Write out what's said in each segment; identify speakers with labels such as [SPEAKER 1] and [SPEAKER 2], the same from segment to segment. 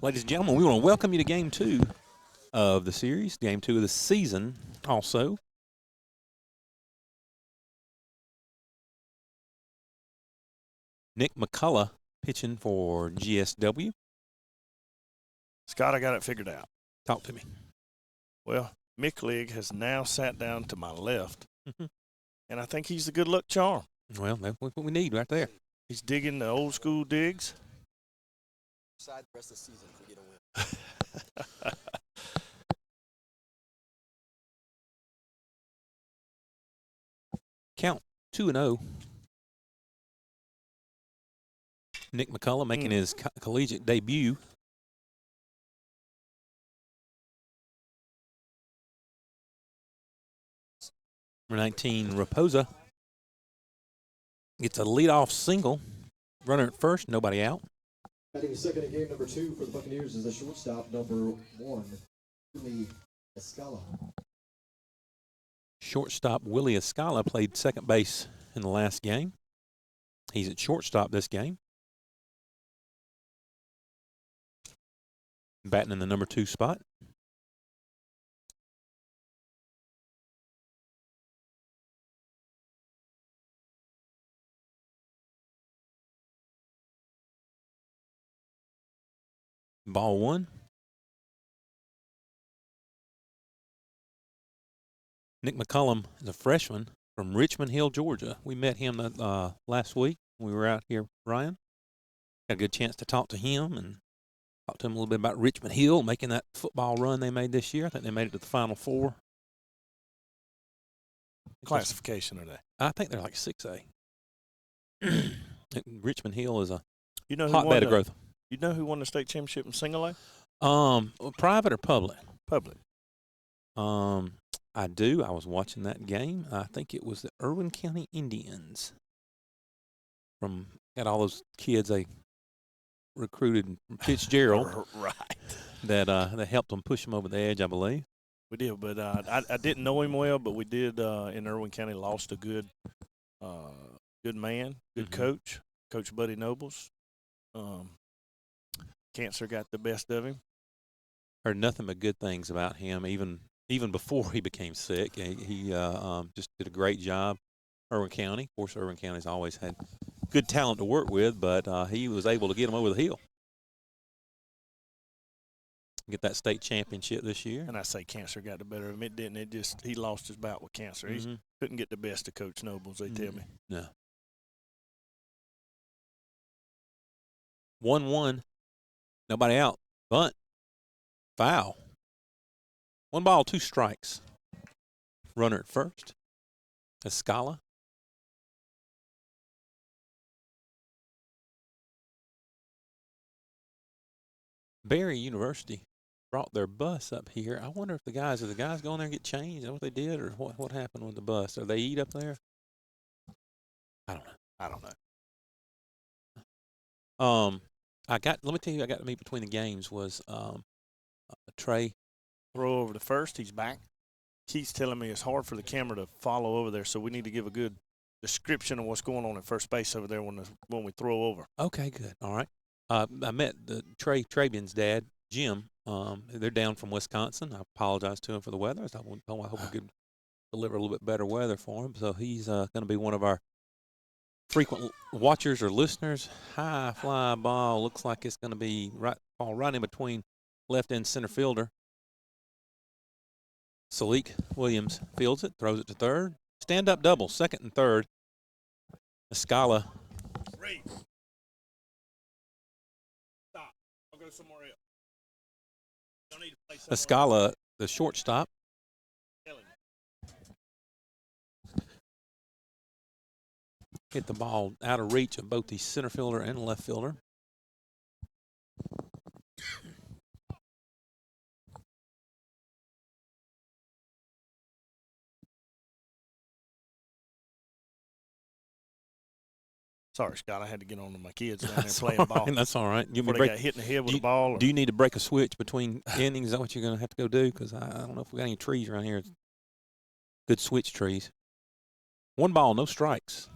[SPEAKER 1] Ladies and gentlemen, we want to welcome you to Game 2 of the series, Game 2 of the season also. Nick McCullough pitching for GSW.
[SPEAKER 2] Scott, I got it figured out.
[SPEAKER 1] Talk to me.
[SPEAKER 2] Well, Micklig has now sat down to my left,
[SPEAKER 1] Mhm.
[SPEAKER 2] and I think he's the good luck charm.
[SPEAKER 1] Well, that's what we need right there.
[SPEAKER 2] He's digging the old school digs.
[SPEAKER 3] Decide the rest of the season if we get a win.
[SPEAKER 1] Count 2-0. Nick McCullough making his collegiate debut. Number 19, Raposa gets a leadoff single. Runner at first, nobody out.
[SPEAKER 4] Batting second in game number 2 for the Buccaneers is the shortstop, number 1, Willie Escala.
[SPEAKER 1] Shortstop Willie Escala played second base in the last game. He's at shortstop this game. Batting in the number 2 spot. Ball 1. Nick McCullum is a freshman from Richmond Hill, Georgia. We met him last week when we were out here, Ryan. Got a good chance to talk to him and talk to him a little bit about Richmond Hill making that football run they made this year. I think they made it to the Final Four.
[SPEAKER 2] Classification are they?
[SPEAKER 1] I think they're like 6A. Richmond Hill is a
[SPEAKER 2] You know who
[SPEAKER 1] hotbed of growth.
[SPEAKER 2] You know who won the state championship in single A?
[SPEAKER 1] Private or public?
[SPEAKER 2] Public.
[SPEAKER 1] I do. I was watching that game. I think it was the Irwin County Indians. Got all those kids they recruited from Fitzgerald.
[SPEAKER 2] Right.
[SPEAKER 1] That helped them push them over the edge, I believe.
[SPEAKER 2] We did, but I didn't know him well, but we did in Irwin County lost a good man, good coach, Coach Buddy Nobles. Cancer got the best of him.
[SPEAKER 1] Heard nothing but good things about him, even before he became sick. He just did a great job. Irwin County, of course, Irwin County's always had good talent to work with, but he was able to get them over the hill. Get that state championship this year.
[SPEAKER 2] And I say cancer got the better of him. It didn't. He lost his bout with cancer. He couldn't get the best of Coach Nobles, they tell me.
[SPEAKER 1] No. 1-1. Nobody out. Bunt. Foul. 1 ball, 2 strikes. Runner at first. Escala. Berry University brought their bus up here. I wonder if the guys going there and get changed? Is that what they did, or what happened with the bus? Are they eat up there? I don't know. Let me tell you, I got to meet between the games was Trey.
[SPEAKER 2] Throw over to first. He's back. Keith's telling me it's hard for the camera to follow over there, so we need to give a good description of what's going on at first base over there when we throw over.
[SPEAKER 1] Okay, good. All right. I met Travian's dad, Jim. They're down from Wisconsin. I apologize to him for the weather. I hope we could deliver a little bit better weather for him. So he's going to be one of our frequent watchers or listeners. High fly ball. Looks like it's going to be right in between left and center fielder. Salik Williams fields it, throws it to third. Stand-up double, second and third. Escala.
[SPEAKER 2] Great. Stop. I'll go somewhere else. Don't need to play
[SPEAKER 1] Escala, the shortstop. Hit the ball out of reach of both the center fielder and left fielder.
[SPEAKER 2] Sorry, Scott. I had to get on to my kids down there playing ball.
[SPEAKER 1] That's all right.
[SPEAKER 2] They got hit in the head with a ball.
[SPEAKER 1] Do you need to break a switch between innings? Is that what you're going to have to go do? Because I don't know if we got any trees around here. Good switch trees. 1 ball, no strikes.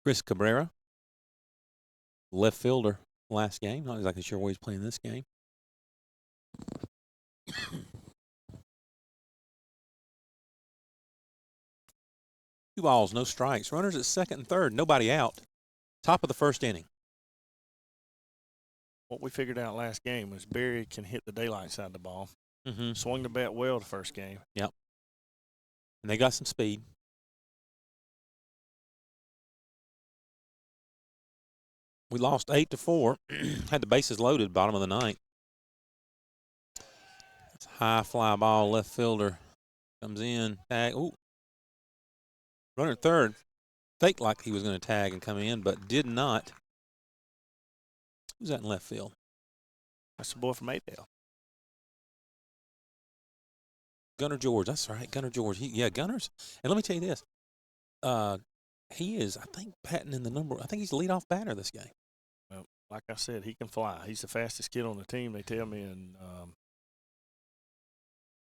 [SPEAKER 1] Chris Cabrera, left fielder last game. Not exactly sure where he's playing this game. Two balls, no strikes. Runners at second and third, nobody out. Top of the first inning.
[SPEAKER 2] What we figured out last game was Barry can hit the daylight side of the ball.
[SPEAKER 1] Mm-hmm.
[SPEAKER 2] Swung the bat well the first game.
[SPEAKER 1] Yep. And they got some speed. We lost 8-4. Had the bases loaded bottom of the ninth. It's a high fly ball, left fielder comes in, tag. Ooh. Runner at third faked like he was going to tag and come in, but did not. Who's that in left field?
[SPEAKER 2] That's the boy from Maydale.
[SPEAKER 1] Gunnar George. That's right, Gunnar George. Gunner's. And let me tell you this. He is, I think, patting in the number. I think he's the leadoff batter this game.
[SPEAKER 2] Well, like I said, he can fly. He's the fastest kid on the team, they tell me, and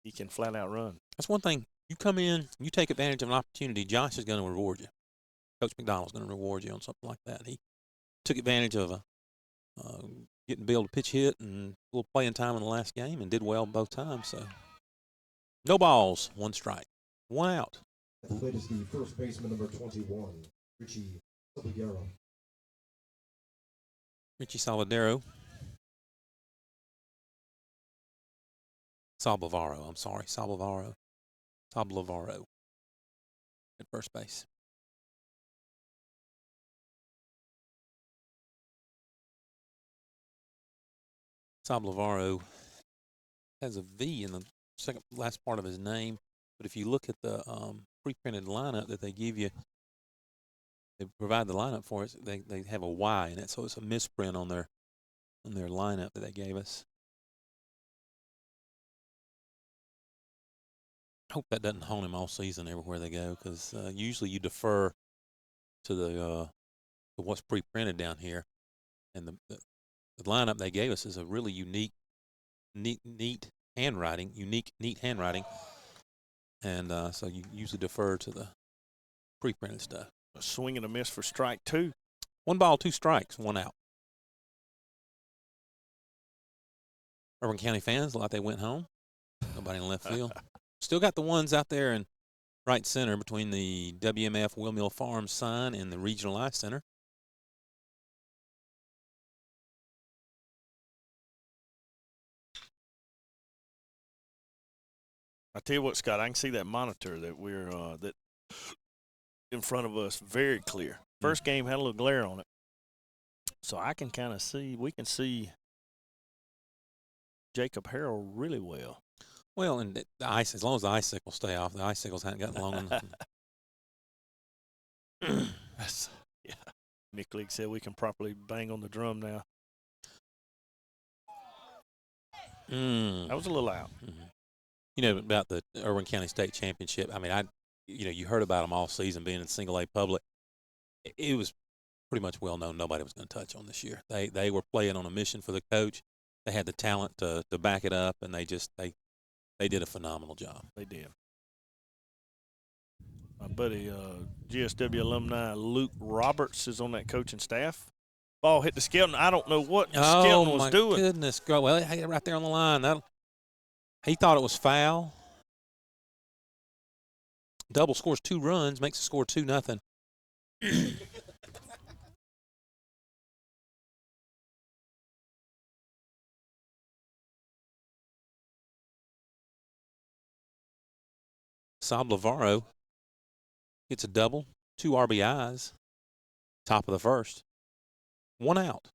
[SPEAKER 2] he can flat out run.
[SPEAKER 1] That's one thing. You come in, you take advantage of an opportunity, Josh is going to reward you. Coach McDonald's going to reward you on something like that. He took advantage of getting Bill to pitch hit and a little playing time in the last game and did well both times. So, no balls, one strike, one out.
[SPEAKER 4] At the plate is the first baseman, number 21, Richie Sabligero.
[SPEAKER 1] Richie Salvadero. Sablavaro, I'm sorry, Sablavaro at first base. Sablavaro has a V in the second last part of his name, but if you look at the pre-printed lineup that they give you, they provide the lineup for us. They have a Y in it, so it's a misprint on their lineup that they gave us. I hope that doesn't haunt him all season everywhere they go, because usually you defer to to what's pre-printed down here, and the lineup they gave us is a really unique, neat handwriting, neat handwriting, and so you usually defer to the pre-printed stuff.
[SPEAKER 2] A swing and a miss for strike two.
[SPEAKER 1] 1 ball, 2 strikes, 1 out. Urban County fans look like they went home. Nobody in left field. Still got the ones out there in right center between the WMF Windmill Farms sign and the Regional Ice Center.
[SPEAKER 2] I tell you what, Scott, I can see that monitor that we're that in front of us very clear. First game had a little glare on it, so I can kind of see. We can see Jacob Harrell really well.
[SPEAKER 1] Well, and the ice, as long as the icicles stay off, the icicles haven't gotten long enough.
[SPEAKER 2] Yeah. Nick League said we can properly bang on the drum now. That was a little out.
[SPEAKER 1] Mm-hmm. You know about the Irwin County State Championship. I mean, you heard about them all season being in single A public. It was pretty much well known nobody was going to touch on this year. They were playing on a mission for the coach. They had the talent to back it up, and they did a phenomenal job.
[SPEAKER 2] They did. My buddy, GSW alumni Luke Roberts is on that coaching staff. Ball hit the Skelton. I don't know what Skelton was doing.
[SPEAKER 1] Oh, my goodness. Well, right there on the line. He thought it was foul. Double scores 2 runs, makes the score 2-0. Sablavaro gets a double, 2 RBIs, top of the first. 1 out.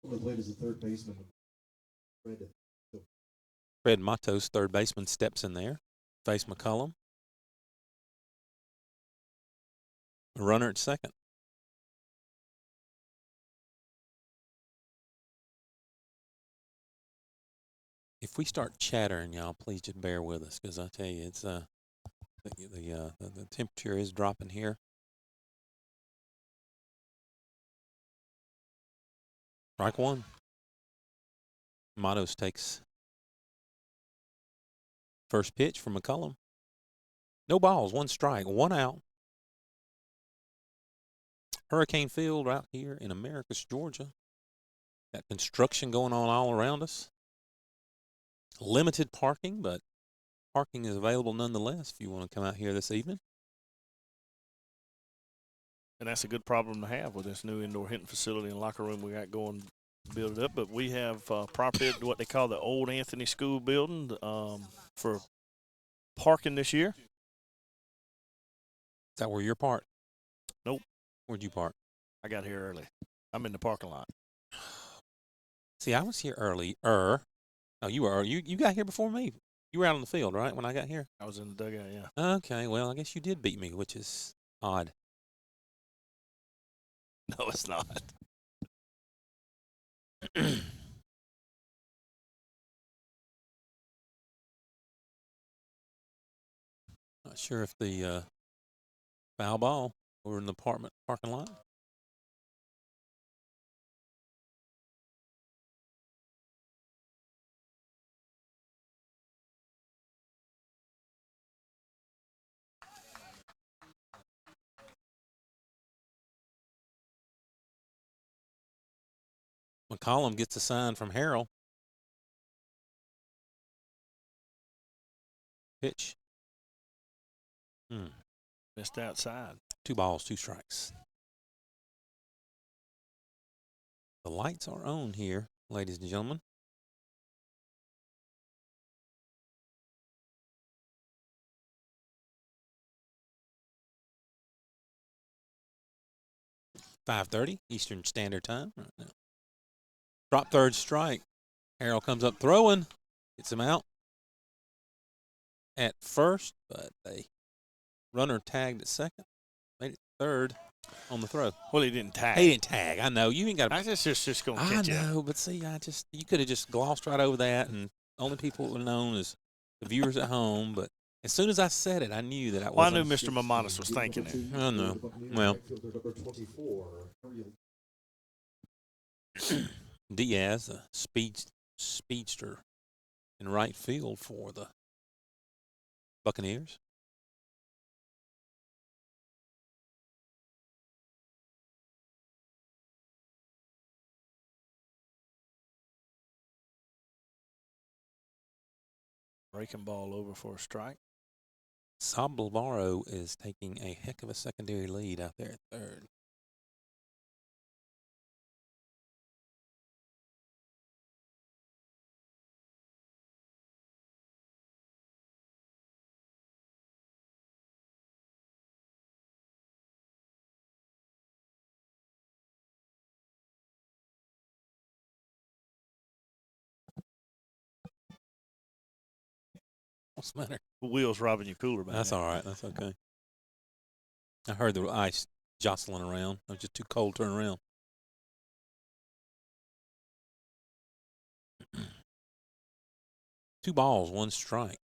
[SPEAKER 4] On the plate is the third baseman,
[SPEAKER 1] Fred Matos, third baseman, steps in there. Face McCullum. A runner at second. If we start chattering, y'all, please just bear with us, because I tell you, it's the temperature is dropping here. Strike 1. Matos takes first pitch from McCullum. No balls, 1 strike, 1 out. Hurricane Field right here in Americus, Georgia. Got construction going on all around us. Limited parking, but parking is available nonetheless if you want to come out here this evening.
[SPEAKER 2] And that's a good problem to have with this new indoor hitting facility and locker room we got going, build it up. But we have property at what they call the old Anthony School building for parking this year.
[SPEAKER 1] Is that where you're parked?
[SPEAKER 2] Nope.
[SPEAKER 1] Where'd you park?
[SPEAKER 2] I got here early. I'm in the parking lot.
[SPEAKER 1] See, I was here early. Oh, you were. You got here before me. You were out on the field, right, when I got here?
[SPEAKER 2] I was in the dugout, yeah.
[SPEAKER 1] Okay, well, I guess you did beat me, which is odd.
[SPEAKER 2] No, it's not.
[SPEAKER 1] Not sure if the foul ball over in the apartment parking lot. McCollum gets a sign from Harrell. Pitch.
[SPEAKER 2] Missed outside.
[SPEAKER 1] 2 balls, 2 strikes. The lights are on here, ladies and gentlemen. .5:30 Eastern Standard Time right now. Drop third strike. Harrell comes up throwing. Gets him out at first, but they runner tagged at second. Made it third on the throw.
[SPEAKER 2] Well, he didn't tag.
[SPEAKER 1] He didn't tag. I know. You ain't got to.
[SPEAKER 2] I just going to
[SPEAKER 1] I
[SPEAKER 2] catch you.
[SPEAKER 1] know, but see, you could have just glossed right over that, and only people that would have known is the viewers at home. But as soon as I said it, I knew that I
[SPEAKER 2] Well, I
[SPEAKER 1] wasn't.
[SPEAKER 2] knew Mr. Mamonis was thinking it.
[SPEAKER 1] I know. Well, Diaz, a speedster in right field for the Buccaneers.
[SPEAKER 2] Breaking ball over for a strike.
[SPEAKER 1] Sablevaro is taking a heck of a secondary lead out there at third. What's the matter?
[SPEAKER 2] The wheel's robbing your cooler back
[SPEAKER 1] That's
[SPEAKER 2] there.
[SPEAKER 1] all right. That's okay. I heard the ice jostling around. It was just too cold to turn around. Two balls, 1 strike.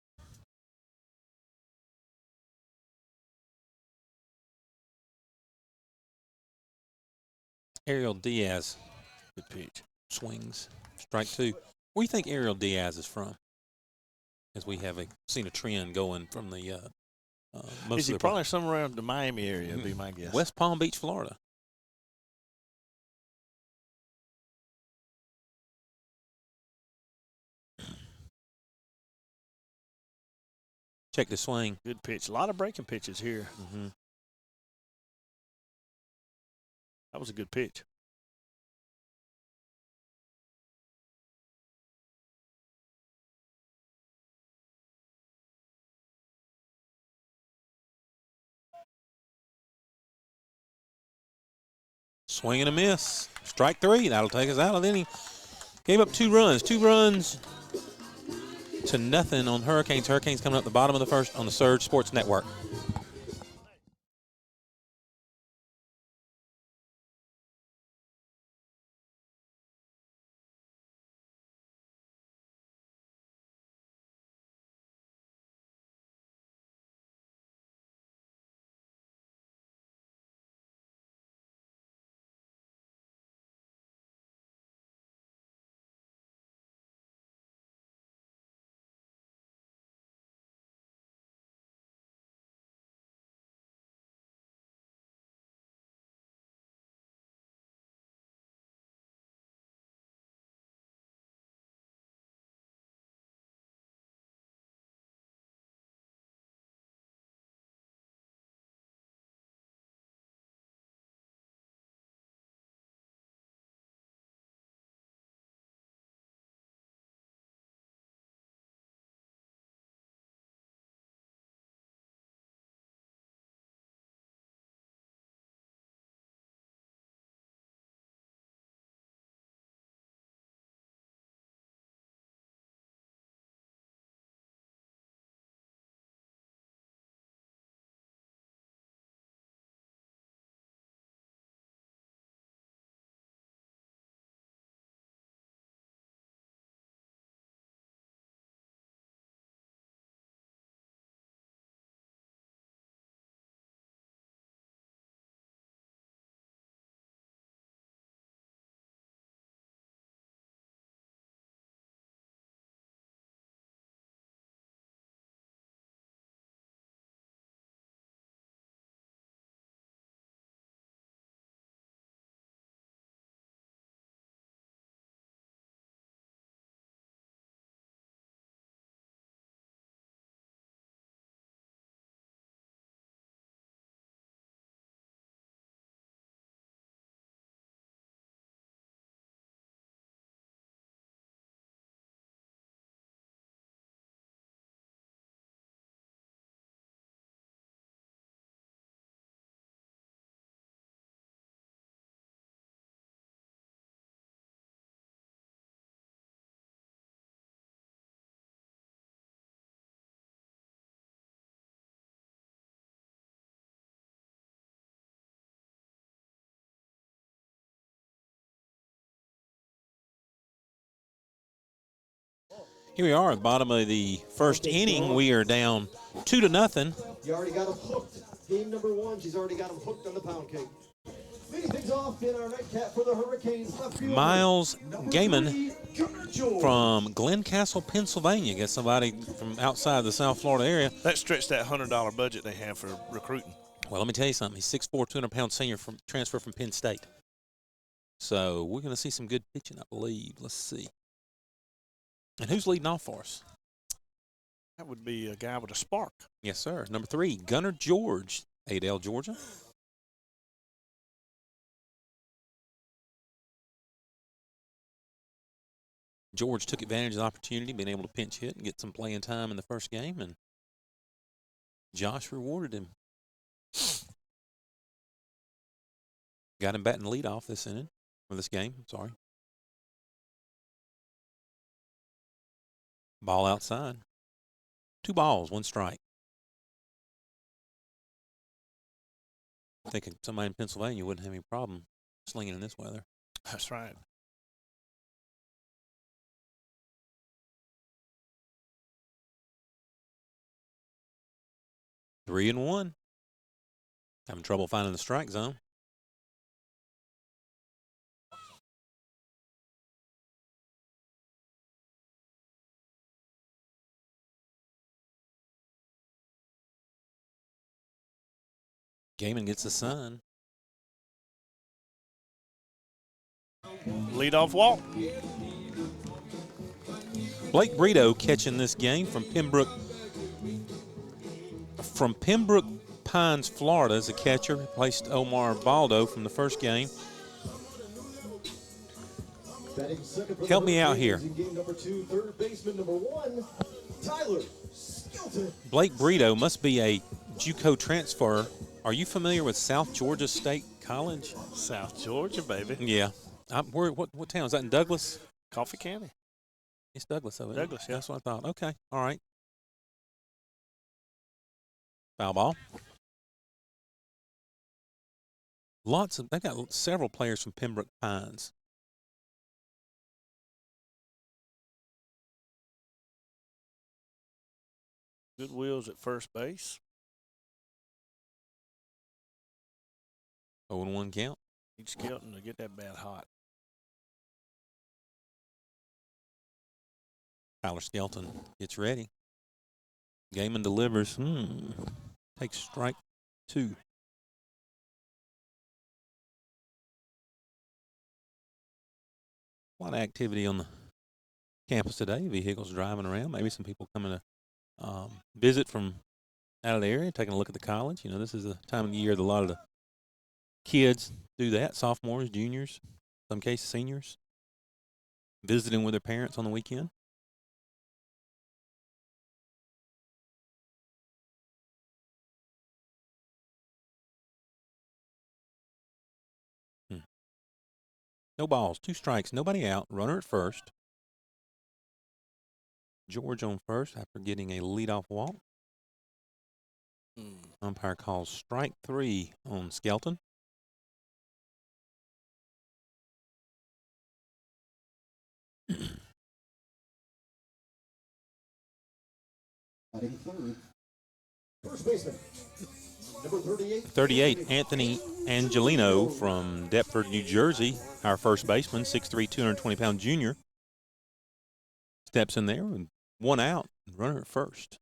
[SPEAKER 1] Ariel Diaz.
[SPEAKER 2] Good pitch.
[SPEAKER 1] Swings. Strike 2. Where do you think Ariel Diaz is from? As we have seen a trend going from the most
[SPEAKER 2] Is he
[SPEAKER 1] of the
[SPEAKER 2] probably somewhere around the Miami area, would be my guess.
[SPEAKER 1] West Palm Beach, Florida. Check the swing.
[SPEAKER 2] Good pitch. A lot of breaking pitches here.
[SPEAKER 1] Mm-hmm.
[SPEAKER 2] That was a good pitch.
[SPEAKER 1] Swing and a miss. Strike 3. That'll take us out of the inning. Gave up 2 runs. 2 runs to nothing on Hurricanes. Hurricanes coming up the bottom of the first on the Surge Sports Network. Here we are at the bottom of the first inning. We are down 2-0.
[SPEAKER 4] You already got him hooked. Game number 1, she's already got him hooked on the pound cake. Leading things off in our nightcap for the Hurricanes left fielder,
[SPEAKER 1] Miles
[SPEAKER 4] number
[SPEAKER 1] Gaiman
[SPEAKER 4] 3, Gunnar George.
[SPEAKER 1] from Glencastle, Pennsylvania. Guess somebody from outside the South Florida area.
[SPEAKER 2] That stretched that $100 budget they have for recruiting.
[SPEAKER 1] Well, let me tell you something. He's 6'4", 200-pound senior from transfer from Penn State. So we're going to see some good pitching, I believe. Let's see. And who's leading off for us?
[SPEAKER 2] That would be a guy with a spark.
[SPEAKER 1] Yes, sir. Number 3, Gunnar George, Adel, Georgia. George took advantage of the opportunity, being able to pinch hit and get some playing time in the first game, and Josh rewarded him. Got him batting leadoff this inning, or this game, sorry. Ball outside. 2 balls, 1 strike. I think somebody in Pennsylvania wouldn't have any problem slinging in this weather.
[SPEAKER 2] That's right.
[SPEAKER 1] Three and 1. Having trouble finding the strike zone. Gaiman gets the sun.
[SPEAKER 2] Leadoff walk.
[SPEAKER 1] Blake Brito catching this game from Pembroke Pines, Florida, as a catcher. Replaced Omar Baldo from the first game. Help me out here.
[SPEAKER 4] Game number 2, third baseman number 1, Tyler Skelton.
[SPEAKER 1] Blake Brito must be a JUCO transfer. Are you familiar with South Georgia State College?
[SPEAKER 2] South Georgia, baby.
[SPEAKER 1] Yeah. What town is that, in Douglas?
[SPEAKER 2] Coffee County.
[SPEAKER 1] It's Douglas over
[SPEAKER 2] Douglas, yeah.
[SPEAKER 1] That's what I thought. Okay, all right. Foul ball. They got several players from Pembroke Pines.
[SPEAKER 2] Goodwill's at first base.
[SPEAKER 1] 0-1 count.
[SPEAKER 2] Need Skelton to get that bat hot.
[SPEAKER 1] Tyler Skelton gets ready. Gaiman delivers. Takes strike 2. A lot of activity on the campus today. Vehicles driving around. Maybe some people coming to visit from out of the area, taking a look at the college. You know, this is the time of the year that a lot of the kids do that. Sophomores, juniors, some cases seniors, visiting with their parents on the weekend. No balls, 2 strikes, nobody out. Runner at first. George on first after getting a leadoff walk. Umpire calls strike 3 on Skelton.
[SPEAKER 4] Batting third, first baseman, number 38.
[SPEAKER 1] 38, Anthony Angelino from Deptford, New Jersey. Our first baseman, 6'3", 220-pound junior. Steps in there with 1 out, runner at first.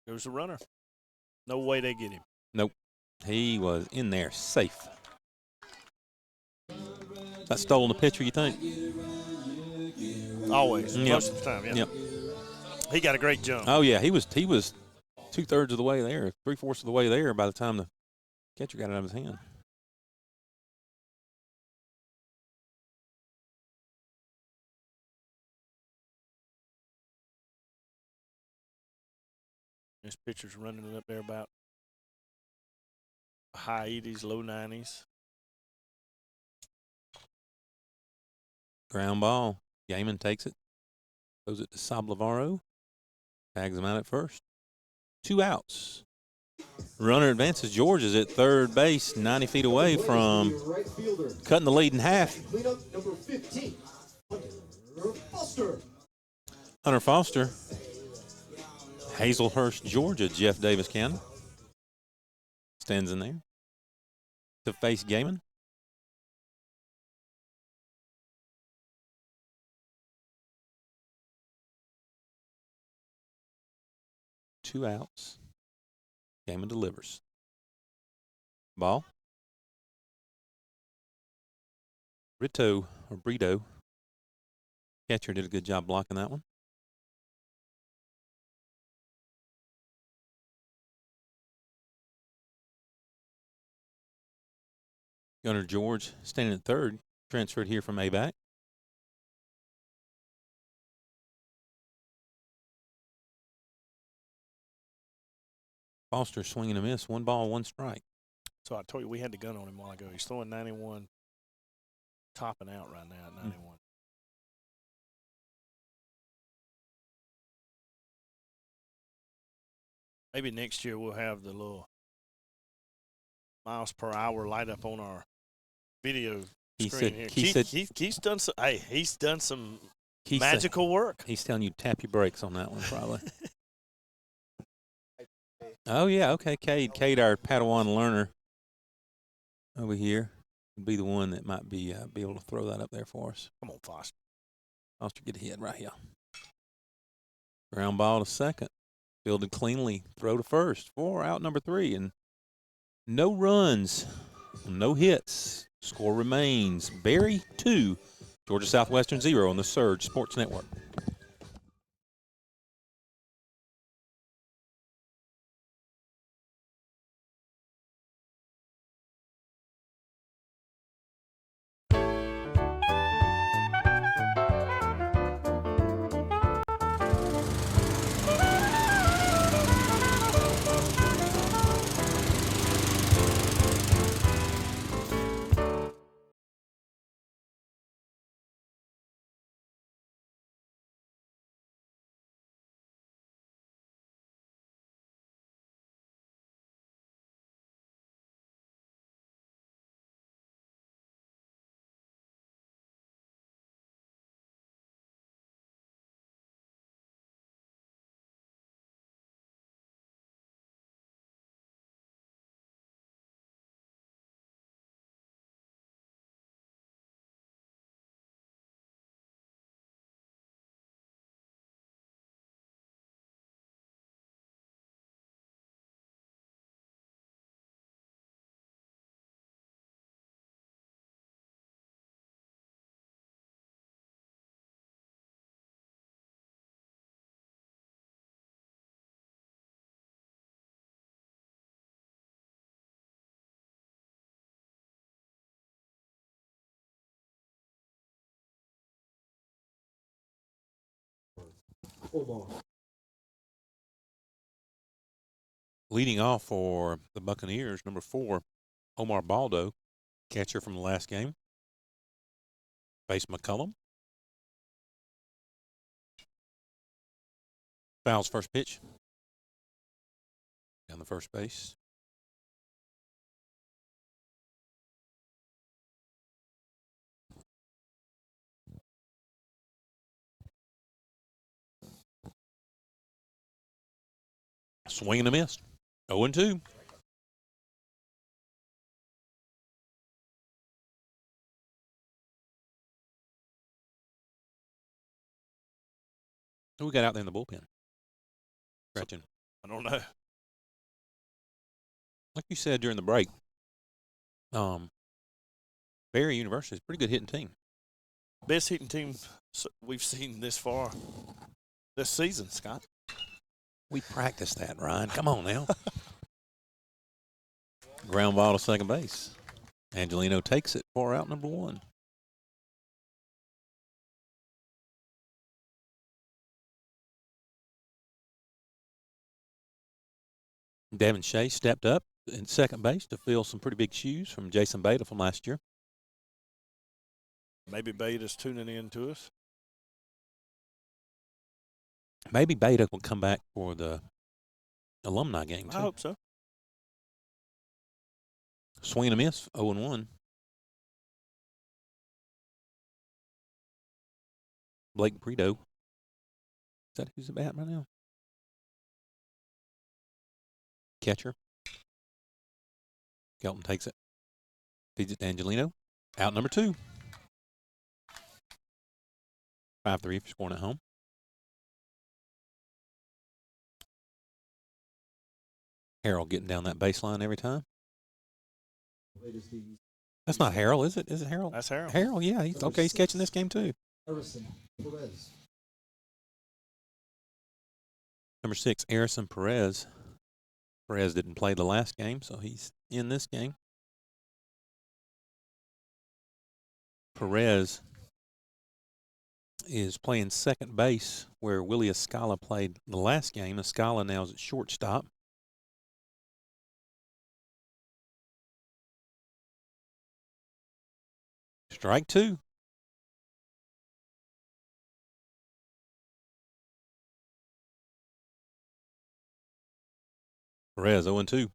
[SPEAKER 2] There's the runner. No way they get him.
[SPEAKER 1] Nope. He was in there safe. That stolen the pitcher, you think?
[SPEAKER 2] Always.
[SPEAKER 1] Yep.
[SPEAKER 2] Most of the time, yeah.
[SPEAKER 1] Yep.
[SPEAKER 2] He got a great jump.
[SPEAKER 1] Oh, yeah. He was 2/3 of the way there, 3/4 of the way there by the time the catcher got it out of his hand.
[SPEAKER 2] This pitcher's running it up there about high 80s, low 90s.
[SPEAKER 1] Ground ball. Gaiman takes it. Throws it to Sablavaro. Tags him out at first. 2 outs. Runner advances. George is at third base, 90 feet away from
[SPEAKER 4] Right fielder.
[SPEAKER 1] cutting the lead in half.
[SPEAKER 4] Cleanup number 15, Hunter Foster.
[SPEAKER 1] Hunter Foster, Hazelhurst, Georgia, Jeff Davis County. Stands in there to face Gaiman. Two outs. Gaiman delivers. Ball. Brito. Catcher did a good job blocking that one. Gunnar George standing at third, transferred here from A-back. Foster swinging a miss, 1 ball, 1 strike.
[SPEAKER 2] So I told you we had the gun on him a while ago. He's throwing 91, topping out right now at 91. Maybe next year we'll have the little miles per hour light up on our video screen here. He's done some. Hey, he's done some magical work.
[SPEAKER 1] He's telling you tap your brakes on that one, probably. Oh yeah, okay, Cade, our Padawan learner over here would be the one that might be able to throw that up there for us.
[SPEAKER 2] Come on, Foster.
[SPEAKER 1] Foster, get ahead right here. Ground ball to second. Fielded cleanly. Throw to first. 4 out, number 3, and no runs, no hits. Score remains Berry 2, Georgia Southwestern 0 on the Surge Sports Network. Leading off for the Buccaneers, number 4, Omar Baldo, catcher from the last game. Face McCullum. Fouls first pitch. Down the first base. Swing and a miss. 0-2. Who we got out there in the bullpen? Gretchen.
[SPEAKER 2] I don't know.
[SPEAKER 1] Like you said during the break, Berry University is a pretty good hitting team.
[SPEAKER 2] Best hitting team we've seen this far this season, Scott.
[SPEAKER 1] We practiced that, Ryan. Come on now. Ground ball to second base. Angelino takes it. 4 out, number 1. Devin Shea stepped up in second base to fill some pretty big shoes from Jason Beta from last year.
[SPEAKER 2] Maybe Beta's tuning in to us.
[SPEAKER 1] Maybe Beta will come back for the alumni game, too.
[SPEAKER 2] I hope so.
[SPEAKER 1] Swing and a miss, 0-1. Blake Predo. Is that who's at bat right now? Catcher. Kelton takes it. Feeds it to Angelino. Out number 2. 5-3 for scoring at home. Harold getting down that baseline every time. That's not Harold, is it? Is it Harold?
[SPEAKER 2] That's Harold.
[SPEAKER 1] Harold, yeah. He's catching this game too.
[SPEAKER 4] Perez.
[SPEAKER 1] Number 6, Harrison Perez. Perez didn't play the last game, so he's in this game. Perez is playing second base where Willie Escala played the last game. Escala now is at shortstop. Strike 2. Perez 0-2.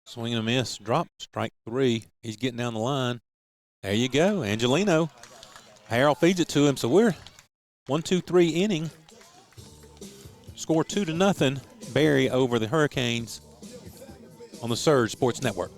[SPEAKER 1] Swing and a miss. Drop. Strike 3. He's getting down the line. There you go. Angelino. Harold feeds it to him. So we're 1-2-3 inning. Score 2-0. Barry over the Hurricanes on the Surge Sports Network.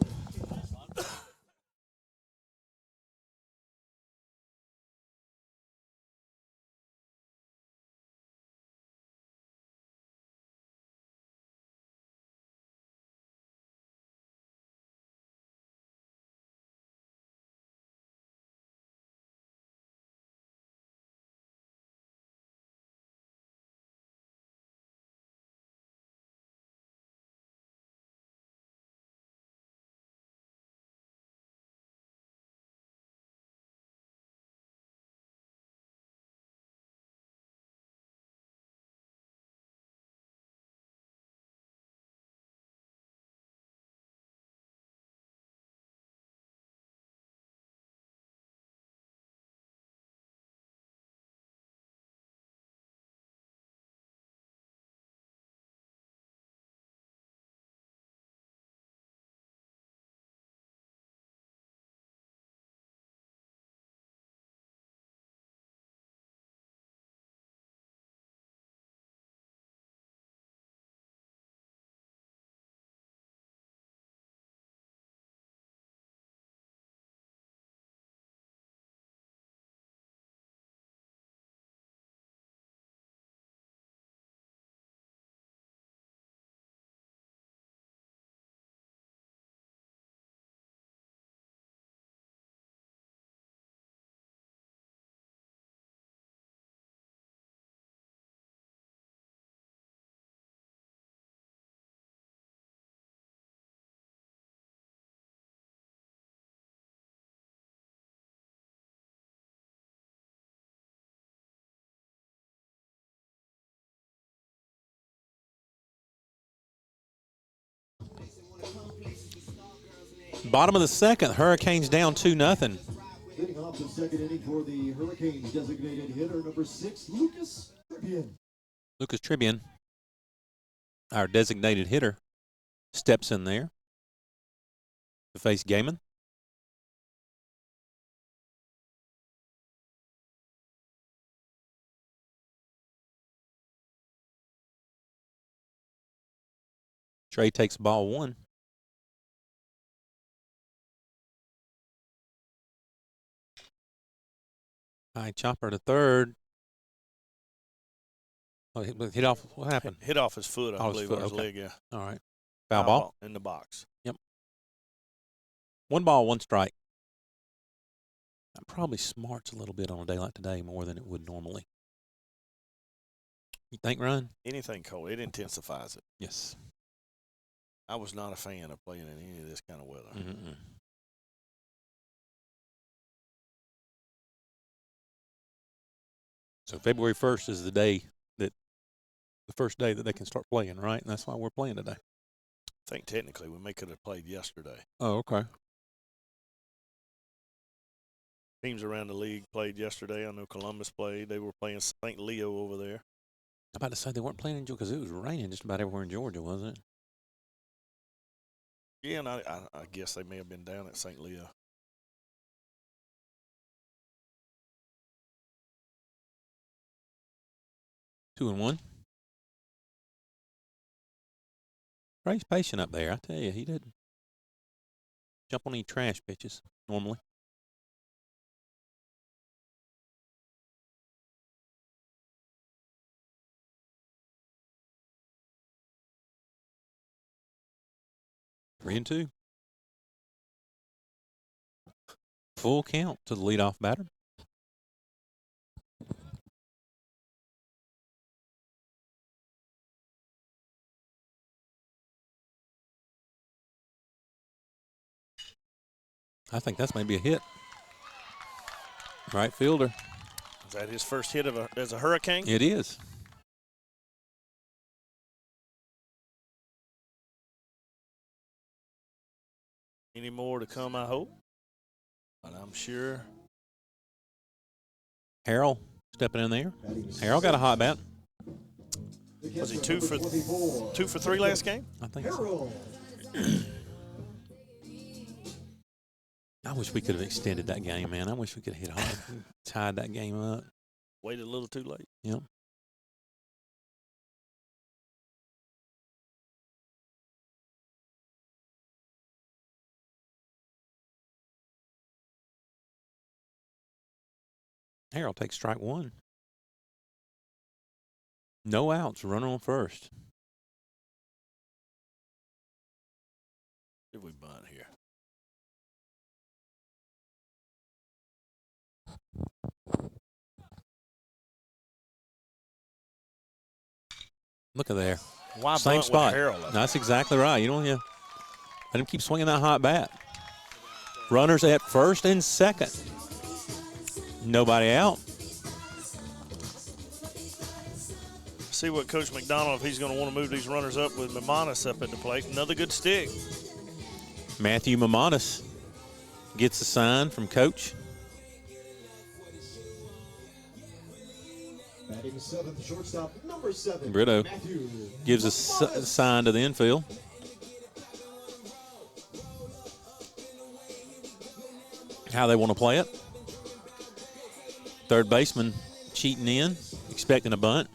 [SPEAKER 1] Bottom of the second, Hurricanes down 2-0.
[SPEAKER 4] Leading off the second inning for the Hurricanes, designated hitter number 6, Lucas Tribune.
[SPEAKER 1] Lucas Tribune, our designated hitter, steps in there to face Gaiman. Trey takes ball 1. High chopper to third. Oh, hit off. What happened?
[SPEAKER 2] Hit off his foot, I
[SPEAKER 1] Off his
[SPEAKER 2] believe,
[SPEAKER 1] foot,
[SPEAKER 2] or his
[SPEAKER 1] okay.
[SPEAKER 2] leg, yeah.
[SPEAKER 1] All right. Foul ball.
[SPEAKER 2] In the box.
[SPEAKER 1] Yep. 1 ball, 1 strike. That probably smarts a little bit on a day like today more than it would normally. You think, Ryan?
[SPEAKER 2] Anything cold, it intensifies it.
[SPEAKER 1] Yes.
[SPEAKER 2] I was not a fan of playing in any of this kind of weather.
[SPEAKER 1] Mm-mm. So February 1st is the first day that they can start playing, right? And that's why we're playing today.
[SPEAKER 2] I think technically we could have played yesterday.
[SPEAKER 1] Oh, okay.
[SPEAKER 2] Teams around the league played yesterday. I know Columbus played. They were playing St. Leo over there.
[SPEAKER 1] I'm about to say they weren't playing in Georgia because it was raining just about everywhere in Georgia, wasn't it?
[SPEAKER 2] Yeah, and I guess they may have been down at St. Leo.
[SPEAKER 1] Two and one. Trey's patient up there. I tell you, he doesn't jump on any trash pitches normally. Three and two. Full count to the leadoff batter. I think that's maybe a hit. Right fielder.
[SPEAKER 2] Is that his first hit as a Hurricane?
[SPEAKER 1] It is.
[SPEAKER 2] Any more to come, I hope. But I'm sure.
[SPEAKER 1] Harrell stepping in there. Harrell got a hot bat.
[SPEAKER 2] Was he 2 for 3 last game?
[SPEAKER 1] I think so. I wish we could have extended that game, man. I wish we could have hit hard and tied that game up.
[SPEAKER 2] Waited a little too late.
[SPEAKER 1] Yep. Harrell takes strike one. No outs, runner on first.
[SPEAKER 2] Did we bunt here?
[SPEAKER 1] Look at there.
[SPEAKER 2] Why
[SPEAKER 1] Same
[SPEAKER 2] bunt
[SPEAKER 1] spot.
[SPEAKER 2] with Harrell?
[SPEAKER 1] That's exactly right. You don't let him keep swinging that hot bat. Runners at first and second. Nobody out.
[SPEAKER 2] See what Coach McDonald, if he's going to want to move these runners up with Mimonis up at the plate. Another good stick.
[SPEAKER 1] Matthew Mimonis gets a sign from Coach.
[SPEAKER 4] Batting seventh, shortstop number 7.
[SPEAKER 1] Brito
[SPEAKER 4] Matthew
[SPEAKER 1] gives a
[SPEAKER 4] Mimonis.
[SPEAKER 1] sign to the infield. How they want to play it. Third baseman cheating in, expecting a bunt.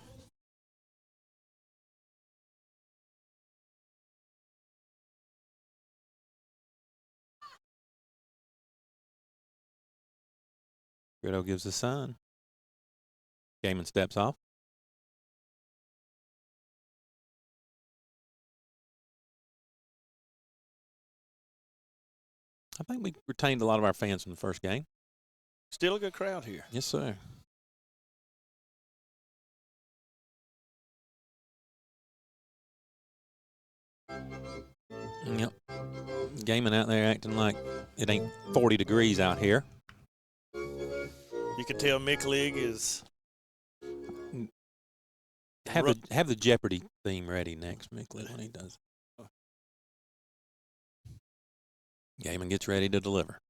[SPEAKER 1] Brito gives a sign. Gaiman steps off. I think we retained a lot of our fans from the first game.
[SPEAKER 2] Still a good crowd here.
[SPEAKER 1] Yes, sir. Yep. Gaiman out there acting like it ain't 40 degrees out here.
[SPEAKER 2] You can tell Mick League is
[SPEAKER 1] Have the Jeopardy theme ready next, Mickley, when he does. Gaiman gets ready to deliver.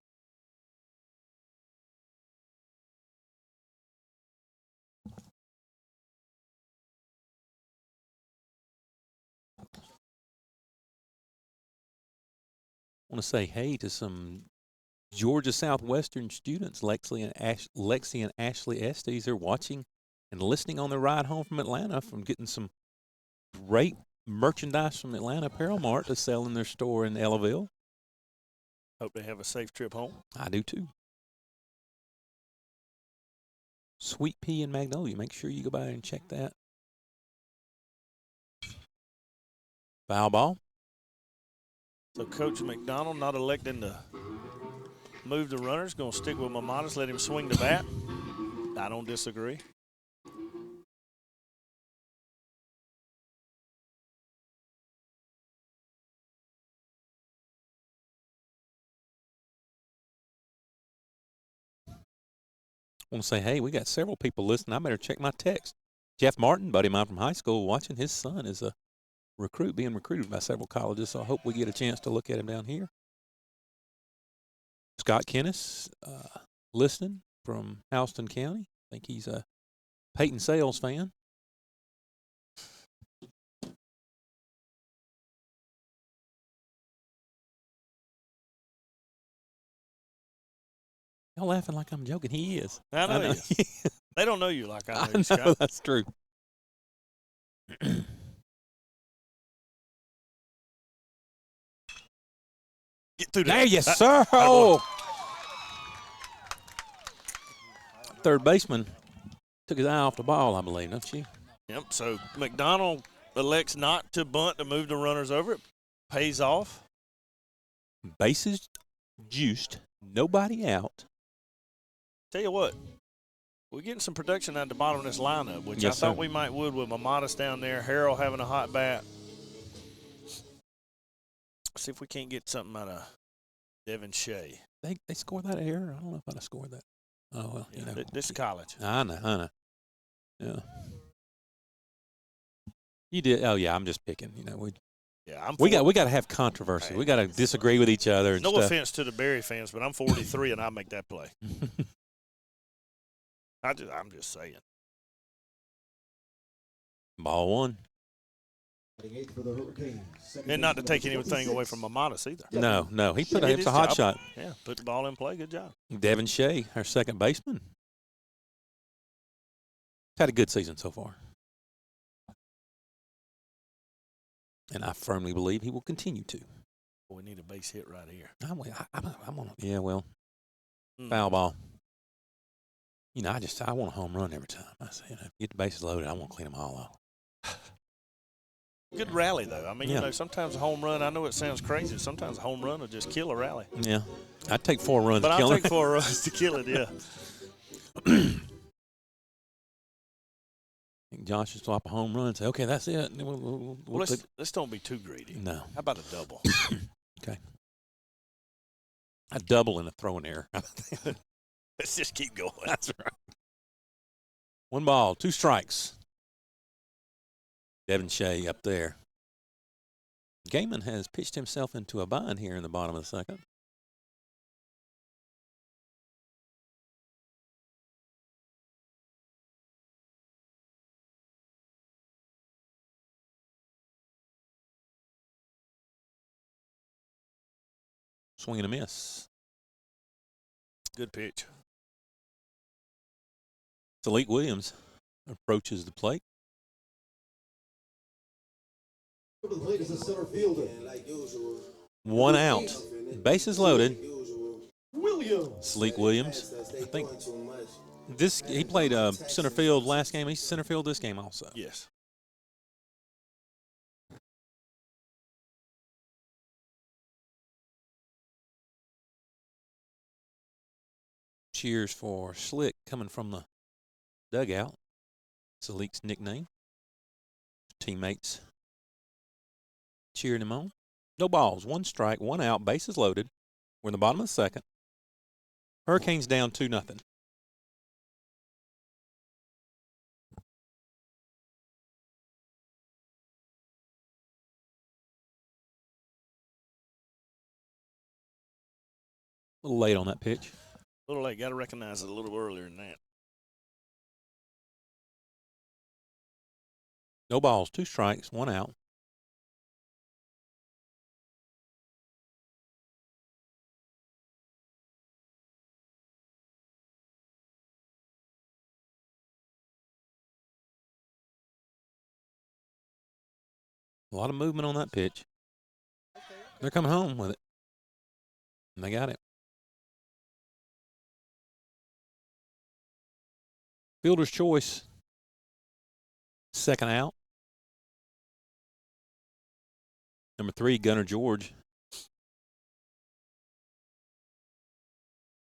[SPEAKER 1] I want to say hey to some Georgia Southwestern students, Lexi and Ashley Estes. They're watching and listening on their ride home from Atlanta from getting some great merchandise from Atlanta Apparel Mart to sell in their store in Ellaville.
[SPEAKER 2] hope they have a safe trip home.
[SPEAKER 1] I do too. Sweet Pea and Magnolia. Make sure you go by and check that. Foul ball.
[SPEAKER 2] So Coach McDonald not electing to move the runners, going to stick with Mimonis, let him swing the bat. I don't disagree.
[SPEAKER 1] I want to say, hey, we got several people listening. I better check my text. Jeff Martin, buddy of mine from high school, watching. His son is a recruit, being recruited by several colleges, so I hope we get a chance to look at him down here. Scott Kennis, listening from Houston County. I think he's a Peyton Sales fan. Y'all laughing like I'm joking. He is.
[SPEAKER 2] I know he is. They don't know you like I know you,
[SPEAKER 1] I know
[SPEAKER 2] Scott.
[SPEAKER 1] that's true.
[SPEAKER 2] Get through
[SPEAKER 1] There,
[SPEAKER 2] there.
[SPEAKER 1] yes, sir. Oh. Third baseman took his eye off the ball, I believe, don't you?
[SPEAKER 2] Yep, so McDonald elects not to bunt to move the runners over. It pays off.
[SPEAKER 1] Bases juiced, nobody out.
[SPEAKER 2] Tell you what, we're getting some production at the bottom of this lineup, which
[SPEAKER 1] Yes,
[SPEAKER 2] I thought
[SPEAKER 1] sir.
[SPEAKER 2] we might would with Mamadas down there, Harrell having a hot bat. See if we can't get something out of Devin Shea.
[SPEAKER 1] They scored that error. I don't know if I'd have scored that. Oh, well,
[SPEAKER 2] Yeah,
[SPEAKER 1] you know.
[SPEAKER 2] this is college.
[SPEAKER 1] I know. Yeah. You did. Oh, yeah, I'm just picking. You know, we got to have controversy.
[SPEAKER 2] Hey.
[SPEAKER 1] We got to disagree with each other and
[SPEAKER 2] No
[SPEAKER 1] stuff.
[SPEAKER 2] offense to the Berry fans, but I'm 43 and I make that play. I'm just saying.
[SPEAKER 4] Ball
[SPEAKER 1] 1.
[SPEAKER 2] And not to take anything away from Mamadas either.
[SPEAKER 1] No. He put
[SPEAKER 2] Did
[SPEAKER 1] it
[SPEAKER 2] his
[SPEAKER 1] a hot
[SPEAKER 2] job.
[SPEAKER 1] shot.
[SPEAKER 2] Yeah, put the ball in play. Good job.
[SPEAKER 1] Devin Shea, our second baseman, had a good season so far. And I firmly believe he will continue to.
[SPEAKER 2] We need a base hit right here.
[SPEAKER 1] I'm on. Yeah, well,
[SPEAKER 2] Mm.
[SPEAKER 1] foul ball. You know, I want a home run every time. I say, you know, get the bases loaded. I want to clean them all off.
[SPEAKER 2] Good rally, though. I mean,
[SPEAKER 1] Yeah.
[SPEAKER 2] you know, sometimes a home run, I know it sounds crazy. Sometimes a home run will just kill a rally.
[SPEAKER 1] Yeah, I'd take 4 runs
[SPEAKER 2] But
[SPEAKER 1] to
[SPEAKER 2] I'll
[SPEAKER 1] kill
[SPEAKER 2] take
[SPEAKER 1] him.
[SPEAKER 2] 4 runs to kill it, yeah.
[SPEAKER 1] I think Josh should swap a home run and say, okay, that's it. And then we'll
[SPEAKER 2] Let's don't be too greedy.
[SPEAKER 1] no.
[SPEAKER 2] How about a double?
[SPEAKER 1] Okay. A double and a throwing error.
[SPEAKER 2] Let's just keep going.
[SPEAKER 1] That's right. 1 ball, 2 strikes. Devin Shea up there. Gaiman has pitched himself into a bind here in the bottom of the second. Swing and a miss.
[SPEAKER 2] Good pitch.
[SPEAKER 1] Salik Williams approaches the plate.
[SPEAKER 4] To the plate is a center fielder.
[SPEAKER 1] 1 out. Bases loaded.
[SPEAKER 4] Williams.
[SPEAKER 1] Salik Williams. I think he played center field last game. He's center field this game also.
[SPEAKER 2] Yes.
[SPEAKER 1] Cheers for Slick coming from the dugout. Salik's nickname. Teammates cheering him on. No balls, 1 strike, 1 out, bases loaded. We're in the bottom of the second. Hurricanes down 2-0. A little late on that pitch.
[SPEAKER 2] A little late. Got to recognize it a little earlier than that.
[SPEAKER 1] No balls, 2 strikes, 1 out. A lot of movement on that pitch. They're coming home with it. And they got it. Fielder's choice. Second out. Number 3, Gunnar George.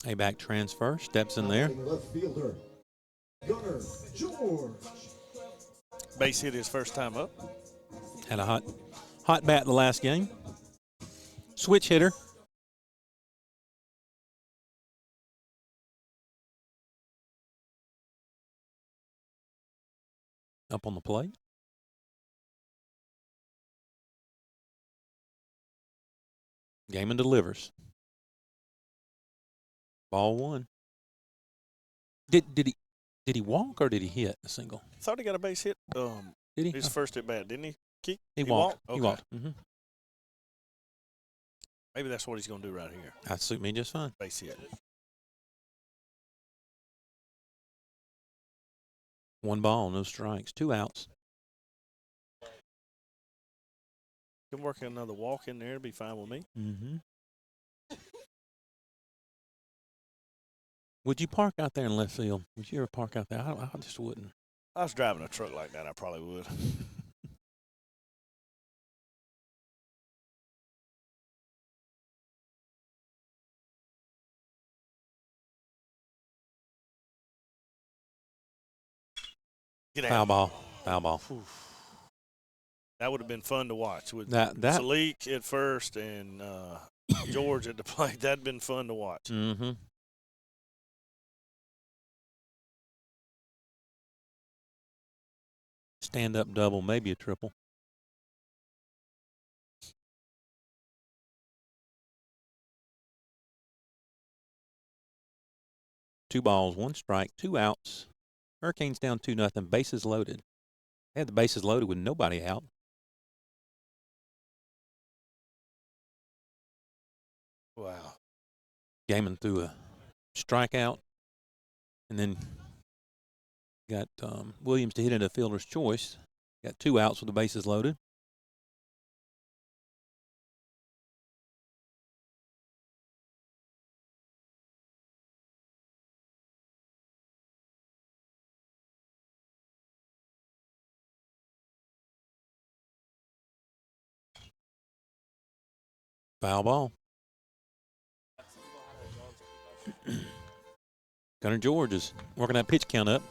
[SPEAKER 1] A back transfer. Steps in there.
[SPEAKER 4] Left fielder, Gunnar George.
[SPEAKER 2] Base hit his first time up.
[SPEAKER 1] Had a hot bat the last game. Switch hitter. Up on the plate. Gaiman delivers. Ball 1. Did he walk or did he hit a single?
[SPEAKER 2] Thought he got a base hit.
[SPEAKER 1] Did he?
[SPEAKER 2] His first at bat, didn't he?
[SPEAKER 1] He walked.
[SPEAKER 2] Okay.
[SPEAKER 1] He walked. Mm-hmm.
[SPEAKER 2] Maybe that's what he's going to do right here.
[SPEAKER 1] That suit me just fine.
[SPEAKER 2] Base hit.
[SPEAKER 1] 1 ball, no strikes, 2 outs.
[SPEAKER 2] Can work another walk in there. It'd be fine with me.
[SPEAKER 1] Mm-hmm. Would you park out there in left field? Would you ever park out there? I just wouldn't.
[SPEAKER 2] I was driving a truck like that, I probably would. Get
[SPEAKER 1] Foul
[SPEAKER 2] out.
[SPEAKER 1] ball. Foul ball.
[SPEAKER 2] That would have been fun to watch with
[SPEAKER 1] That.
[SPEAKER 2] Salik at first and George at the plate. That'd been fun to watch.
[SPEAKER 1] Mm-hmm. Stand up double, maybe a triple. Two balls, 1 strike, 2 outs. Hurricanes down 2-0. Bases loaded. They had the bases loaded with nobody out.
[SPEAKER 2] Wow.
[SPEAKER 1] Gaiman threw a strikeout, and then got Williams to hit into fielder's choice. Got 2 outs with the bases loaded. Foul ball. Gunnar George is working that pitch count up.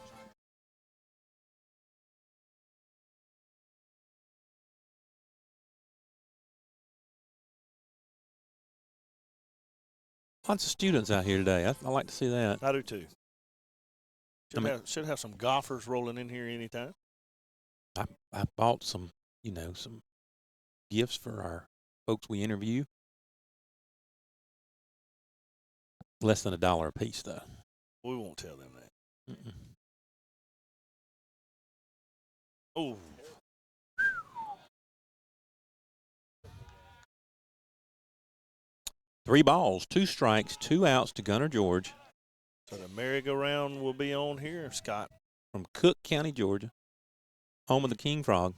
[SPEAKER 1] Lots of students out here today. I like to see that.
[SPEAKER 2] I do too.
[SPEAKER 1] I
[SPEAKER 2] Should have some golfers rolling in here anytime.
[SPEAKER 1] I bought some gifts for our folks we interview. Less than $1 a piece, though.
[SPEAKER 2] We won't tell them that.
[SPEAKER 1] Mm-mm.
[SPEAKER 2] Oh.
[SPEAKER 1] Three balls, 2 strikes, 2 outs to Gunnar George.
[SPEAKER 2] So the merry-go-round will be on here, Scott.
[SPEAKER 1] From Cook County, Georgia, home of the King Frog.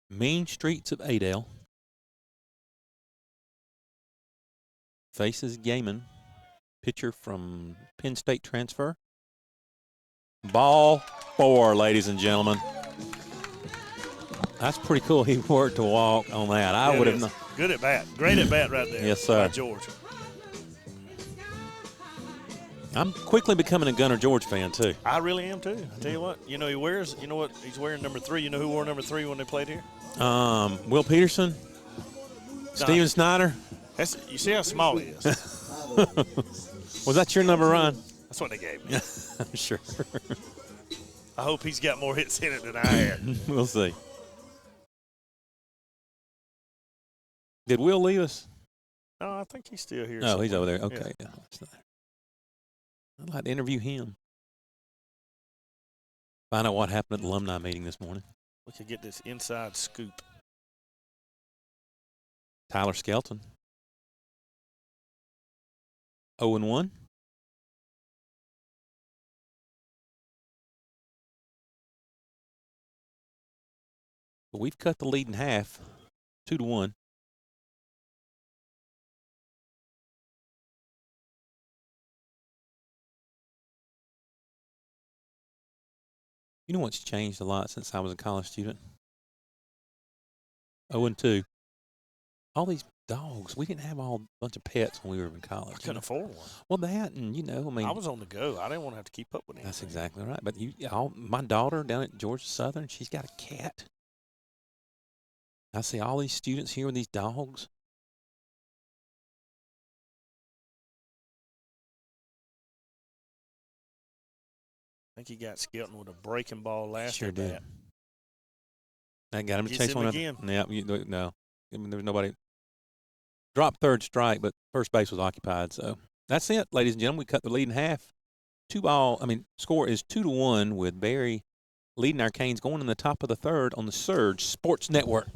[SPEAKER 1] Mean streets of Adel. Faces Gaiman, pitcher from Penn State transfer. Ball 4, ladies and gentlemen. That's pretty cool. He worked to walk on that. I would have.
[SPEAKER 2] Good at bat. Great at bat right there.
[SPEAKER 1] Yes, sir.
[SPEAKER 2] By George.
[SPEAKER 1] I'm quickly becoming a Gunnar George fan too.
[SPEAKER 2] I really am too. I tell you what. You know he wears. You know what? He's wearing number 3. You know who wore number 3 when they played here?
[SPEAKER 1] Will Peterson, Steven Snyder.
[SPEAKER 2] You see how small he is.
[SPEAKER 1] Was that your number, Ron?
[SPEAKER 2] That's what they gave me.
[SPEAKER 1] Sure.
[SPEAKER 2] I hope he's got more hits in it than I had.
[SPEAKER 1] We'll see. Did Will leave us?
[SPEAKER 2] No, I think he's still here.
[SPEAKER 1] No, he's
[SPEAKER 2] somewhere.
[SPEAKER 1] over there. Okay. Yeah. I'd like to interview him. Find out what happened at the alumni meeting this morning.
[SPEAKER 2] We could get this inside scoop.
[SPEAKER 1] Tyler Skelton. 0-1. But we've cut the lead in half, 2-1. You know what's changed a lot since I was a college student? 0-2. All these dogs. We didn't have a bunch of pets when we were in college.
[SPEAKER 2] I couldn't afford one.
[SPEAKER 1] Well, that and I mean,
[SPEAKER 2] I was on the go. I didn't want to have to keep up with anything.
[SPEAKER 1] That's exactly right. But my daughter down at Georgia Southern, she's got a cat. I see all these students here with these dogs.
[SPEAKER 2] I think he got Skelton with a breaking ball last
[SPEAKER 1] Sure
[SPEAKER 2] at
[SPEAKER 1] did.
[SPEAKER 2] bat.
[SPEAKER 1] That got him to
[SPEAKER 2] Gets
[SPEAKER 1] chase
[SPEAKER 2] him
[SPEAKER 1] one
[SPEAKER 2] again.
[SPEAKER 1] Yeah, no. I mean, there was nobody. Dropped third strike, but first base was occupied. So that's it, ladies and gentlemen. We cut the lead in half. Score is 2-1 with Barry leading our Canes going in the top of the third on the Surge Sports Network.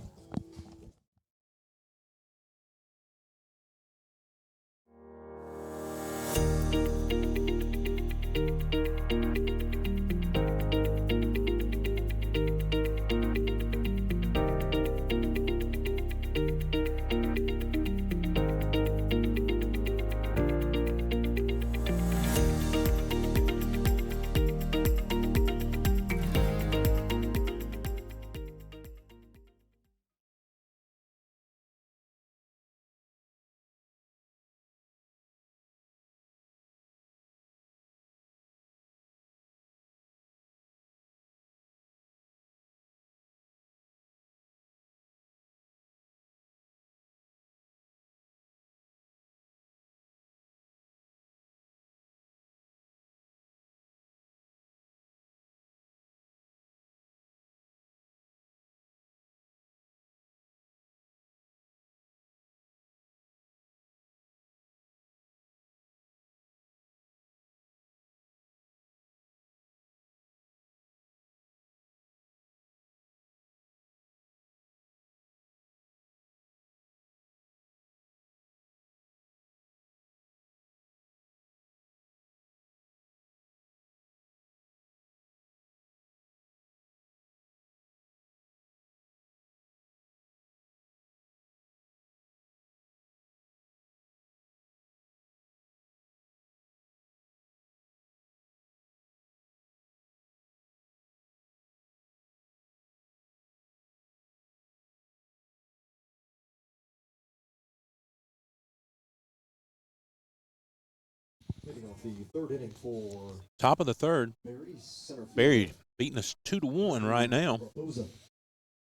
[SPEAKER 4] Leading off the third inning for
[SPEAKER 1] Top of the third,
[SPEAKER 4] Barry, center fielder.
[SPEAKER 1] Barry beating us 2-1 right now.
[SPEAKER 4] Raposa.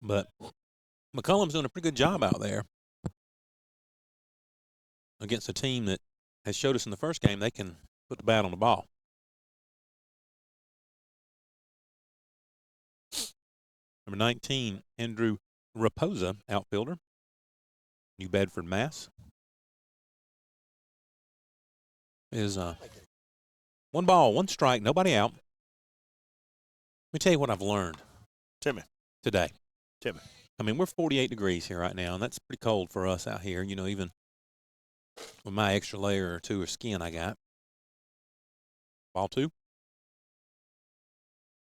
[SPEAKER 1] But McCullum's doing a pretty good job out there against a team that has showed us in the first game they can put the bat on the ball. Number 19, Andrew Raposa, outfielder, New Bedford, Mass. Is 1 ball, 1 strike, nobody out. Let me tell you what I've learned
[SPEAKER 2] Timmy.
[SPEAKER 1] today.
[SPEAKER 2] Timmy.
[SPEAKER 1] I mean, we're 48 degrees here right now, and that's pretty cold for us out here, you know, even with my extra layer or 2 of skin I got. Ball 2.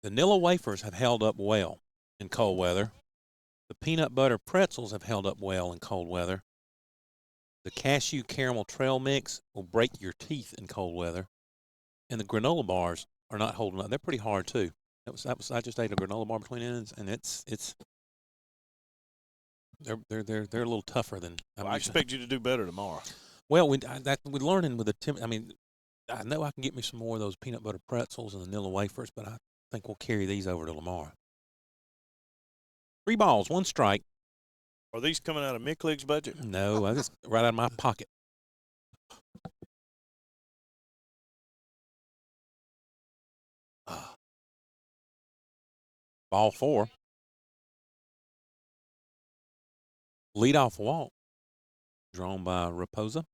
[SPEAKER 1] The Nilla wafers have held up well in cold weather. The peanut butter pretzels have held up well in cold weather. The cashew caramel trail mix will break your teeth in cold weather. And the granola bars are not holding up. They're pretty hard too. I just ate a granola bar between innings, and they're a little tougher than I'm
[SPEAKER 2] Well, I
[SPEAKER 1] used to.
[SPEAKER 2] expect you to do better tomorrow.
[SPEAKER 1] Well, we're learning with the I mean, I know I can get me some more of those peanut butter pretzels and the Nilla wafers, but I think we'll carry these over to Lamar. 3 balls, 1 strike.
[SPEAKER 2] Are these coming out of Mick League's budget?
[SPEAKER 1] No, I just right out of my pocket. Ball 4. Leadoff walk. Drawn by Raposa.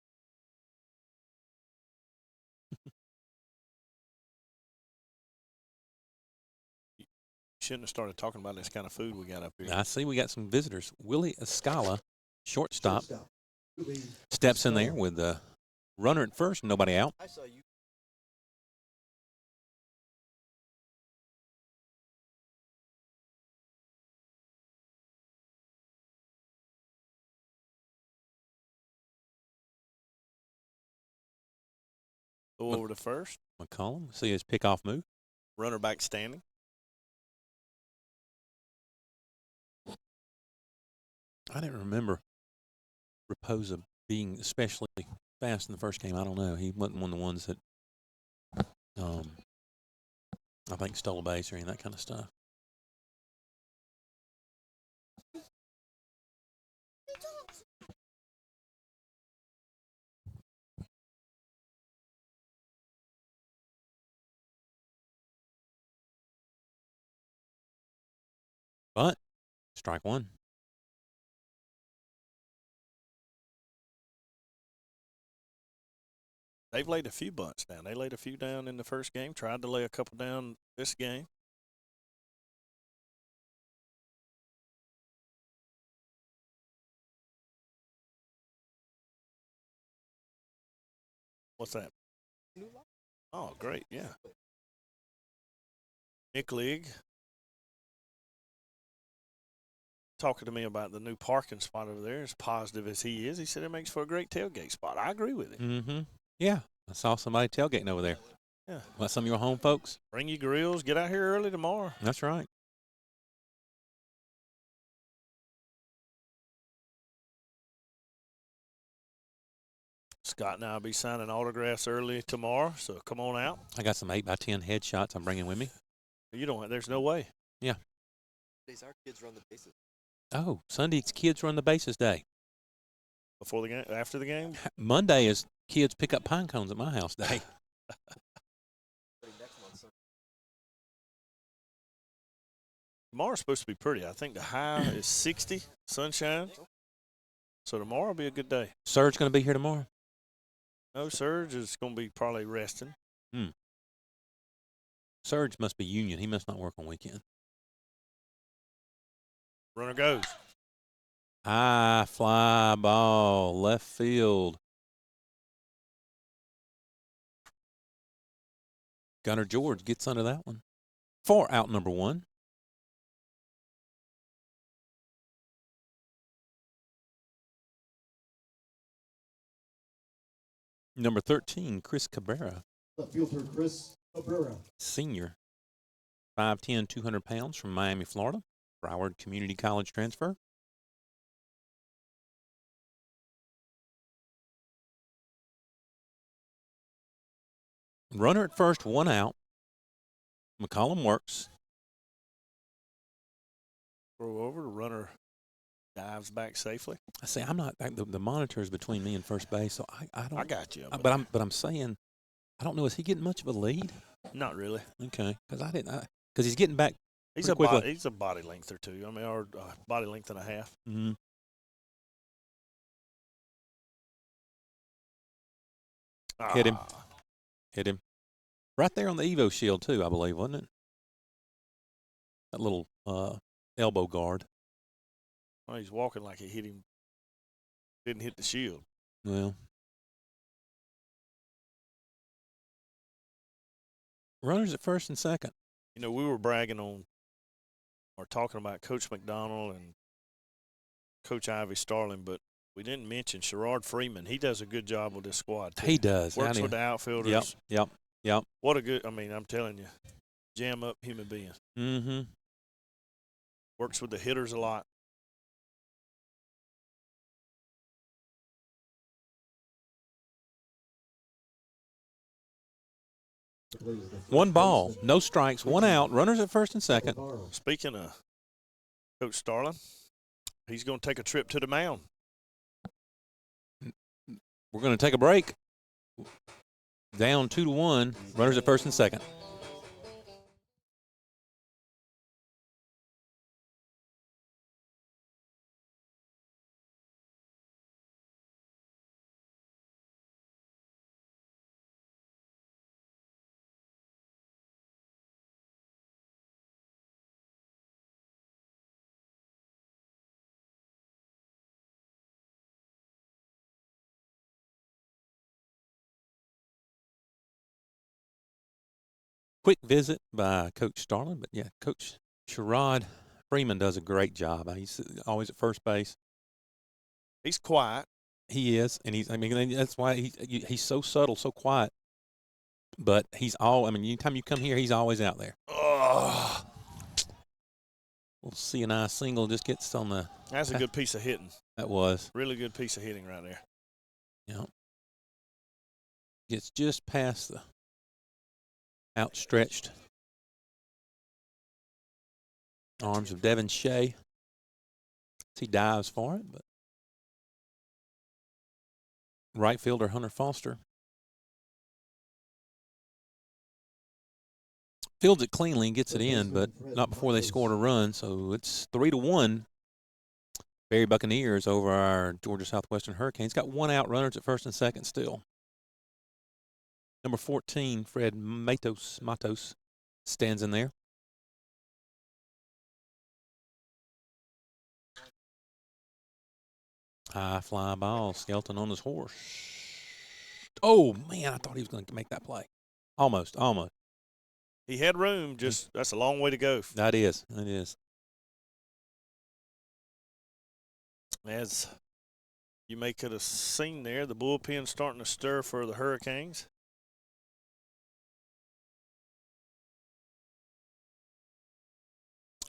[SPEAKER 2] Shouldn't have started talking about this kind of food we got up here.
[SPEAKER 1] I see we got some visitors. Willie Escala, shortstop,
[SPEAKER 4] Willie
[SPEAKER 1] steps in there
[SPEAKER 4] Escala.
[SPEAKER 1] with the runner at first, nobody out.
[SPEAKER 3] I saw you.
[SPEAKER 2] Go over to first.
[SPEAKER 1] McCollum, see his pickoff move.
[SPEAKER 2] Runner back standing.
[SPEAKER 1] I didn't remember Raposa being especially fast in the first game. I don't know. He wasn't one of the ones that I think stole a base or any of that kind of stuff. But strike 1.
[SPEAKER 2] They've laid a few bunts down. They laid a few down in the first game, tried to lay a couple down this game. What's that? Oh, great, yeah. Nick League talking to me about the new parking spot over there. As positive as he is, he said it makes for a great tailgate spot. I agree with him.
[SPEAKER 1] Mm-hmm. Yeah, I saw somebody tailgating over there.
[SPEAKER 2] Yeah.
[SPEAKER 1] What, some of your home folks?
[SPEAKER 2] Bring your grills. Get out here early tomorrow.
[SPEAKER 1] That's right.
[SPEAKER 2] Scott and I will be signing autographs early tomorrow, so come on out.
[SPEAKER 1] I got some 8x10 headshots I'm bringing with me.
[SPEAKER 2] You don't. There's no way.
[SPEAKER 1] Yeah.
[SPEAKER 3] Days our kids run the bases.
[SPEAKER 1] Oh, Sunday's kids run the bases day.
[SPEAKER 2] Before the game, after the game.
[SPEAKER 1] Monday is kids pick up pine cones at my house day.
[SPEAKER 3] Next month, son.
[SPEAKER 2] Tomorrow's supposed to be pretty. I think the high is 60, sunshine. So tomorrow will be a good day.
[SPEAKER 1] Serge going to be here tomorrow?
[SPEAKER 2] No, Serge is going to be probably resting.
[SPEAKER 1] Serge must be union. He must not work on weekend.
[SPEAKER 2] Runner goes.
[SPEAKER 1] High fly ball, left field. Gunnar George gets under that one. For out number one. Number 13, Chris Cabrera.
[SPEAKER 4] Left fielder Chris Cabrera.
[SPEAKER 1] Senior. 5'10", 200 pounds from Miami, Florida. Broward Community College transfer. Runner at first, one out. McCollum works.
[SPEAKER 2] Throw over. The runner dives back safely.
[SPEAKER 1] I say I'm not. The monitor is between me and first base, so I don't.
[SPEAKER 2] I got you.
[SPEAKER 1] But I'm saying, I don't know. Is he getting much of a lead?
[SPEAKER 2] Not really.
[SPEAKER 1] Okay, because I didn't. Because he's getting back.
[SPEAKER 2] He's
[SPEAKER 1] pretty quickly.
[SPEAKER 2] he's a body length or two. I mean, or body length and a half.
[SPEAKER 1] Mm-hmm. Hit him. Hit him. Right there on the Evo shield too, I believe, wasn't it? That little elbow guard.
[SPEAKER 2] Well, he's walking like he hit him. Didn't hit the shield.
[SPEAKER 1] Well, runners at first and second.
[SPEAKER 2] You know, we were bragging on or talking about Coach McDonald and Coach Ivy Starling, but we didn't mention Sherrod Freeman. He does a good job with this squad, too.
[SPEAKER 1] He does.
[SPEAKER 2] Works with the outfielders.
[SPEAKER 1] Yep.
[SPEAKER 2] What a good, I mean, I'm telling you, jam up human being.
[SPEAKER 1] Mm-hmm.
[SPEAKER 2] Works with the hitters a lot.
[SPEAKER 1] One ball, no strikes, one out. Runners at first and second.
[SPEAKER 2] Speaking of Coach Starling, he's going to take a trip to the mound.
[SPEAKER 1] We're going to take a break. Down 2-1. Runners at first and second. Quick visit by Coach Starling, but yeah, Coach Sherrod Freeman does a great job. He's always at first base.
[SPEAKER 2] He's quiet.
[SPEAKER 1] He is, and I mean, that's why he's so subtle, so quiet. But anytime you come here, he's always out there.
[SPEAKER 2] Oh,
[SPEAKER 1] We'll see a nice single just gets on the.
[SPEAKER 2] that's a good piece of hitting.
[SPEAKER 1] That was.
[SPEAKER 2] Really good piece of hitting right there.
[SPEAKER 1] Yeah. Gets just past the outstretched arms of Devin Shea. He dives for it, but right fielder Hunter Foster fields it cleanly and gets it in, but not before they scored a run. So it's 3-1. Berry Buccaneers over our Georgia Southwestern Hurricanes. Got one out, runners at first and second still. Number 14, Fred Matos stands in there. High fly ball, Skelton on his horse. Oh, man, I thought he was going to make that play. Almost.
[SPEAKER 2] He had room. Just that's a long way to go.
[SPEAKER 1] That is.
[SPEAKER 2] As you may could have seen there, the bullpen starting to stir for the Hurricanes.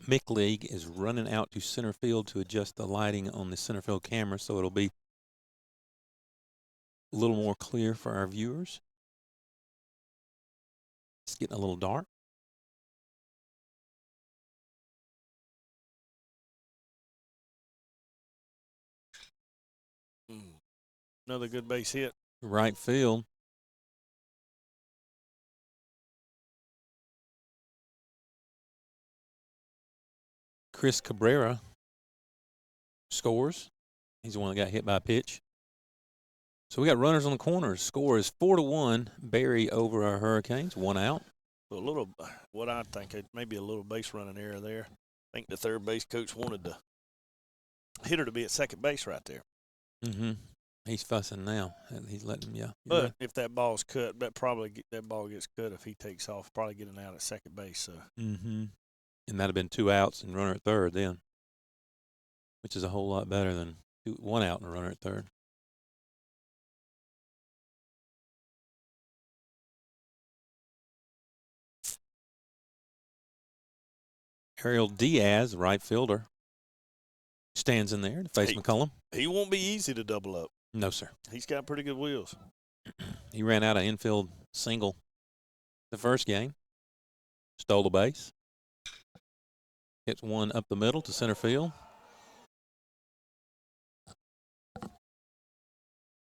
[SPEAKER 1] Mick League is running out to center field to adjust the lighting on the center field camera so it'll be a little more clear for our viewers. It's getting a little dark.
[SPEAKER 2] Another good base hit.
[SPEAKER 1] Right field. Chris Cabrera scores. He's the one that got hit by a pitch. So we got runners on the corners. Score is 4-1. Barry over our Hurricanes. 1 out.
[SPEAKER 2] A little, what I think, it may be a little base running error there. I think the third base coach wanted the hitter to be at second base right there.
[SPEAKER 1] Mm-hmm. He's fussing now. He's letting him,
[SPEAKER 2] But
[SPEAKER 1] right.
[SPEAKER 2] if that ball's cut, that ball gets cut if he takes off, probably getting out at second base. So.
[SPEAKER 1] Mm-hmm. And that'd have been 2 outs and runner at third then, which is a whole lot better than 1 out and a runner at third. Ariel Diaz, right fielder, stands in there to face McCullum.
[SPEAKER 2] He won't be easy to double up.
[SPEAKER 1] No, sir.
[SPEAKER 2] He's got pretty good wheels.
[SPEAKER 1] He ran out of infield single the first game, stole the base, hits one up the middle to center field.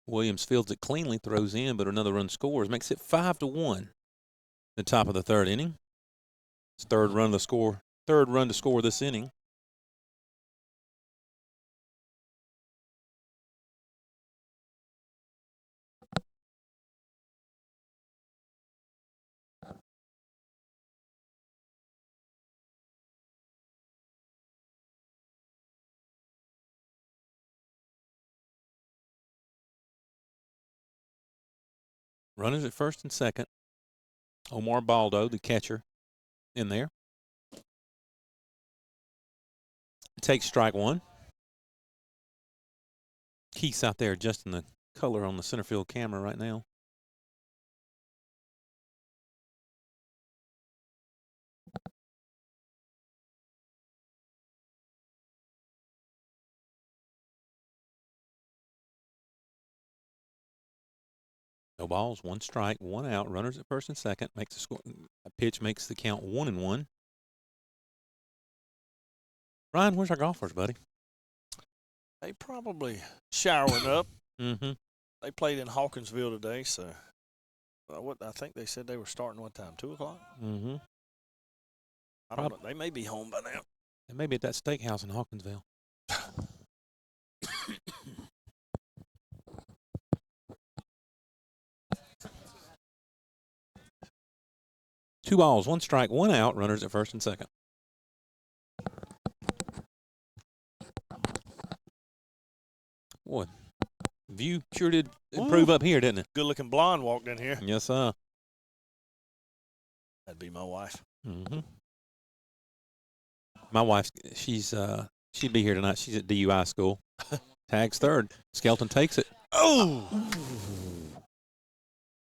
[SPEAKER 1] Williams fields it cleanly, throws in, but another run scores, makes it 5-1. The top of the third inning. It's third run to score this inning. Runners at first and second. Omar Baldo, the catcher, in there. Takes strike one. Keith's out there adjusting the color on the center field camera right now. No balls, 1 strike, 1 out. Runners at first and second. Makes the score. A pitch makes the count 1-1. Ryan, where's our golfers, buddy?
[SPEAKER 2] They probably showering up.
[SPEAKER 1] Mm-hmm.
[SPEAKER 2] They played in Hawkinsville today, so I think they said they were starting what time? 2 o'clock.
[SPEAKER 1] Mm-hmm.
[SPEAKER 2] I don't know. They may be home by now.
[SPEAKER 1] They may be at that steakhouse in Hawkinsville. 2 balls, 1 strike, 1 out. Runners at first and second. Boy, view sure did improve up here, didn't it?
[SPEAKER 2] Good-looking blonde walked in here.
[SPEAKER 1] Yes, sir.
[SPEAKER 2] That'd be my wife.
[SPEAKER 1] Mm-hmm. My wife, she'd be here tonight. She's at DUI school. Tags third. Skelton takes it.
[SPEAKER 2] Oh!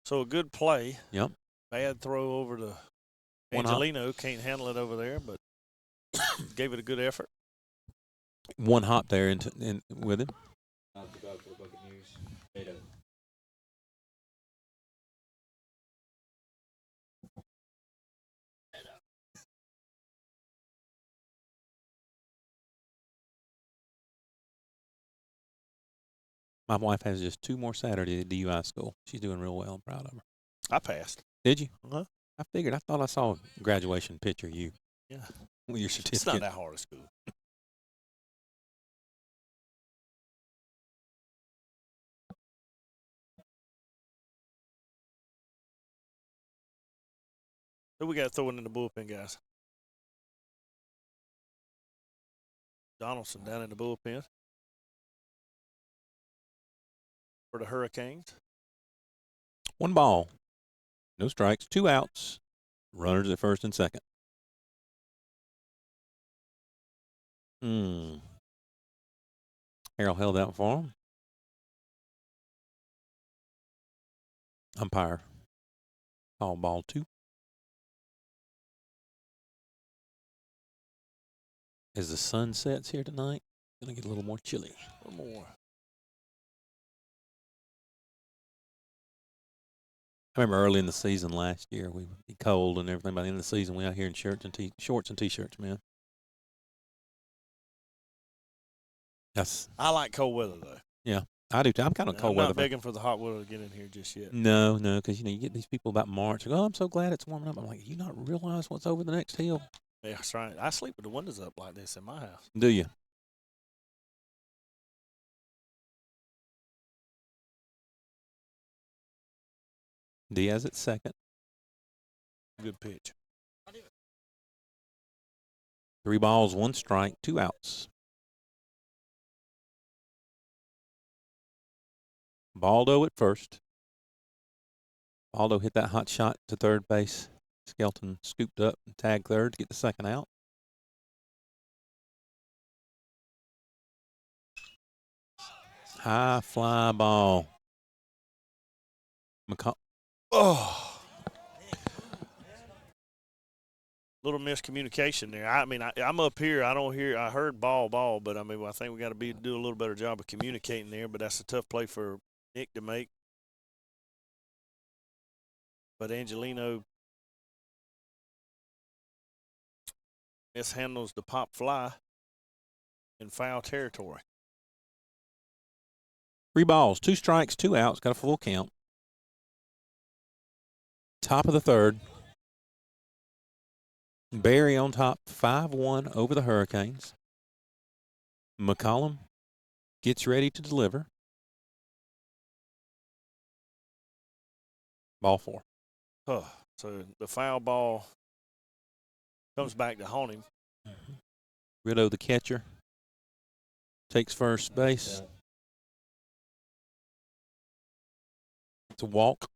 [SPEAKER 2] So a good play.
[SPEAKER 1] Yep.
[SPEAKER 2] Bad throw over to Angelino. Can't handle it over there, but gave it a good effort.
[SPEAKER 1] 1 hop there in with him. My wife has just 2 more Saturdays at DUI school. She's doing real well. I'm proud of her.
[SPEAKER 2] I passed.
[SPEAKER 1] Did you?
[SPEAKER 2] Uh-huh.
[SPEAKER 1] I figured. I thought I saw a graduation picture of you.
[SPEAKER 2] Yeah.
[SPEAKER 1] With your
[SPEAKER 2] It's
[SPEAKER 1] certificate.
[SPEAKER 2] not that hard of school. Who we got throwing in the bullpen, guys? Donaldson down in the bullpen for the Hurricanes.
[SPEAKER 1] 1 ball, no strikes, 2 outs. Runners at first and second. Harold held out for him. Umpire. Call ball 2. As the sun sets here tonight, it's going to get a little more chilly.
[SPEAKER 2] A little more.
[SPEAKER 1] I remember early in the season last year, we would be cold and everything. By the end of the season, we out here in shorts and t-shirts, man.
[SPEAKER 2] I like cold weather, though.
[SPEAKER 1] Yeah, I do too. I'm kind of cold
[SPEAKER 2] I'm
[SPEAKER 1] weather.
[SPEAKER 2] not begging for the hot weather to get in here just yet.
[SPEAKER 1] No, because you get these people about March. They go, oh, I'm so glad it's warming up. I'm like, you not realize what's over the next hill?
[SPEAKER 2] Yeah, that's right. I sleep with the windows up like this in my house.
[SPEAKER 1] Do you? Diaz at second.
[SPEAKER 2] Good pitch.
[SPEAKER 1] 3 balls, 1 strike, 2 outs. Baldo at first. Baldo hit that hot shot to third base. Skelton scooped up and tagged third to get the second out. High fly ball.
[SPEAKER 2] Oh. Little miscommunication there. I mean, I'm up here. I don't hear. I heard ball, but I mean, I think we got to do a little better job of communicating there. But that's a tough play for Nick to make. But Angelino mishandles the pop fly in foul territory.
[SPEAKER 1] 3 balls, 2 strikes, 2 outs. Got a full count. Top of the third. Barry on top, 5-1 over the Hurricanes. McCollum gets ready to deliver. Ball 4.
[SPEAKER 2] So the foul ball comes back to haunt him.
[SPEAKER 1] Ritto, the catcher, takes first base. It's a walk.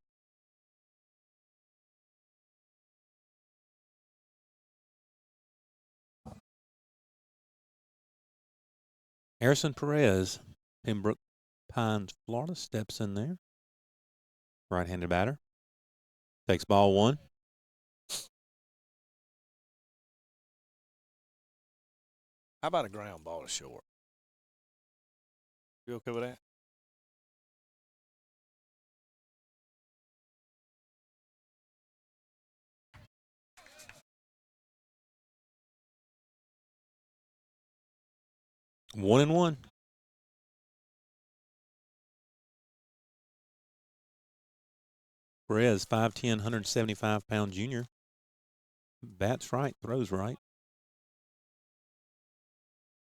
[SPEAKER 1] Harrison Perez, Pembroke Pines, Florida, steps in there. Right-handed batter. Takes ball 1.
[SPEAKER 2] How about a ground ball to short? You okay with that?
[SPEAKER 1] One and one. Perez, 5'10", 175-pound junior. Bats right, throws right.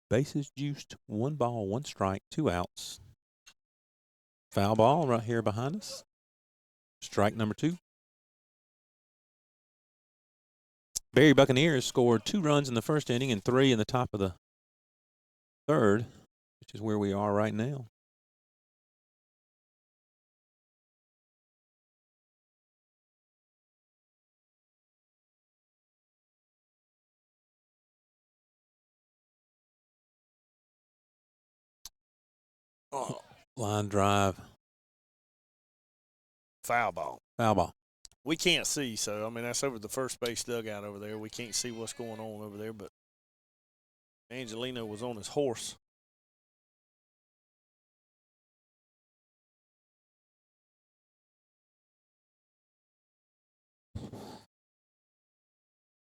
[SPEAKER 1] Bases juiced, 1 ball, 1 strike, 2 outs. Foul ball right here behind us. Strike number 2. Barry Buccaneers scored 2 runs in the first inning and 3 in the top of the third, which is where we are right now.
[SPEAKER 2] Oh.
[SPEAKER 1] Line drive.
[SPEAKER 2] Foul ball.
[SPEAKER 1] Foul ball.
[SPEAKER 2] We can't see, so, I mean, that's over the first base dugout over there. We can't see what's going on over there, but Angelino was on his horse.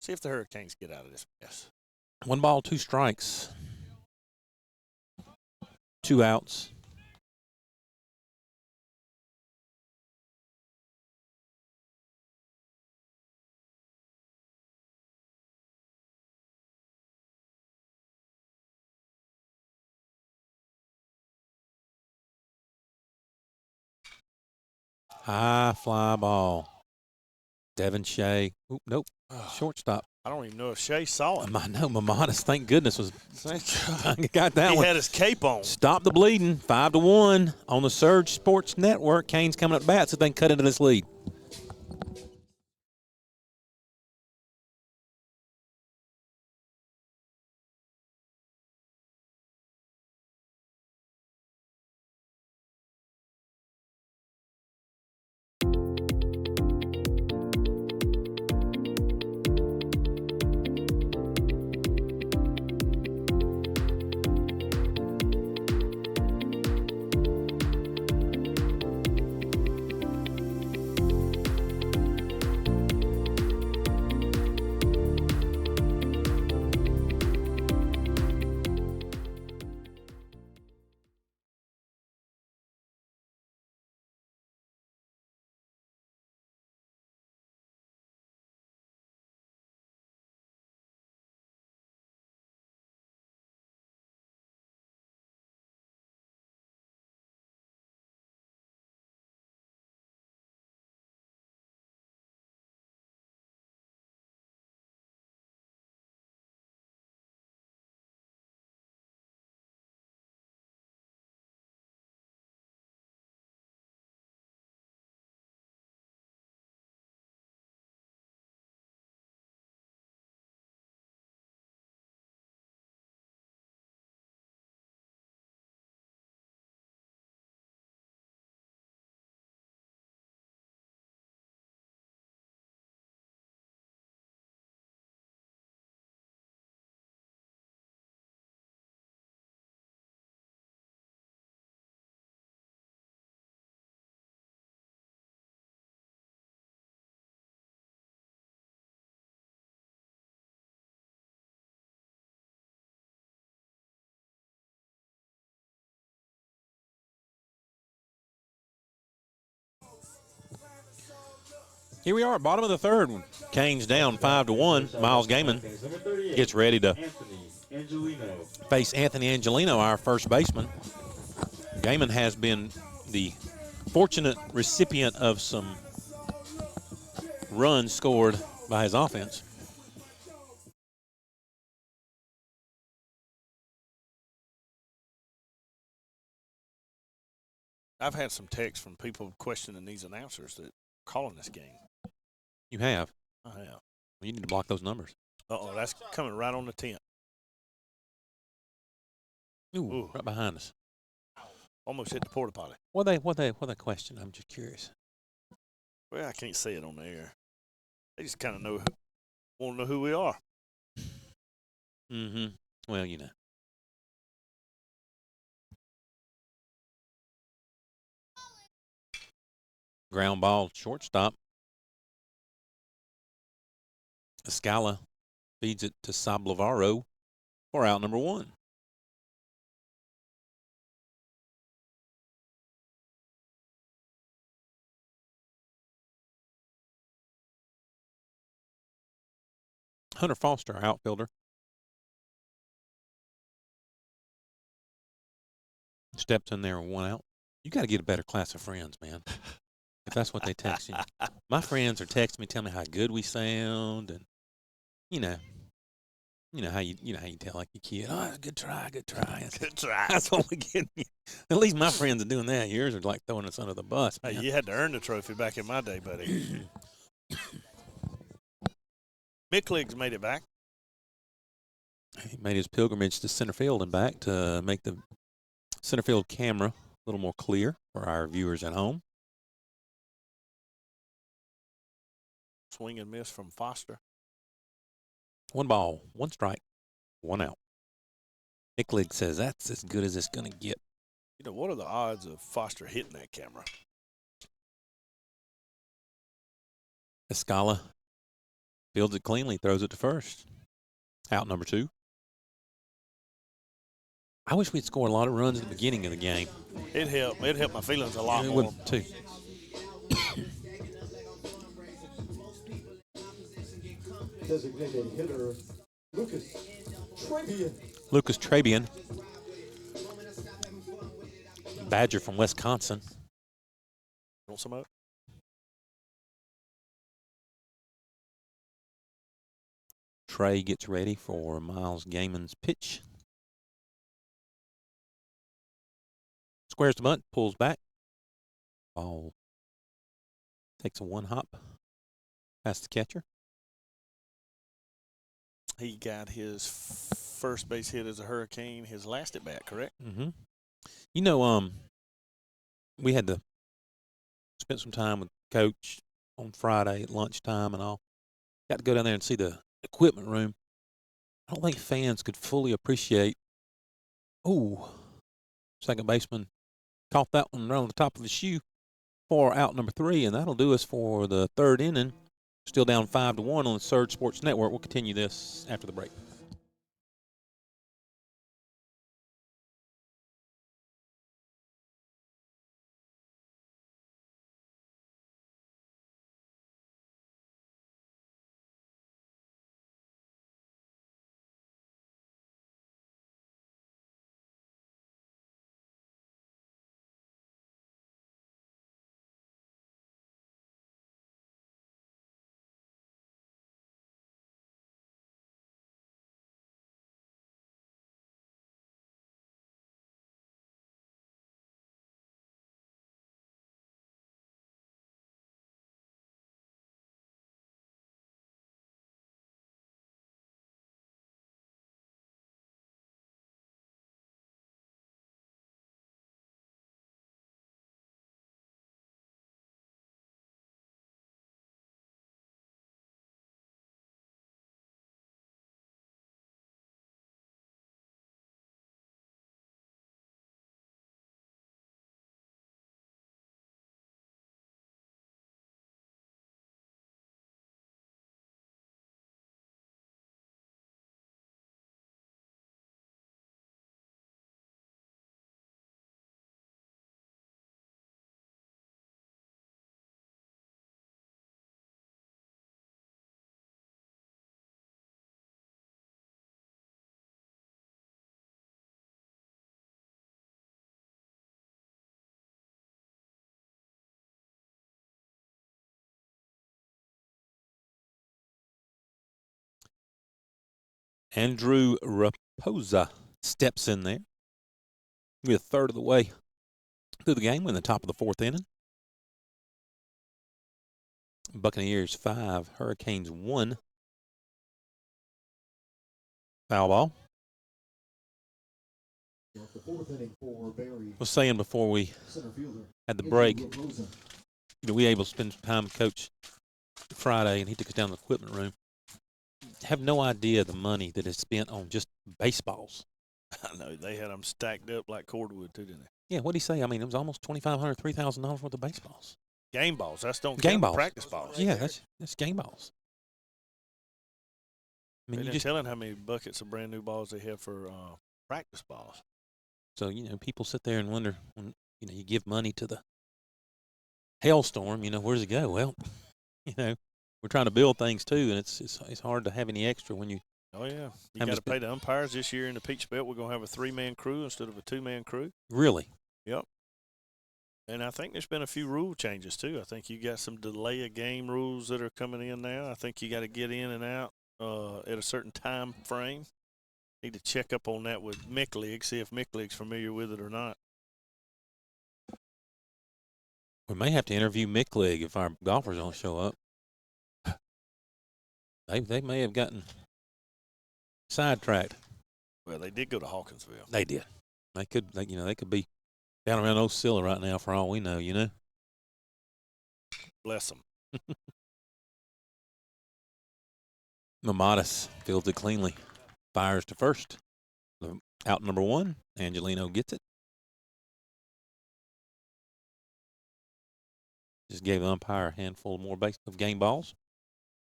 [SPEAKER 2] See if the Hurricanes get out of this mess.
[SPEAKER 1] 1 ball, 2 strikes. 2 outs. High fly ball. Devin Shea. Oop, nope. Shortstop.
[SPEAKER 2] I don't even know if Shay saw it.
[SPEAKER 1] I know Mamadis, thank goodness, was got that
[SPEAKER 2] He
[SPEAKER 1] one.
[SPEAKER 2] had his cape on.
[SPEAKER 1] Stop the bleeding, 5-1 on the Surge Sports Network. Canes coming up to bat, so they can cut into this lead. Here we are, bottom of the third. Canes down 5-1. Miles Gaiman gets ready to face Anthony Angelino, our first baseman. Gaiman has been the fortunate recipient of some runs scored by his offense.
[SPEAKER 2] I've had some texts from people questioning these announcers that are calling this game.
[SPEAKER 1] You have.
[SPEAKER 2] I have.
[SPEAKER 1] Well, you need to block those numbers.
[SPEAKER 2] Uh-oh, that's coming right on the 10th.
[SPEAKER 1] Ooh, right behind us.
[SPEAKER 2] Almost hit the porta potty.
[SPEAKER 1] What they question? I'm just curious.
[SPEAKER 2] Well, I can't say it on the air. They just kind of want to know who we are.
[SPEAKER 1] Mm-hmm. Well, you know. Ground ball, shortstop. Escala feeds it to Sablavaro for out number 1. Hunter Foster, our outfielder. Steps in there with 1 out. You got to get a better class of friends, man. If that's what they text you. My friends are texting me, telling me how good we sound, and you know how you tell like your kid, oh, good try.
[SPEAKER 2] Good try.
[SPEAKER 1] That's what we get. At least my friends are doing that. Yours are like throwing us under the bus.
[SPEAKER 2] Hey,
[SPEAKER 1] Man.
[SPEAKER 2] you had to earn the trophy back in my day, buddy. Micklig's made it back.
[SPEAKER 1] He made his pilgrimage to center field and back to make the center field camera a little more clear for our viewers at home.
[SPEAKER 2] Swing and miss from Foster.
[SPEAKER 1] 1 ball, 1 strike, 1 out. Micklig says that's as good as it's going to get.
[SPEAKER 2] You know, what are the odds of Foster hitting that camera?
[SPEAKER 1] Escala fields it cleanly, throws it to first. Out number 2. I wish we'd scored a lot of runs at the beginning of the game.
[SPEAKER 2] It helped. It helped my feelings a lot
[SPEAKER 1] It
[SPEAKER 2] more.
[SPEAKER 1] would too.
[SPEAKER 4] Designated hitter, Lucas Trabian.
[SPEAKER 1] Lucas Trabian, Badger from Wisconsin.
[SPEAKER 2] Want some up?
[SPEAKER 1] Trey gets ready for Miles Gaiman's pitch. Squares the bunt, pulls back. Ball takes a one hop past the catcher.
[SPEAKER 2] He got his first base hit as a Hurricane, his last at bat, correct?
[SPEAKER 1] Mm-hmm. We had to spend some time with Coach on Friday at lunchtime and all. Got to go down there and see the equipment room. I don't think fans could fully appreciate. Second baseman caught that one around the top of his shoe for out number 3, and that'll do us for the third inning. Still down 5-1 on the Surge Sports Network. We'll continue this after the break. Andrew Raposa steps in there. We're a third of the way through the game. We're in the top of the fourth inning. Buccaneers 5, Hurricanes 1. Foul ball.
[SPEAKER 4] The fourth inning for Barry,
[SPEAKER 1] Was saying before we
[SPEAKER 4] center fielder.
[SPEAKER 1] had the break, we were able to spend some time with Coach Friday, and he took us down to the equipment room. Have no idea the money that is spent on just baseballs.
[SPEAKER 2] I know. They had them stacked up like cordwood, too, didn't they?
[SPEAKER 1] Yeah, what did he say? I mean, it was almost $2,500, $3,000 worth of baseballs.
[SPEAKER 2] Game balls. That's don't
[SPEAKER 1] Game
[SPEAKER 2] count
[SPEAKER 1] balls.
[SPEAKER 2] practice balls.
[SPEAKER 1] Yeah, that's game balls. I mean,
[SPEAKER 2] They
[SPEAKER 1] you
[SPEAKER 2] didn't
[SPEAKER 1] just
[SPEAKER 2] telling how many buckets of brand new balls they have for practice balls.
[SPEAKER 1] so people sit there and wonder when you give money to the hailstorm. Where does it go? Well, we're trying to build things too, and it's hard to have any extra when you.
[SPEAKER 2] Oh, yeah. You
[SPEAKER 1] How
[SPEAKER 2] got
[SPEAKER 1] much
[SPEAKER 2] to pay the umpires this year in the Peach Belt. We're going to have a 3-man crew instead of a 2-man crew.
[SPEAKER 1] Really?
[SPEAKER 2] Yep. And I think there's been a few rule changes, too. I think you got some delay of game rules that are coming in now. I think you got to get in and out at a certain time frame. Need to check up on that with Mick League, see if Mick League's familiar with it or not.
[SPEAKER 1] We may have to interview Mick League if our golfers don't show up. They may have gotten sidetracked.
[SPEAKER 2] Well, they did go to Hawkinsville.
[SPEAKER 1] They did. They could be down around Osceola right now for all we know.
[SPEAKER 2] Bless them.
[SPEAKER 1] Mamadas fields it cleanly. Fires to first. Out number 1. Angelino gets it. Just gave the umpire a handful more of game balls.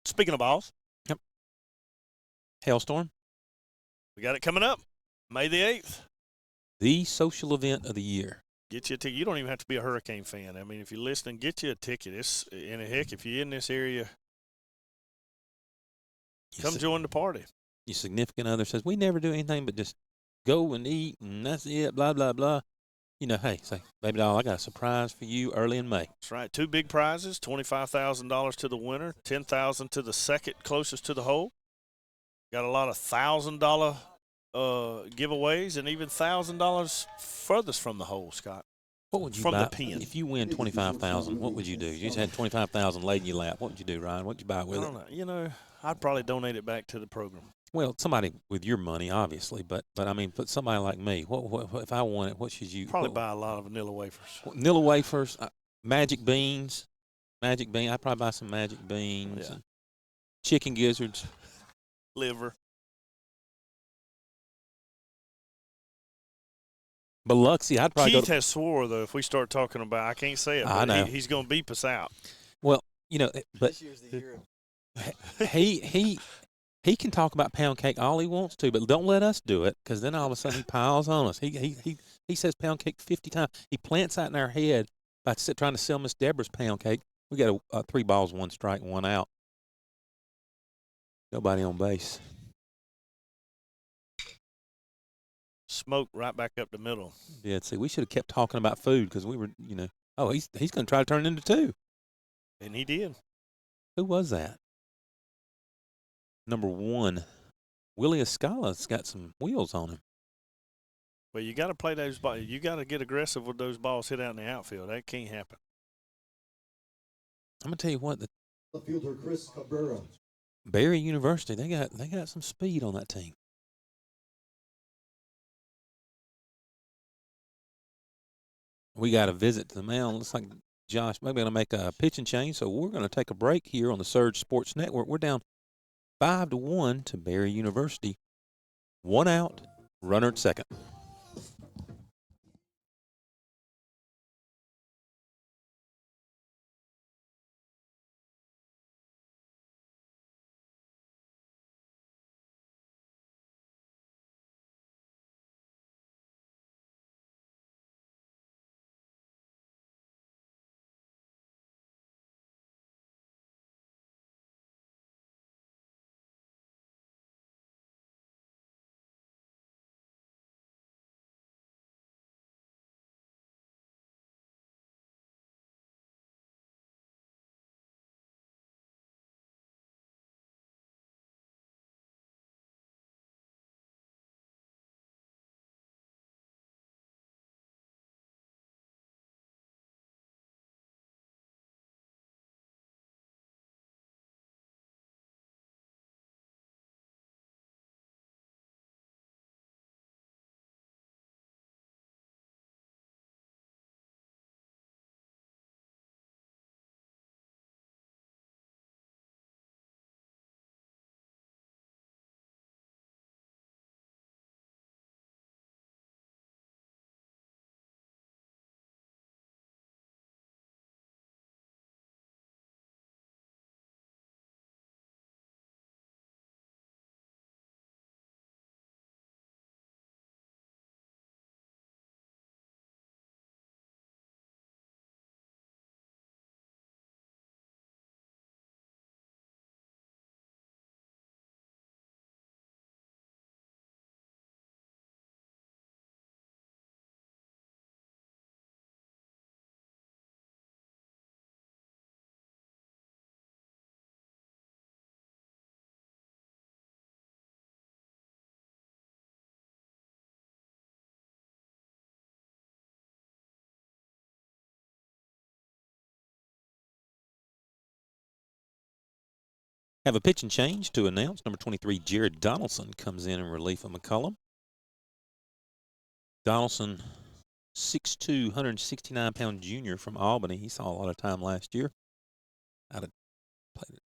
[SPEAKER 2] Speaking of balls.
[SPEAKER 1] Yep. Hailstorm.
[SPEAKER 2] We got it coming up. May the 8th.
[SPEAKER 1] The social event of the year.
[SPEAKER 2] Get you a ticket. You don't even have to be a Hurricane fan. I mean, if you're listening, get you a ticket. Heck, if you're in this area, come join the party.
[SPEAKER 1] Your significant other says, we never do anything but just go and eat, and that's it, blah, blah, blah. Hey, say, baby doll, I got a surprise for you early in May.
[SPEAKER 2] That's right. 2 big prizes, $25,000 to the winner, $10,000 to the second closest to the hole. Got a lot of $1,000 giveaways and even $1,000 furthest from the hole, Scott.
[SPEAKER 1] What would you
[SPEAKER 2] From
[SPEAKER 1] buy
[SPEAKER 2] the pin.
[SPEAKER 1] if you win 25,000? What would you do? You just had 25,000 laid in your lap. What would you do, Ryan? What'd you buy
[SPEAKER 2] I
[SPEAKER 1] with it?
[SPEAKER 2] don't know. You know, I'd probably donate it back to the program.
[SPEAKER 1] Well, somebody with your money, obviously, but I mean, but somebody like me. What if I won it? What should you?
[SPEAKER 2] Probably buy a lot of vanilla wafers.
[SPEAKER 1] Vanilla wafers, magic beans, magic bean. I'd probably buy some magic beans,
[SPEAKER 2] Yeah.
[SPEAKER 1] and chicken gizzards.
[SPEAKER 2] Liver.
[SPEAKER 1] Biloxi, I'd probably
[SPEAKER 2] Keith has swore, though, if we start talking about, I can't say it,
[SPEAKER 1] I
[SPEAKER 2] but
[SPEAKER 1] know.
[SPEAKER 2] he's going to beep us out.
[SPEAKER 1] Well, but
[SPEAKER 3] This year's the year.
[SPEAKER 1] he can talk about pound cake all he wants to, but don't let us do it, because then all of a sudden he piles on us. He says pound cake 50 times. He plants that in our head by trying to sell Miss Deborah's pound cake. We got a 3 balls, 1 strike, 1 out. Nobody on base.
[SPEAKER 2] Smoke right back up the middle.
[SPEAKER 1] Yeah, see, we should have kept talking about food because we were, oh, he's going to try to turn it into 2.
[SPEAKER 2] And he did.
[SPEAKER 1] Who was that? Number 1. Willie Escala's got some wheels on him.
[SPEAKER 2] But you got to play those balls. You got to get aggressive with those balls hit out in the outfield. That can't happen.
[SPEAKER 1] I'm going to tell you what, the
[SPEAKER 4] Fielder Chris Cabrera.
[SPEAKER 1] Barry University, they got some speed on that team. We got a visit to the mound. Looks like Josh maybe going to make a pitching change, so we're going to take a break here on the Surge Sports Network. We're down 5-1 to Barry University. 1 out, runner at second. Have a pitching change to announce. Number 23, Jared Donaldson, comes in relief of McCullum. Donaldson, 6'2", 169-pound junior from Albany. He saw a lot of time last year. Played at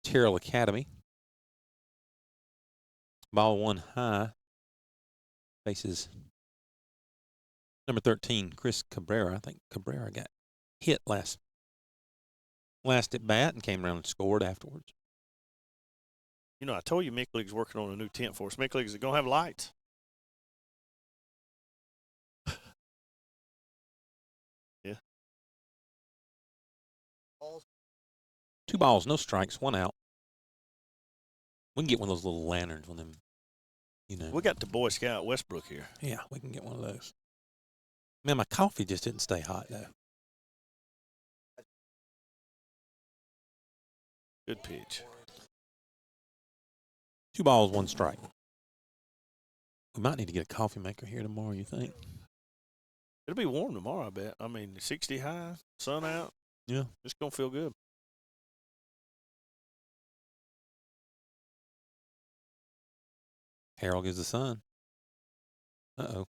[SPEAKER 1] Terrell Academy. Ball 1 high. Faces number 13, Chris Cabrera. I think Cabrera got hit last at bat and came around and scored afterwards.
[SPEAKER 2] You know, I told you Mick League's working on a new tent for us. Mick League's going to have lights. Yeah.
[SPEAKER 1] 2 balls, no strikes, 1 out. We can get one of those little lanterns on them,
[SPEAKER 2] We got the Boy Scout Westbrook here.
[SPEAKER 1] Yeah, we can get one of those. Man, my coffee just didn't stay hot, though.
[SPEAKER 2] Good pitch.
[SPEAKER 1] 2 balls, 1 strike. We might need to get a coffee maker here tomorrow, you think?
[SPEAKER 2] It'll be warm tomorrow, I bet. I mean, 60 high, sun out.
[SPEAKER 1] Yeah.
[SPEAKER 2] It's going to feel good.
[SPEAKER 1] Harold gives the sun. Uh-oh.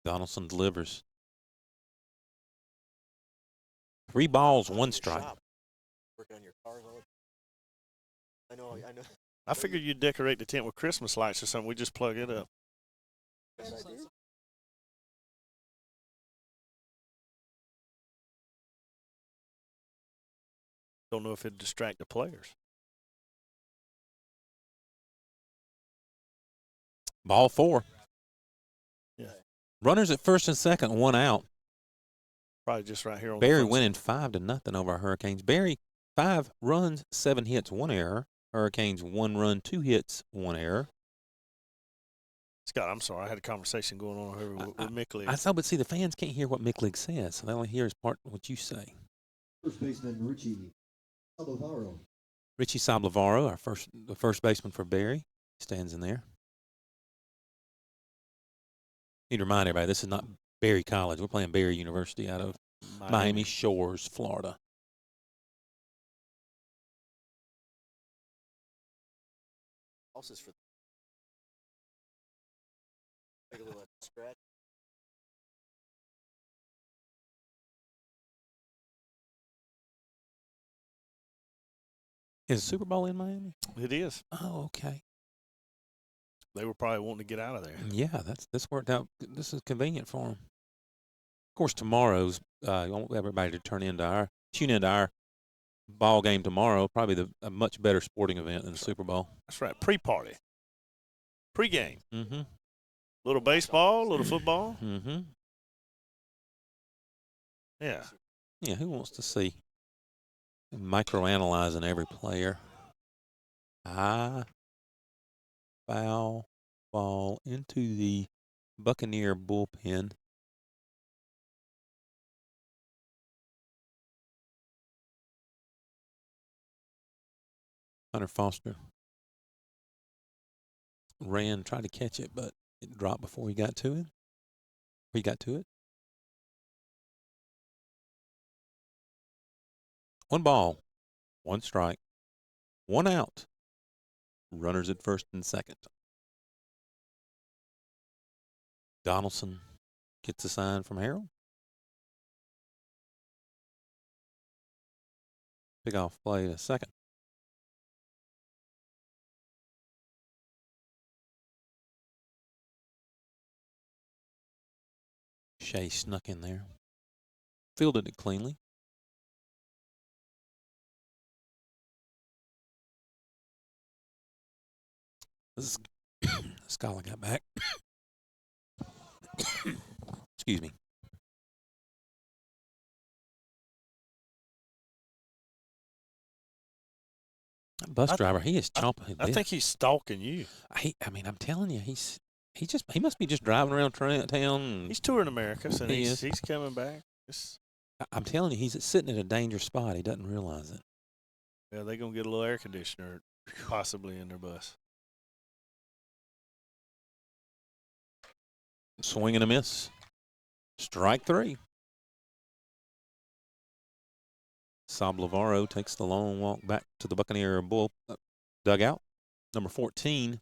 [SPEAKER 1] Donaldson delivers. 3 balls, 1 strike.
[SPEAKER 3] Shop, working on your cars all the time. I know.
[SPEAKER 2] I figured you'd decorate the tent with Christmas lights or something. We just plug it up.
[SPEAKER 3] Yes, I do.
[SPEAKER 2] Don't know if it'd distract the players.
[SPEAKER 1] Ball 4.
[SPEAKER 2] Yeah.
[SPEAKER 1] Runners at first and second, 1 out.
[SPEAKER 2] Probably just right here on
[SPEAKER 1] Barry
[SPEAKER 2] the front
[SPEAKER 1] winning 5-0 over our Hurricanes. Barry, 5 runs, 7 hits, 1 error. Hurricanes, 1 run, 2 hits, 1 error.
[SPEAKER 2] Scott, I'm sorry. I had a conversation going on over with Mick Lee.
[SPEAKER 1] I saw, but see, the fans can't hear what Mick League says, so they only hear part what you say.
[SPEAKER 4] First baseman Richie Alvaro.
[SPEAKER 1] Richie Sablavaro, the first baseman for Barry, stands in there. Need to remind everybody, this is not Barry College. We're playing Barry University out of Miami Shores, Florida.
[SPEAKER 3] Houses for like a little scratch.
[SPEAKER 1] Is the Super Bowl in Miami?
[SPEAKER 2] It is.
[SPEAKER 1] Oh, okay.
[SPEAKER 2] They were probably wanting to get out of there.
[SPEAKER 1] Yeah, this worked out. This is convenient for them. Of course, tomorrow's I want everybody to tune into our ball game tomorrow. Probably a much better sporting event than the Super Bowl.
[SPEAKER 2] That's right. Pre-party. Pre-game.
[SPEAKER 1] Mm-hmm.
[SPEAKER 2] Little baseball, little football.
[SPEAKER 1] Mm-hmm.
[SPEAKER 2] Yeah.
[SPEAKER 1] Yeah, who wants to see microanalyzing every player? High foul ball into the Buccaneer bullpen. Hunter Foster tried to catch it, but it dropped before he got to it. He got to it. 1 ball, 1 strike, 1 out. Runners at first and second. Donaldson gets a sign from Harold. Pick off play to second. Shea snuck in there. Fielded it cleanly. This is Scala got back. Excuse me. That bus driver, he is chomping his
[SPEAKER 2] I
[SPEAKER 1] bit.
[SPEAKER 2] think he's stalking you.
[SPEAKER 1] I mean, I'm telling you, he must be just driving around town.
[SPEAKER 2] He's touring Americus, and
[SPEAKER 1] He
[SPEAKER 2] he's
[SPEAKER 1] is.
[SPEAKER 2] coming back.
[SPEAKER 1] I'm telling you, he's sitting at a dangerous spot. He doesn't realize it.
[SPEAKER 2] Yeah, they're going to get a little air conditioner possibly in their bus.
[SPEAKER 1] Swing and a miss. Strike 3. Sablavaro takes the long walk back to the Buccaneer dugout. Number 14,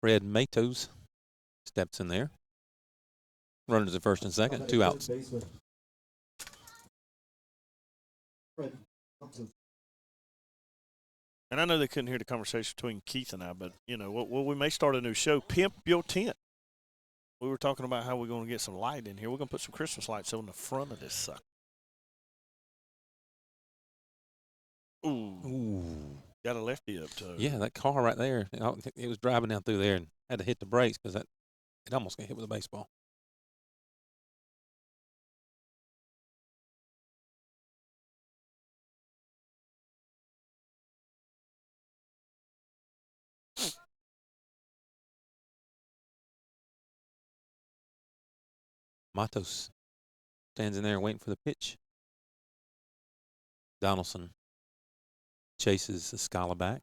[SPEAKER 1] Fred Matos, steps in there. Runners at first and second, 2 outs.
[SPEAKER 2] And I know they couldn't hear the conversation between Keith and I, but, we may start a new show, Pimp Your Tent. We were talking about how we're going to get some light in here. We're going to put some Christmas lights on the front of this sucker. Ooh. Got a lefty up to.
[SPEAKER 1] Yeah, that car right there. It was driving down through there and had to hit the brakes because it almost got hit with a baseball. Matos stands in there waiting for the pitch. Donaldson chases Escala back.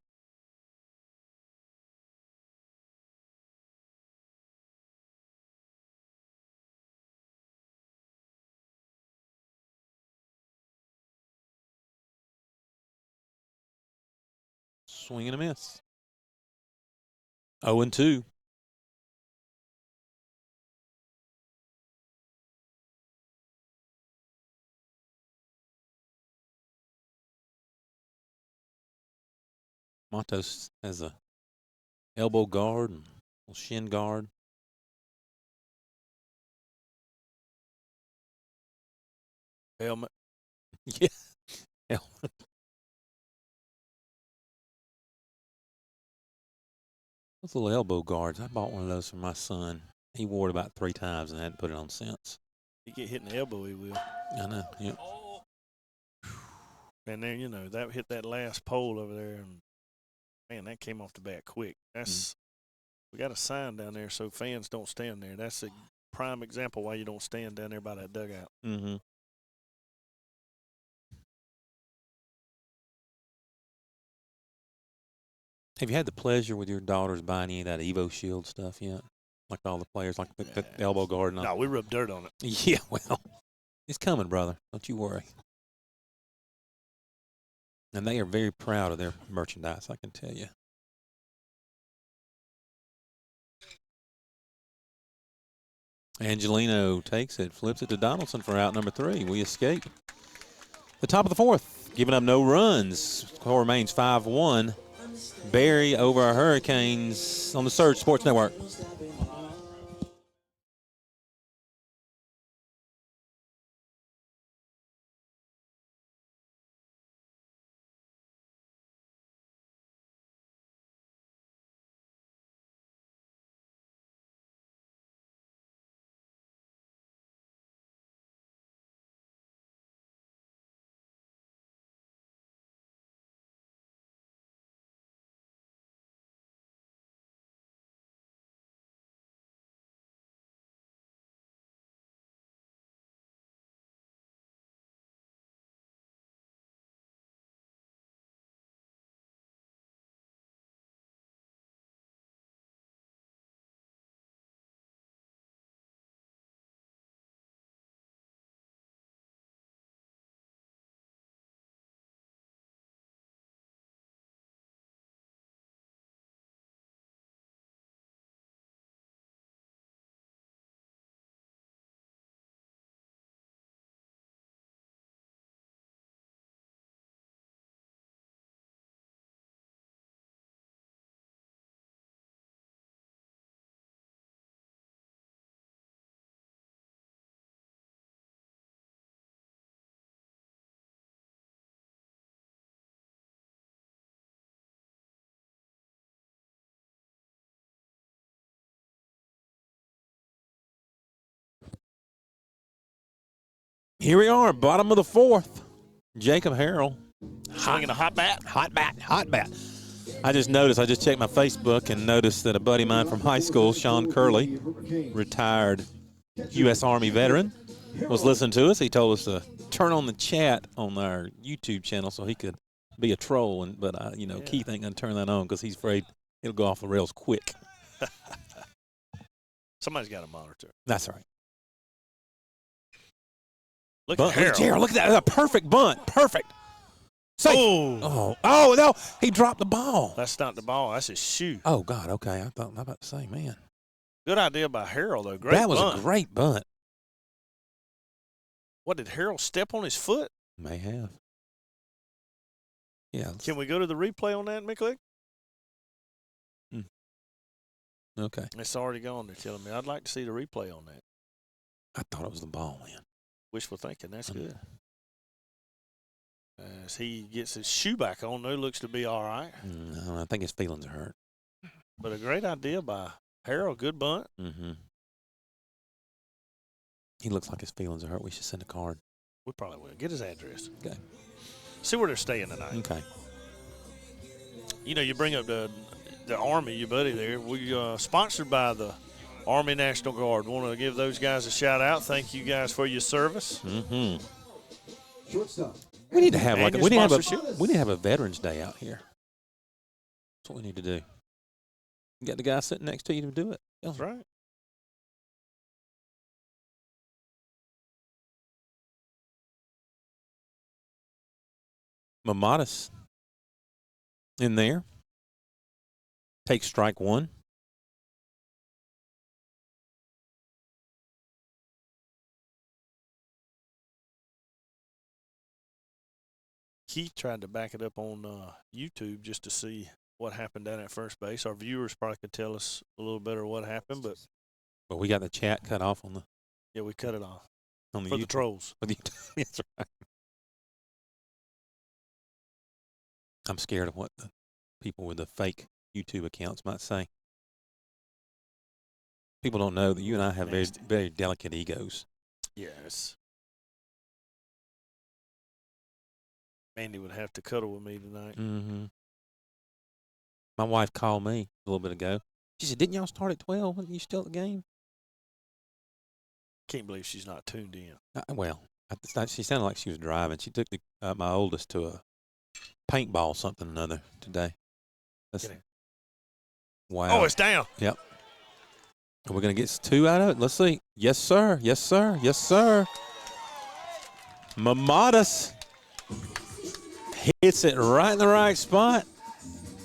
[SPEAKER 1] Swing and a miss. 0-2. Matos has a elbow guard and a shin guard.
[SPEAKER 2] Helmet.
[SPEAKER 1] Yeah. Helmet. Those little elbow guards, I bought one of those for my son. He wore it about 3 times and hadn't put it on since.
[SPEAKER 2] You get hit in the elbow, he will.
[SPEAKER 1] I know, yeah.
[SPEAKER 2] And then, you know, that hit that last pole over there, and, man, that came off the bat quick. That's we got a sign down there so fans don't stand there. That's a prime example why you don't stand down there by that dugout.
[SPEAKER 1] Mm-hmm. Have you had the pleasure with your daughters buying any of that Evo Shield stuff yet? Like all the players, like the elbow guard and all?
[SPEAKER 2] No, we rubbed dirt on it.
[SPEAKER 1] Yeah, well, it's coming, brother. Don't you worry. And they are very proud of their merchandise, I can tell you. Angelino takes it, flips it to Donaldson for out number 3. We escape. The top of the 4th, giving up no runs. Score remains 5-1. Barry over our Hurricanes on the Surge Sports Network. Here we are, bottom of the 4th. Jacob Harrell.
[SPEAKER 2] Swinging a hot bat.
[SPEAKER 1] Hot bat. I just checked my Facebook and noticed that a buddy of mine from high school, Sean Curley, retired U.S. Army veteran, was listening to us. He told us to turn on the chat on our YouTube channel so he could be a troll. But Keith ain't going to turn that on because he's afraid it'll go off the rails quick.
[SPEAKER 2] Somebody's got to monitor.
[SPEAKER 1] That's all right.
[SPEAKER 2] Look at Harold.
[SPEAKER 1] Look at that. That's a perfect bunt. Perfect. Safe. Oh, no. He dropped the ball.
[SPEAKER 2] That's not the ball. That's his shoe.
[SPEAKER 1] Oh, God. Okay. I thought, I'm about to say, man.
[SPEAKER 2] Good idea by Harold, though. Great
[SPEAKER 1] That was
[SPEAKER 2] bunt.
[SPEAKER 1] a great bunt.
[SPEAKER 2] What, did Harold step on his foot?
[SPEAKER 1] May have. Yeah.
[SPEAKER 2] Can we go to the replay on that, Mick?
[SPEAKER 1] Okay.
[SPEAKER 2] It's already gone. They're telling me. I'd like to see the replay on that.
[SPEAKER 1] I thought it was the ball, man.
[SPEAKER 2] Wishful thinking. That's good. As he gets his shoe back on, though, looks to be all right.
[SPEAKER 1] No, I think his feelings are hurt.
[SPEAKER 2] But a great idea by Harold. Good bunt.
[SPEAKER 1] Mm-hmm. He looks like his feelings are hurt. We should send a card.
[SPEAKER 2] We probably will. Get his address.
[SPEAKER 1] Okay.
[SPEAKER 2] See where they're staying tonight.
[SPEAKER 1] Okay.
[SPEAKER 2] You know, you bring up the Army, your buddy there. We sponsored by the Army National Guard. Want to give those guys a shout out. Thank you guys for your service.
[SPEAKER 1] Mm-hmm.
[SPEAKER 4] Shortstop.
[SPEAKER 1] We need to have
[SPEAKER 2] And
[SPEAKER 1] like
[SPEAKER 2] your
[SPEAKER 1] we need to have
[SPEAKER 2] sponsorship.
[SPEAKER 1] we need to have a Veterans Day out here. That's what we need to do. You got the guy sitting next to you to do it.
[SPEAKER 2] That's right.
[SPEAKER 1] Mamadas in there. Take strike one.
[SPEAKER 2] Keith tried to back it up on YouTube just to see what happened down at first base. Our viewers probably could tell us a little better what happened, but
[SPEAKER 1] We got the chat cut off on the
[SPEAKER 2] yeah, we cut it off
[SPEAKER 1] on the
[SPEAKER 2] for the
[SPEAKER 1] YouTube.
[SPEAKER 2] trolls.
[SPEAKER 1] For the That's right. I'm scared of what the people with the fake YouTube accounts might say. People don't know that you and I have very,
[SPEAKER 2] Nasty.
[SPEAKER 1] very delicate egos.
[SPEAKER 2] Yes. Mandy would have to cuddle with me tonight.
[SPEAKER 1] Mm-hmm. My wife called me a little bit ago. She said, "Didn't y'all start at 12? Wasn't you still at the game?"
[SPEAKER 2] Can't believe she's not tuned in.
[SPEAKER 1] She sounded like she was driving. She took my oldest to a paintball something or another today. Wow.
[SPEAKER 2] Oh, it's down.
[SPEAKER 1] Yep. Are we going to get 2 out of it? Let's see. Yes, sir. Yes, sir. Yes, sir. Mamadas hits it right in the right spot.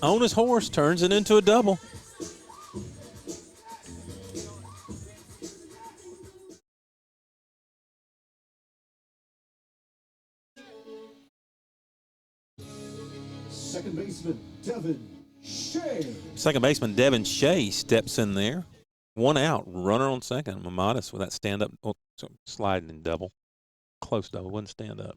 [SPEAKER 1] On his horse, turns it into a double.
[SPEAKER 4] Second baseman, Devin Shea.
[SPEAKER 1] Second baseman Devin Shea steps in there. 1 out, runner on second. Mamadas with that stand-up, sliding and double. Close double, wouldn't stand up.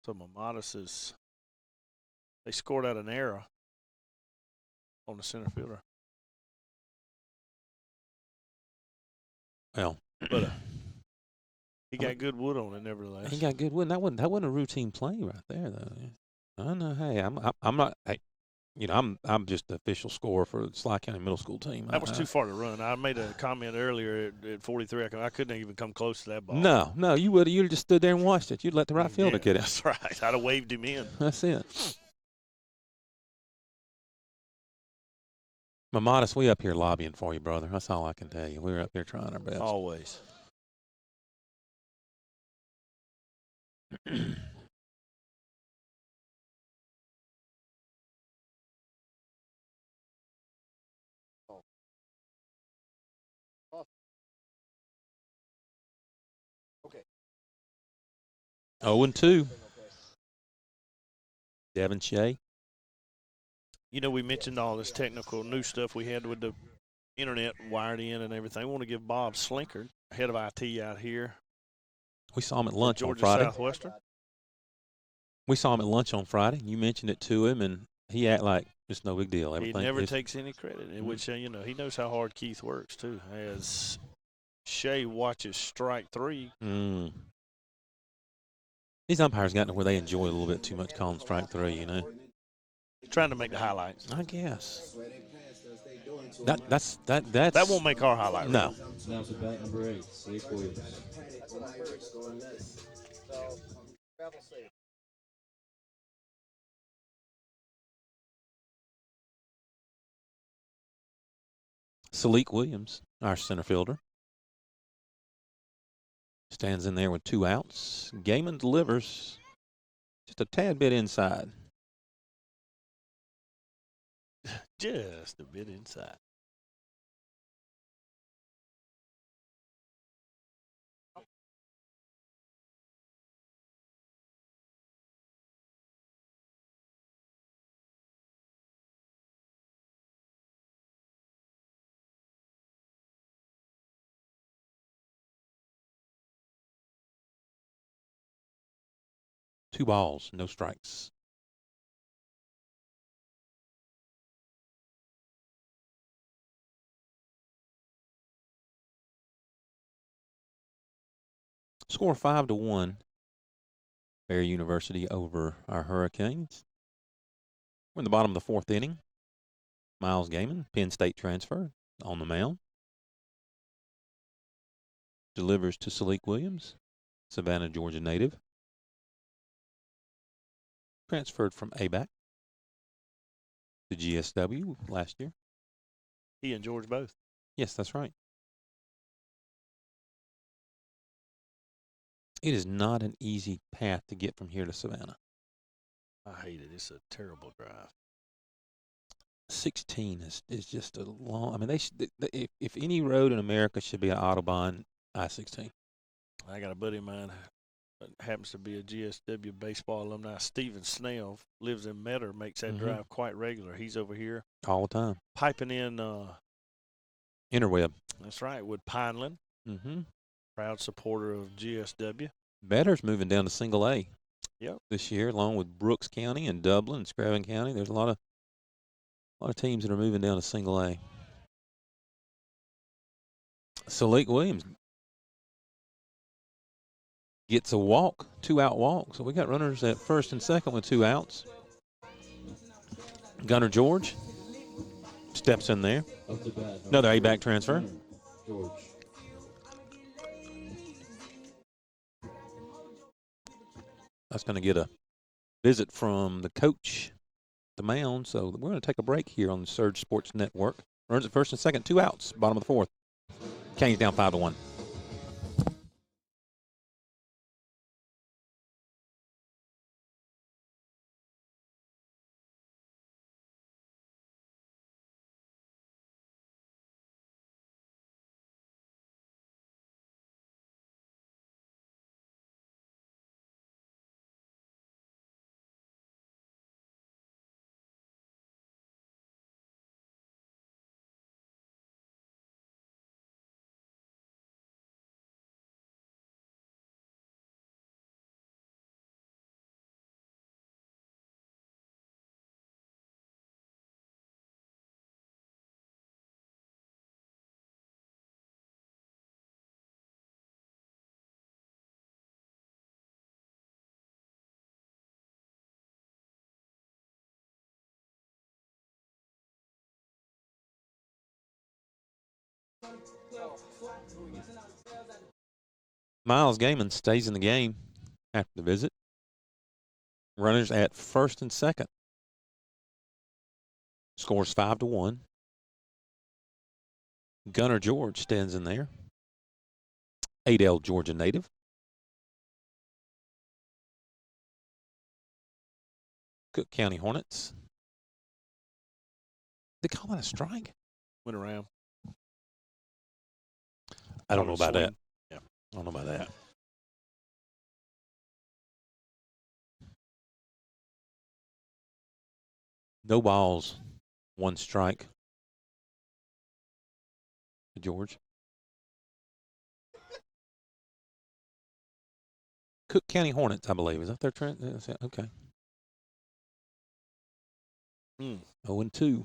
[SPEAKER 2] So Mamadas they scored out an error on the center fielder.
[SPEAKER 1] Well,
[SPEAKER 2] But he got good wood on it, nevertheless.
[SPEAKER 1] he got good wood. That wasn't a routine play right there, though. I know. Hey, I'm not. Hey, I'm just the official scorer for the Sly County Middle School team.
[SPEAKER 2] That was too far to run. I made a comment earlier at 43. I couldn't even come close to that ball.
[SPEAKER 1] No, you would. You'd have just stood there and watched it. You'd let the right fielder get it.
[SPEAKER 2] That's right. I'd have waved him in.
[SPEAKER 1] That's it. Mamadas, we up here lobbying for you, brother. That's all I can tell you. We're up there trying our best.
[SPEAKER 2] Always.
[SPEAKER 3] Okay.
[SPEAKER 1] 0-2. Devin Shea.
[SPEAKER 2] You know, we mentioned all this technical new stuff we had with the internet wired in and everything. I want to give Bob Slinkard, head of IT out here,
[SPEAKER 1] We saw him at lunch on
[SPEAKER 2] Georgia
[SPEAKER 1] Friday.
[SPEAKER 2] Southwestern.
[SPEAKER 1] We saw him at lunch on Friday. You mentioned it to him, and he act like it's no big deal.
[SPEAKER 2] He
[SPEAKER 1] Everything
[SPEAKER 2] never
[SPEAKER 1] is-
[SPEAKER 2] takes any credit, which, he knows how hard Keith works, too. As Shea watches strike three.
[SPEAKER 1] Mm. These umpires got to where they enjoy a little bit too much calling strike three,
[SPEAKER 2] Trying to make the highlights.
[SPEAKER 1] I guess. That's
[SPEAKER 2] That won't make our highlight.
[SPEAKER 1] No.
[SPEAKER 5] Now to bat number 8, Slick Williams.
[SPEAKER 1] Salik Williams, our center fielder, stands in there with 2 outs. Gaiman delivers just a tad bit inside.
[SPEAKER 2] Just a bit inside.
[SPEAKER 1] Two balls, no strikes. Score 5-1. Bear University over our Hurricanes. We're in the bottom of the fourth inning. Miles Gaiman, Penn State transfer, on the mound. Delivers to Salik Williams, Savannah, Georgia native. Transferred from ABAC to GSW last year.
[SPEAKER 2] He and George both.
[SPEAKER 1] Yes, that's right. It is not an easy path to get from here to Savannah.
[SPEAKER 2] I hate it. It's a terrible drive.
[SPEAKER 1] 16 is just a long. I mean, if any road in America should be an Autobahn, I-16.
[SPEAKER 2] I got a buddy of mine that happens to be a GSW baseball alumni. Stephen Snell lives in Metter, makes that drive quite regular. He's over here
[SPEAKER 1] All the time.
[SPEAKER 2] piping in.
[SPEAKER 1] Interweb.
[SPEAKER 2] That's right, with Pineland.
[SPEAKER 1] Mm-hmm.
[SPEAKER 2] Proud supporter of GSW.
[SPEAKER 1] Better's moving down to single A.
[SPEAKER 2] Yep.
[SPEAKER 1] This year, along with Brooks County and Dublin and Scranton County. There's a lot of teams that are moving down to single A. Salik Williams gets a walk, 2-out walk. So we got runners at first and second with 2 outs. Gunnar George steps in there.
[SPEAKER 5] Up to bat.
[SPEAKER 1] Another A-back transfer.
[SPEAKER 5] Gunnar George.
[SPEAKER 1] That's going to get a visit from the coach, the mound. So we're going to take a break here on the Surge Sports Network. Runners at first and second, 2 outs, bottom of the fourth. Canes down 5-1. Miles Gaiman stays in the game after the visit. Runners at first and second. Scores 5-1. Gunnar George stands in there. Adel, Georgia native. Cook County Hornets. They call that a strike?
[SPEAKER 2] Went around.
[SPEAKER 1] I don't know about that.
[SPEAKER 2] Yeah.
[SPEAKER 1] I don't know about that. No balls, 1 strike. George. Cook County Hornets, I believe. Is that their trend? Okay. 0-2.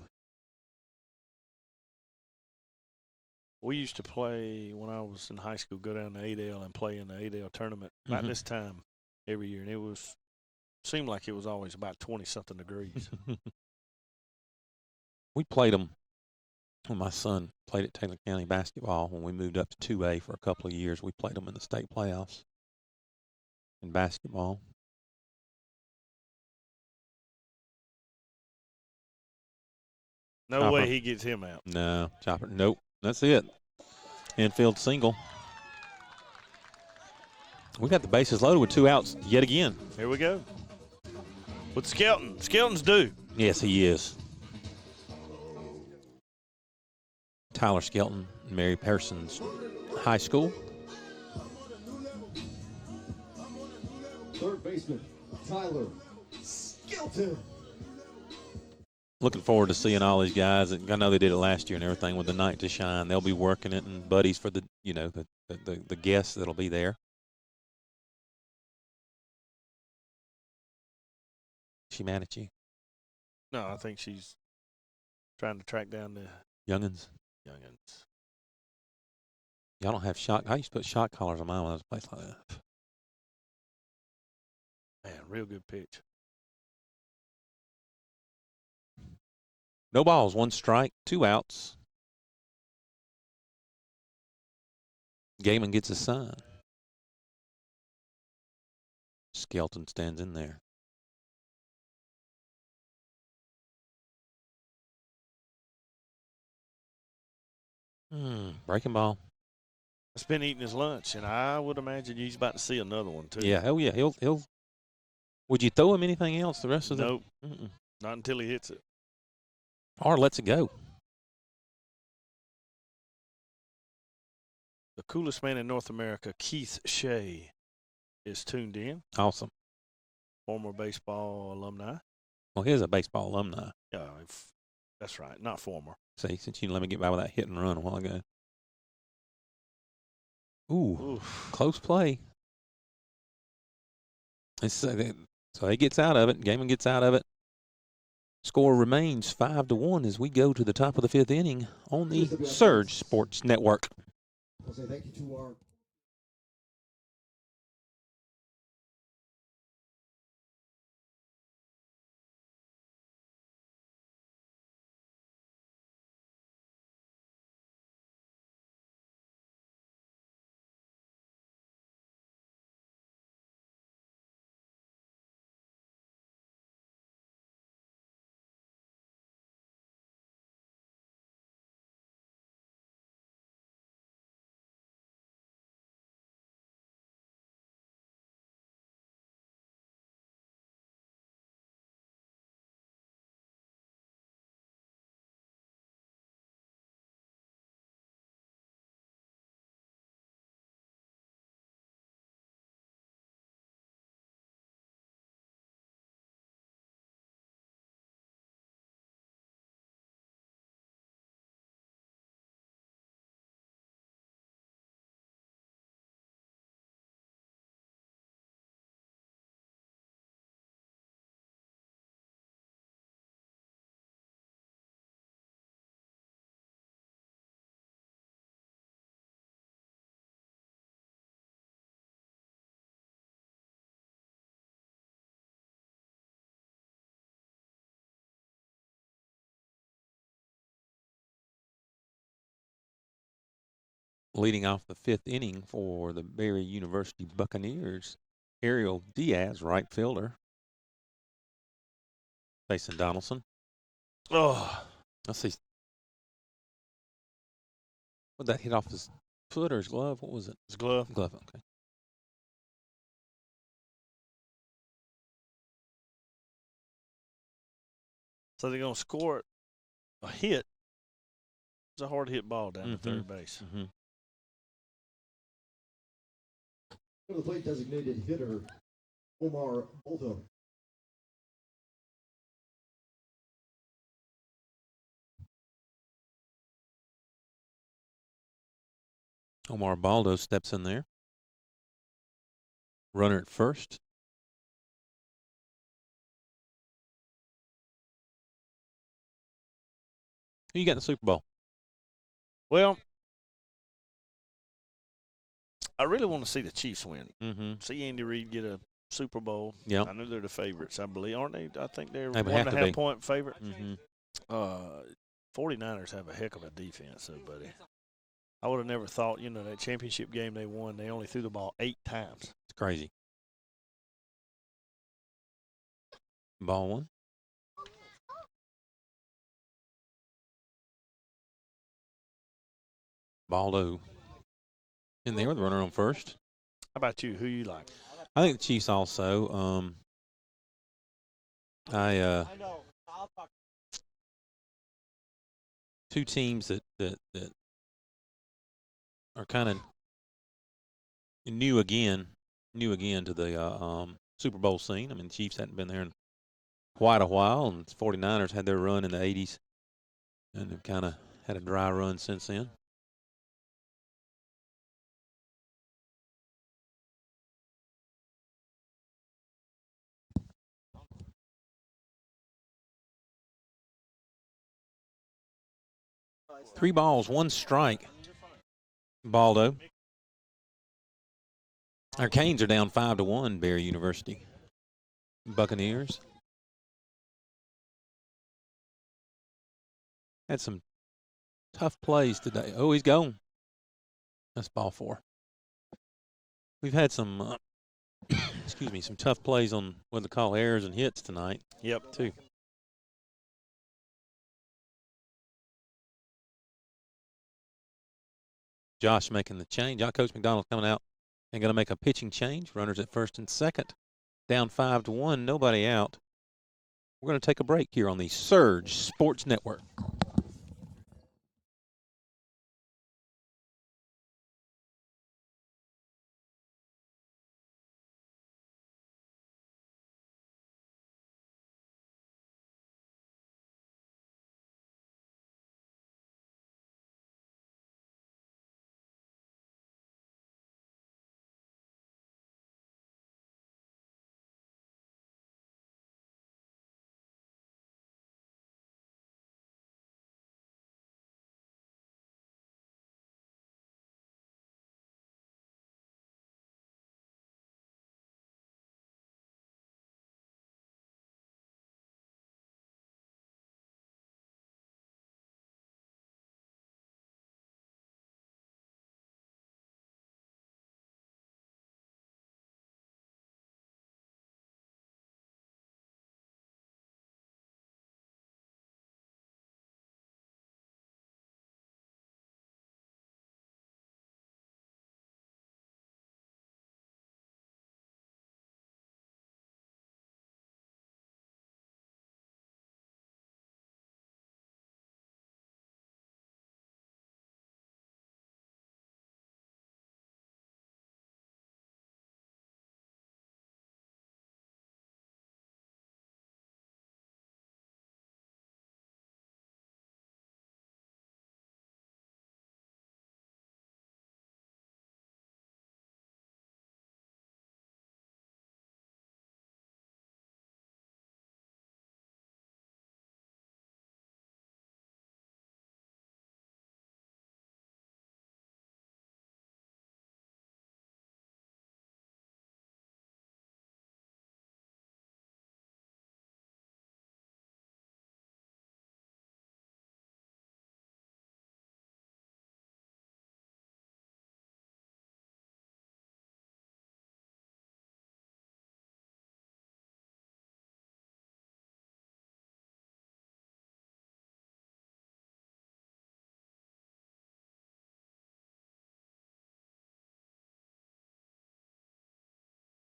[SPEAKER 2] We used to play when I was in high school, go down to Adel and play in the Adel tournament about this time every year. And it seemed like it was always about 20-something degrees.
[SPEAKER 1] We played them when my son played at Taylor County basketball. When we moved up to 2A for a couple of years, we played them in the state playoffs in basketball.
[SPEAKER 2] No
[SPEAKER 1] Chopper.
[SPEAKER 2] way he gets him out.
[SPEAKER 1] No, Chopper. Nope. That's it. Infield single. We got the bases loaded with 2 outs yet again.
[SPEAKER 2] Here we go. With Skelton. Skelton's due.
[SPEAKER 1] Yes, he is. Tyler Skelton, Mary Parsons High School.
[SPEAKER 4] Third baseman, Tyler Skelton.
[SPEAKER 1] Looking forward to seeing all these guys. I know they did it last year and everything with the Night to Shine. They'll be working it and buddies for the guests that'll be there. She mad at you?
[SPEAKER 2] No, I think she's trying to track down the
[SPEAKER 1] Youngins.
[SPEAKER 2] youngins.
[SPEAKER 1] Y'all don't have shot. I used to put shot collars on mine when I was a place like that.
[SPEAKER 2] Man, real good pitch.
[SPEAKER 1] No balls, 1 strike, 2 outs. Gaiman gets a sign. Skelton stands in there. Breaking ball.
[SPEAKER 2] He's been eating his lunch, and I would imagine he's about to see another one too.
[SPEAKER 1] Yeah, hell yeah. He'll. Would you throw him anything else the rest of the?
[SPEAKER 2] Nope, not until he hits it.
[SPEAKER 1] Or lets it go.
[SPEAKER 2] The coolest man in North America, Keith Shea, is tuned in.
[SPEAKER 1] Awesome.
[SPEAKER 2] Former baseball alumni.
[SPEAKER 1] Well, he's a baseball alumni.
[SPEAKER 2] Yeah, that's right. Not former.
[SPEAKER 1] See, since you let me get by with that hit and run a while ago. Ooh. Close play. So he gets out of it. Gaiman gets out of it. Score remains 5-1 as we go to the top of the 5th inning on the Surge Sports Network.
[SPEAKER 4] I'll say thank you to our
[SPEAKER 1] Leading off the 5th inning for the Berry University Buccaneers, Ariel Diaz, right fielder, facing Donaldson.
[SPEAKER 2] Oh,
[SPEAKER 1] Let's see. Would that hit off his foot or his glove? What was it?
[SPEAKER 2] his glove.
[SPEAKER 1] Glove, okay.
[SPEAKER 2] So they're going to score a hit. It's a hard hit ball down to third base.
[SPEAKER 1] Mm-hmm.
[SPEAKER 4] the plate designated hitter, Omar Bolto.
[SPEAKER 1] Omar Baldo steps in there. Runner at first. Who you got in the Super Bowl?
[SPEAKER 2] Well, I really want to see the Chiefs win.
[SPEAKER 1] Mm-hmm.
[SPEAKER 2] See Andy Reid get a Super Bowl.
[SPEAKER 1] Yep.
[SPEAKER 2] I know they're the favorites, I believe. Aren't they? I think they're
[SPEAKER 1] They would
[SPEAKER 2] 1.5
[SPEAKER 1] have to be.
[SPEAKER 2] point favorite.
[SPEAKER 1] Mm-hmm.
[SPEAKER 2] 49ers have a heck of a defense, though, buddy. I would have never thought, that championship game they won, they only threw the ball 8 times.
[SPEAKER 1] It's crazy. Ball 1. Baldo in there with the runner on first.
[SPEAKER 2] How about you? Who you like?
[SPEAKER 1] I think the Chiefs also. Two teams that are kind of new again to the Super Bowl scene. I mean, the Chiefs hadn't been there in quite a while, and the 49ers had their run in the 80s, and they've kind of had a dry run since then. Three balls, 1 strike. Baldo. Our Canes are down 5-1, Barry University. Buccaneers. Had some tough plays today. Oh, he's gone. That's ball 4. We've had some, excuse me, some tough plays on what they call errors and hits tonight.
[SPEAKER 2] Yep.
[SPEAKER 1] Too. Josh making the change. Coach McDonald coming out and going to make a pitching change. Runners at first and second. Down 5-1, nobody out. We're going to take a break here on the Surge Sports Network.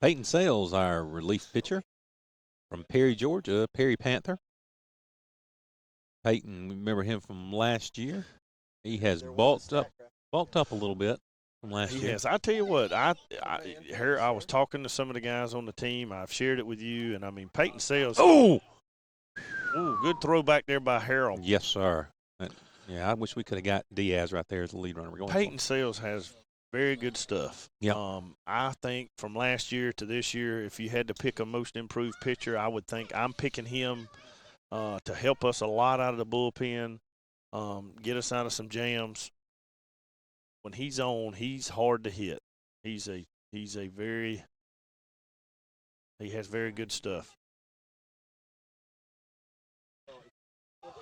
[SPEAKER 1] Peyton Sales, our relief pitcher from Perry, Georgia, Perry Panther. Peyton, remember him from last year? He has bulked up a little bit from last year.
[SPEAKER 2] Yes, I tell you what, I was talking to some of the guys on the team. I've shared it with you, and I mean Peyton Sales.
[SPEAKER 1] Oh,
[SPEAKER 2] good throw back there by Harold.
[SPEAKER 1] yes, sir. Yeah, I wish we could have got Diaz right there as the lead runner. We're going
[SPEAKER 2] Peyton Sales has very good stuff.
[SPEAKER 1] Yeah.
[SPEAKER 2] I think from last year to this year, if you had to pick a most improved pitcher, I would think I'm picking him to help us a lot out of the bullpen, get us out of some jams. When he's on, he's hard to hit. He has very good stuff.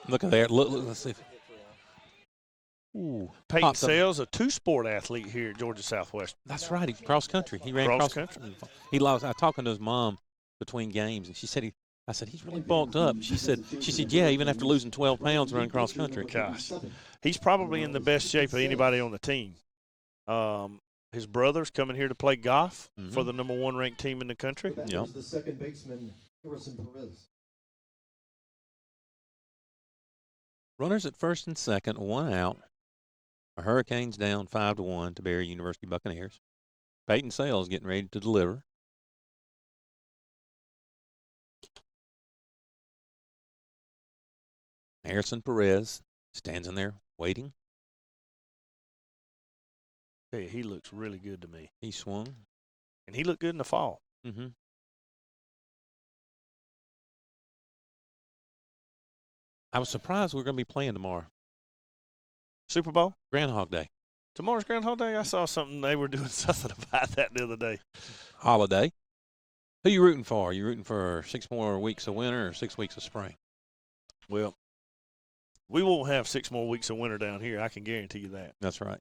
[SPEAKER 1] Look at there. Look, let's see. Ooh,
[SPEAKER 2] Peyton Sales, a two-sport athlete here at Georgia Southwestern.
[SPEAKER 1] That's right. He cross country. He ran cross country. He lost. I was talking to his mom between games, and she said I said he's really bulked up. She said yeah, even after losing 12 pounds running cross country.
[SPEAKER 2] Gosh, he's probably in the best shape of anybody on the team. His brother's coming here to play golf for the number 1 ranked team in the country.
[SPEAKER 1] Yep.
[SPEAKER 4] The second baseman, Harrison Perez.
[SPEAKER 1] Runners at first and second, 1 out. Our Hurricanes down 5-1 to Barry University Buccaneers. Peyton Sales getting ready to deliver. Harrison Perez stands in there waiting.
[SPEAKER 2] Hey, he looks really good to me.
[SPEAKER 1] He swung.
[SPEAKER 2] And he looked good in the fall.
[SPEAKER 1] Mm-hmm. I was surprised we were going to be playing tomorrow.
[SPEAKER 2] Super Bowl?
[SPEAKER 1] Groundhog Day.
[SPEAKER 2] Tomorrow's Groundhog Day. I saw something they were doing something about that the other day.
[SPEAKER 1] Holiday. Who you rooting for? Are you rooting for 6 more weeks of winter or 6 weeks of spring?
[SPEAKER 2] Well, we won't have 6 more weeks of winter down here. I can guarantee you that.
[SPEAKER 1] That's right.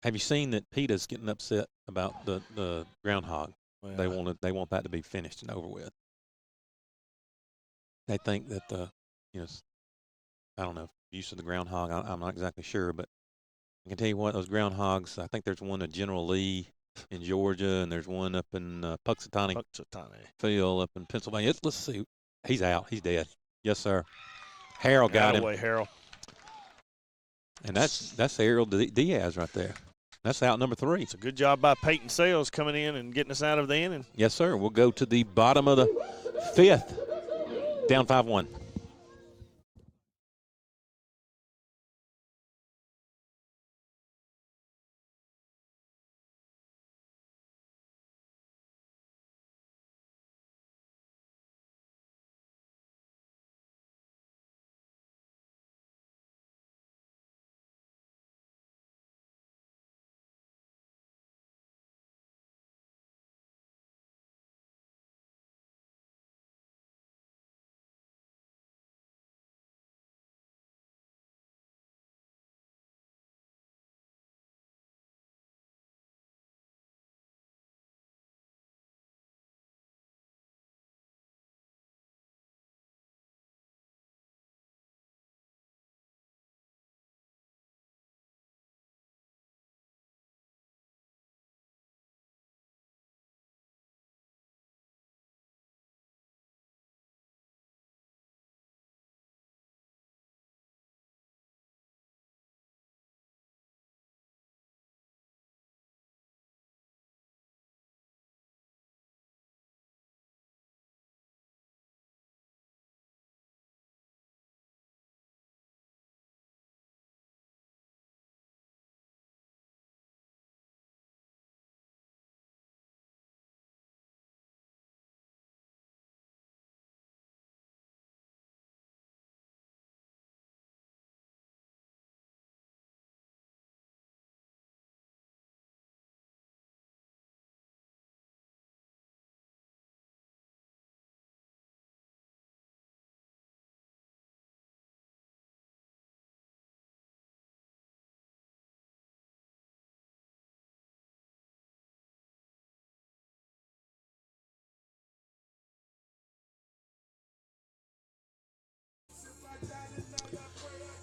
[SPEAKER 1] Have you seen that PETA's getting upset about the groundhog?
[SPEAKER 2] Well,
[SPEAKER 1] They want that to be finished and over with. They think that I don't know, use of the groundhog. I'm not exactly sure, but I can tell you what, those groundhogs. I think there's one at General Lee in Georgia, and there's one up in Puxatawny Field up in Pennsylvania. Let's see. He's out. He's dead. Yes, sir. Harold got him.
[SPEAKER 2] Away, Harold.
[SPEAKER 1] And that's Harold Diaz right there. That's out number 3.
[SPEAKER 2] It's a good job by Peyton Sales coming in and getting us out of the inning.
[SPEAKER 1] Yes, sir. We'll go to the bottom of the 5th. Down 5-1.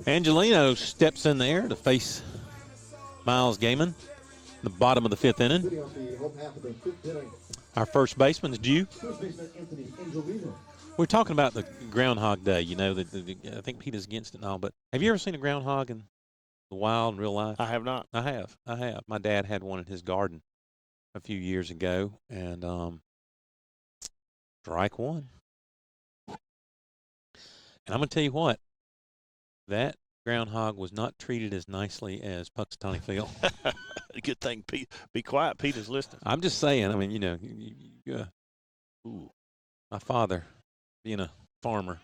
[SPEAKER 1] Angelino steps in there to face Miles Gaiman, the bottom of the 5th inning.
[SPEAKER 4] Sitting on the home half of the 5th inning,
[SPEAKER 1] Our first baseman is due.
[SPEAKER 4] first baseman Anthony Angelino.
[SPEAKER 1] We're talking about the Groundhog Day. You know, I think PETA's against it and all, but have you ever seen a groundhog in the wild in real life?
[SPEAKER 2] I have not.
[SPEAKER 1] I have. My dad had one in his garden a few years ago, and strike one. And I'm going to tell you what, that groundhog was not treated as nicely as Puxatawny Field.
[SPEAKER 2] Good thing, Pete. Be quiet. Pete is listening.
[SPEAKER 1] I'm just saying. I mean, you know, my father, being a farmer,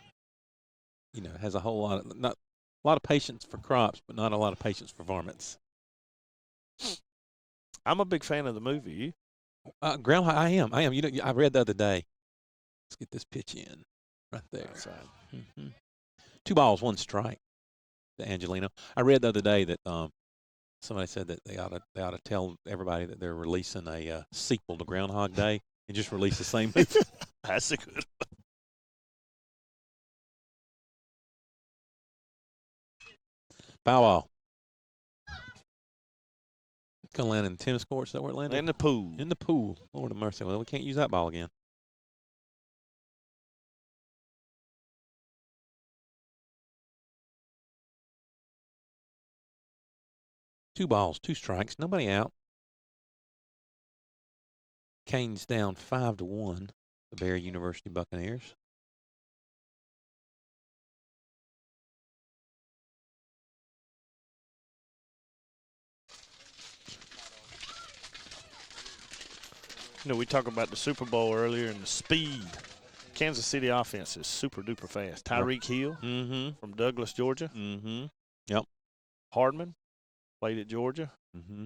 [SPEAKER 1] you know, has a lot of patience for crops, but not a lot of patience for varmints.
[SPEAKER 2] I'm a big fan of the movie. You?
[SPEAKER 1] Groundhog, I am. You know, I read the other day. Let's get this pitch in right there.
[SPEAKER 2] Outside.
[SPEAKER 1] Mm-hmm. 2 balls, 1 strike to Angelino. I read the other day that somebody said that they ought to tell everybody that they're releasing a sequel to Groundhog Day and just release the same movie.
[SPEAKER 2] That's a good one.
[SPEAKER 1] Foul ball. Gonna land in the tennis courts. Is that where it landed?
[SPEAKER 2] In the pool.
[SPEAKER 1] In the pool. Lord of mercy. Well, we can't use that ball again. Two balls, 2 strikes, nobody out. Canes down 5-1. The Barry University Buccaneers.
[SPEAKER 2] You know, we talked about the Super Bowl earlier and the speed. Kansas City offense is super duper fast. Tyreek Hill from Douglas, Georgia.
[SPEAKER 1] Mm-hmm. Yep.
[SPEAKER 2] Hardman. Played at Georgia.
[SPEAKER 1] Mm-hmm.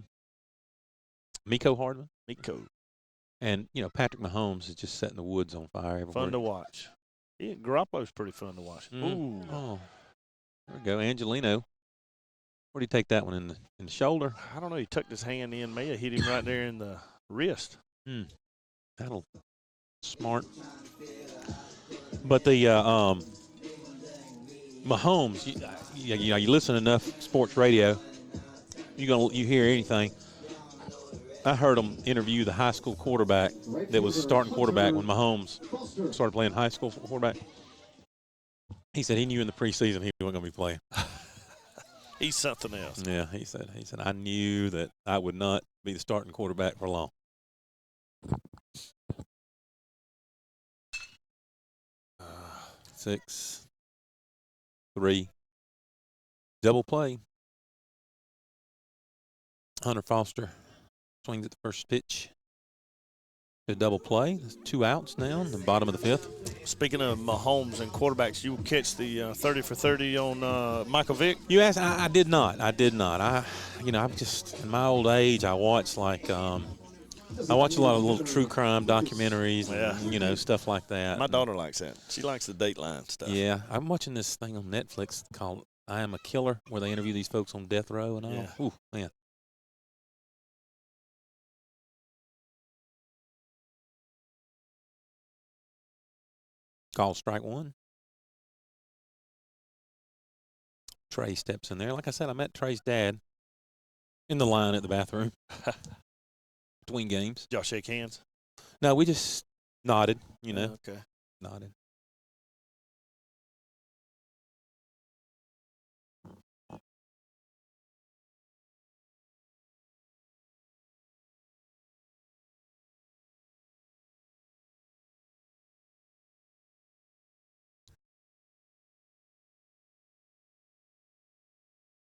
[SPEAKER 1] Miko Hardman.
[SPEAKER 2] Miko.
[SPEAKER 1] And, Patrick Mahomes is just setting the woods on fire everywhere.
[SPEAKER 2] Fun to watch. Garoppolo's pretty fun to watch. Ooh.
[SPEAKER 1] Oh, there we go. Angelino. Where do you take that one? In the shoulder?
[SPEAKER 2] I don't know. He tucked his hand in. May have hit him right there in the wrist.
[SPEAKER 1] That'll smart. But the Mahomes, you listen to enough sports radio, you hear anything. I heard him interview the high school quarterback that was starting quarterback when Mahomes started playing high school quarterback. He said he knew in the preseason he wasn't going to be playing.
[SPEAKER 2] He's something else.
[SPEAKER 1] Yeah, he said I knew that I would not be the starting quarterback for long. Six, 3, double play. Hunter Foster swings at the first pitch. A double play. There's 2 outs now in the bottom of the 5th.
[SPEAKER 2] Speaking of Mahomes and quarterbacks, you catch the 30 for 30 on Michael Vick?
[SPEAKER 1] You asked? I did not. I'm just, in my old age, I watch I watch a lot of little true crime documentaries and, stuff like that.
[SPEAKER 2] My daughter likes that. She likes the Dateline stuff.
[SPEAKER 1] Yeah, I'm watching this thing on Netflix called I Am a Killer, where they interview these folks on death row and all.
[SPEAKER 2] Yeah.
[SPEAKER 1] Ooh, man. Call strike 1. Trey steps in there. Like I said, I met Trey's dad in the line at the bathroom between games.
[SPEAKER 2] Did y'all shake hands?
[SPEAKER 1] No, we just nodded,
[SPEAKER 2] Okay.
[SPEAKER 1] Nodded.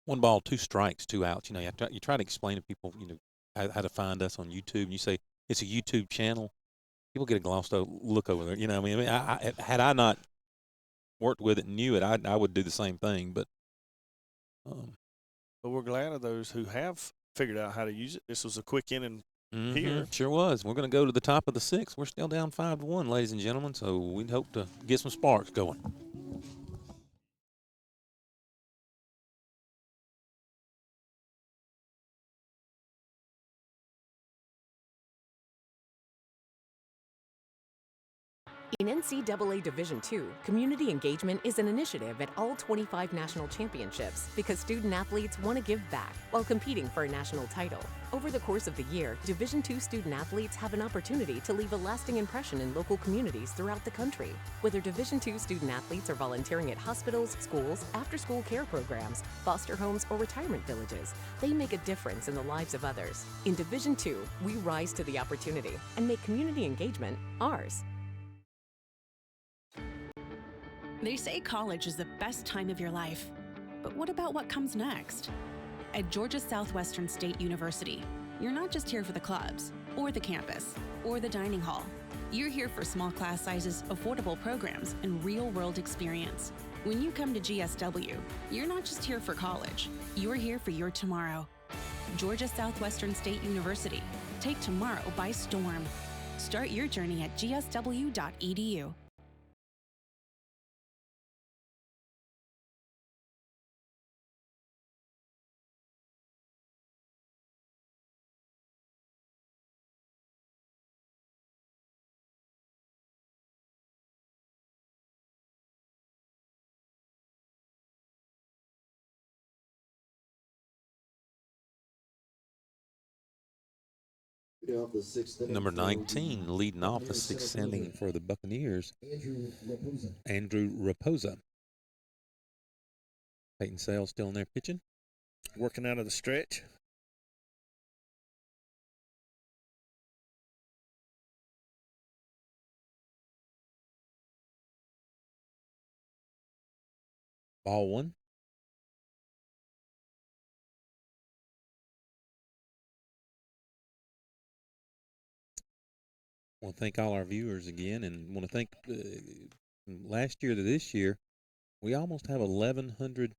[SPEAKER 1] One ball, 2 strikes, 2 outs. You try to explain to people, how to find us on YouTube. And you say it's a YouTube channel. People get a glossed look over there. Had I not worked with it and knew it, I would do the same thing. But
[SPEAKER 2] But we're glad of those who have figured out how to use it. This was a quick inning here.
[SPEAKER 1] Sure was. We're going to go to the top of the 6th. We're still down 5-1, ladies and gentlemen. So we hope to get some sparks going.
[SPEAKER 6] In NCAA Division II, community engagement is an initiative at all 25 national championships because student athletes want to give back while competing for a national title. Over the course of the year, Division II student athletes have an opportunity to leave a lasting impression in local communities throughout the country. Whether Division II student athletes are volunteering at hospitals, schools, after-school care programs, foster homes, or retirement villages, they make a difference in the lives of others. In Division II, we rise to the opportunity and make community engagement ours.
[SPEAKER 7] They say college is the best time of your life. But what about what comes next? At Georgia Southwestern State University, you're not just here for the clubs, or the campus, or the dining hall. You're here for small class sizes, affordable programs, and real-world experience. When you come to GSW, you're not just here for college. You're here for your tomorrow. Georgia Southwestern State University. Take tomorrow by storm. Start your journey at gsw.edu.
[SPEAKER 1] Number 19, leading off the 6th inning for the Buccaneers, Andrew Raposa. Peyton Sales still in there pitching.
[SPEAKER 2] Working out of the stretch.
[SPEAKER 1] Ball 1. I want to thank all our viewers again, and want to thank from last year to this year, we almost have 1,100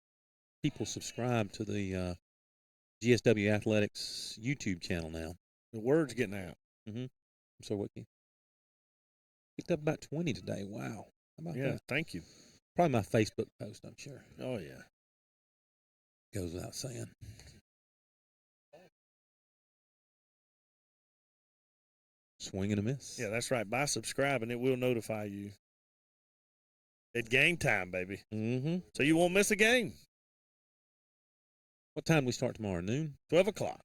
[SPEAKER 1] people subscribed to the GSW Athletics YouTube channel now.
[SPEAKER 2] The word's getting out.
[SPEAKER 1] So what? Picked up about 20 today. Wow. How about
[SPEAKER 2] Yeah,
[SPEAKER 1] that?
[SPEAKER 2] thank you.
[SPEAKER 1] Probably my Facebook post, I'm sure.
[SPEAKER 2] Oh, yeah.
[SPEAKER 1] Goes without saying. Swing and a miss.
[SPEAKER 2] Yeah, that's right. By subscribing, it will notify you. At game time, baby.
[SPEAKER 1] Mm-hmm.
[SPEAKER 2] So you won't miss a game.
[SPEAKER 1] What time do we start tomorrow? Noon?
[SPEAKER 2] 12 o'clock.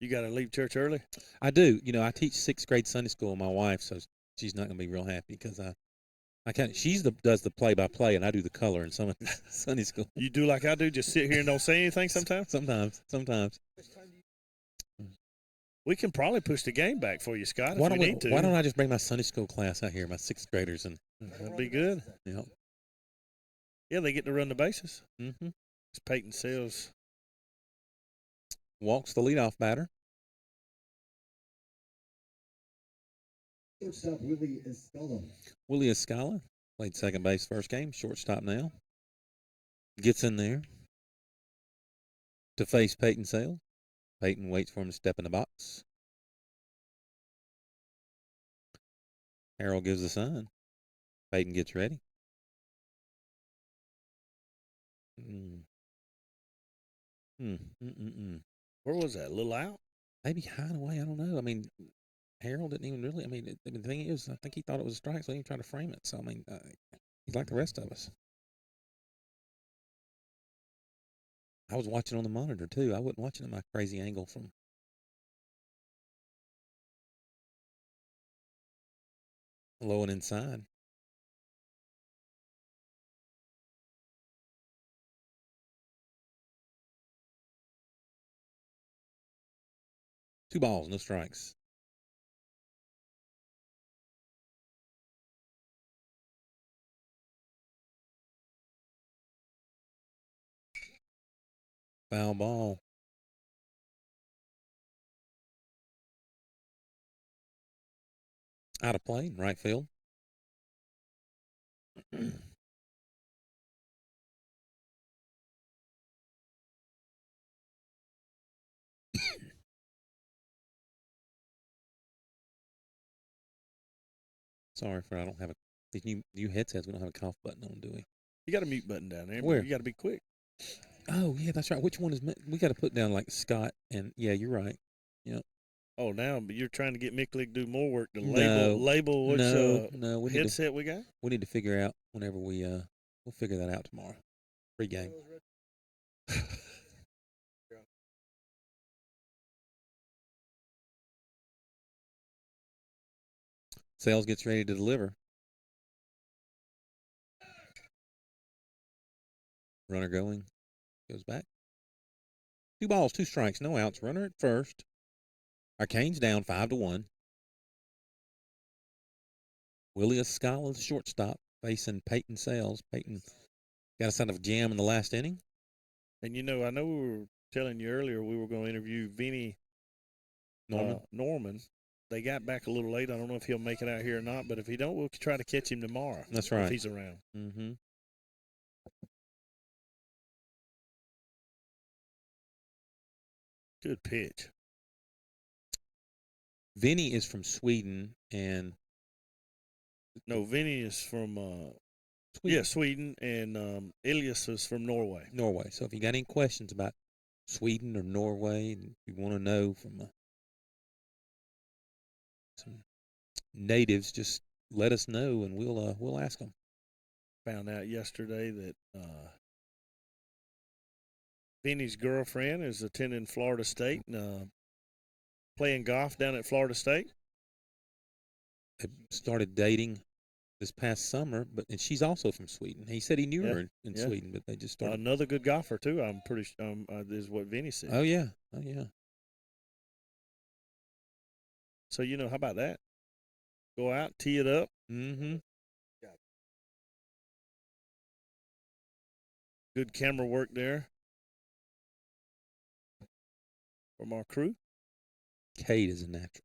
[SPEAKER 2] You got to leave church early?
[SPEAKER 1] I do. You know, I teach 6th grade Sunday school with my wife, so she's not going to be real happy because I can't. Does the play-by-play, and I do the color in some of Sunday school.
[SPEAKER 2] You do like I do, just sit here and don't say anything sometimes?
[SPEAKER 1] Sometimes.
[SPEAKER 2] We can probably push the game back for you, Scott, if
[SPEAKER 1] Why
[SPEAKER 2] we need to.
[SPEAKER 1] don't I just bring my Sunday school class out here, my 6th graders, and
[SPEAKER 2] That'd be good.
[SPEAKER 1] you know.
[SPEAKER 2] Yeah, they get to run the bases.
[SPEAKER 1] Mm-hmm.
[SPEAKER 2] It's Peyton Sales.
[SPEAKER 1] Walks the leadoff batter.
[SPEAKER 4] Shortstop Willie Escala.
[SPEAKER 1] Willie Escala played second base first game, shortstop now. Gets in there to face Peyton Sale. Peyton waits for him to step in the box. Harold gives the sign. Peyton gets ready.
[SPEAKER 2] Where was that? A little out?
[SPEAKER 1] Maybe hiding away. I don't know. I mean, Harold didn't even really. I mean, the thing is, I think he thought it was a strike, so he didn't try to frame it. So, I mean, he's like the rest of us. I was watching on the monitor, too. I wasn't watching at my crazy angle from low and inside. Two balls, no strikes. Foul ball. Out of play in right field. Sorry for I don't have a. These new headsets, we don't have a cough button on, do we?
[SPEAKER 2] You got a mute button down there.
[SPEAKER 1] Where?
[SPEAKER 2] But you got to be quick.
[SPEAKER 1] Oh, yeah, that's right. Which one is. We got to put down like Scott and. Yeah, you're right. Yep.
[SPEAKER 2] Oh, now but you're trying to get Mick League to do more work to
[SPEAKER 1] No,
[SPEAKER 2] label which
[SPEAKER 1] no, we
[SPEAKER 2] headset we got?
[SPEAKER 1] We need to figure out whenever we'll figure that out tomorrow. Pre-game. Sales gets ready to deliver. Runner going. Goes back. 2 balls, 2 strikes, no outs. Runner at first. Arcane's down 5-1. Willie Escala, the shortstop, facing Peyton Sales. Peyton got us out of a jam in the last inning.
[SPEAKER 2] And, you know, I know we were telling you earlier we were going to interview Vinny Norman. They got back a little late. I don't know if he'll make it out here or not, but if he don't, we'll try to catch him tomorrow.
[SPEAKER 1] That's right.
[SPEAKER 2] If he's around.
[SPEAKER 1] Mm-hmm.
[SPEAKER 2] Good pitch.
[SPEAKER 1] Vinny is from Sweden and.
[SPEAKER 2] No, Vinny is from
[SPEAKER 1] Sweden.
[SPEAKER 2] Sweden, and Elias is from Norway.
[SPEAKER 1] Norway. So if you got any questions about Sweden or Norway, and you want to know from some natives, just let us know, and we'll ask them.
[SPEAKER 2] Found out yesterday that Vinny's girlfriend is attending Florida State and playing golf down at Florida State.
[SPEAKER 1] They started dating this past summer, and she's also from Sweden. He said he knew her in Sweden, but they just started.
[SPEAKER 2] Another good golfer too. I'm pretty sure is what Vinny said.
[SPEAKER 1] Oh yeah.
[SPEAKER 2] So how about that? Go out, tee it up.
[SPEAKER 1] Mm-hmm.
[SPEAKER 2] Good camera work there from our crew.
[SPEAKER 1] Kate is a natural.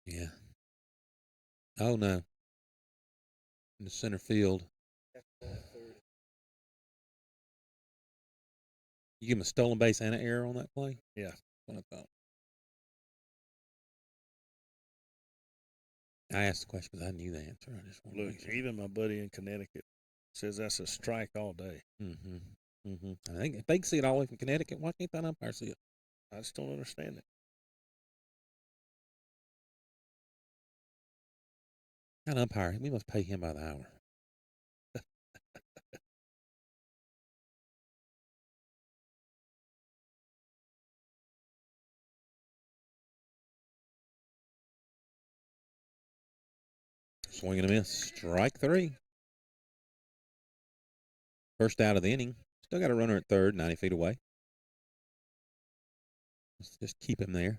[SPEAKER 1] Yeah. Oh, no. In the center field. You give him a stolen base and an error on that play?
[SPEAKER 2] Yeah.
[SPEAKER 1] That's what I thought. I asked the question because I knew the answer. I just wanted to
[SPEAKER 2] Look,
[SPEAKER 1] make sure.
[SPEAKER 2] even my buddy in Connecticut says that's a strike all day.
[SPEAKER 1] Mm-hmm. Mm-hmm. I think if they can see it all the way from Connecticut, why can't that umpire see it?
[SPEAKER 2] I just don't understand it.
[SPEAKER 1] That umpire, we must pay him by the hour. Swing and a miss. Strike 3. First out of the inning. Still got a runner at third, 90 feet away. Let's just keep him there.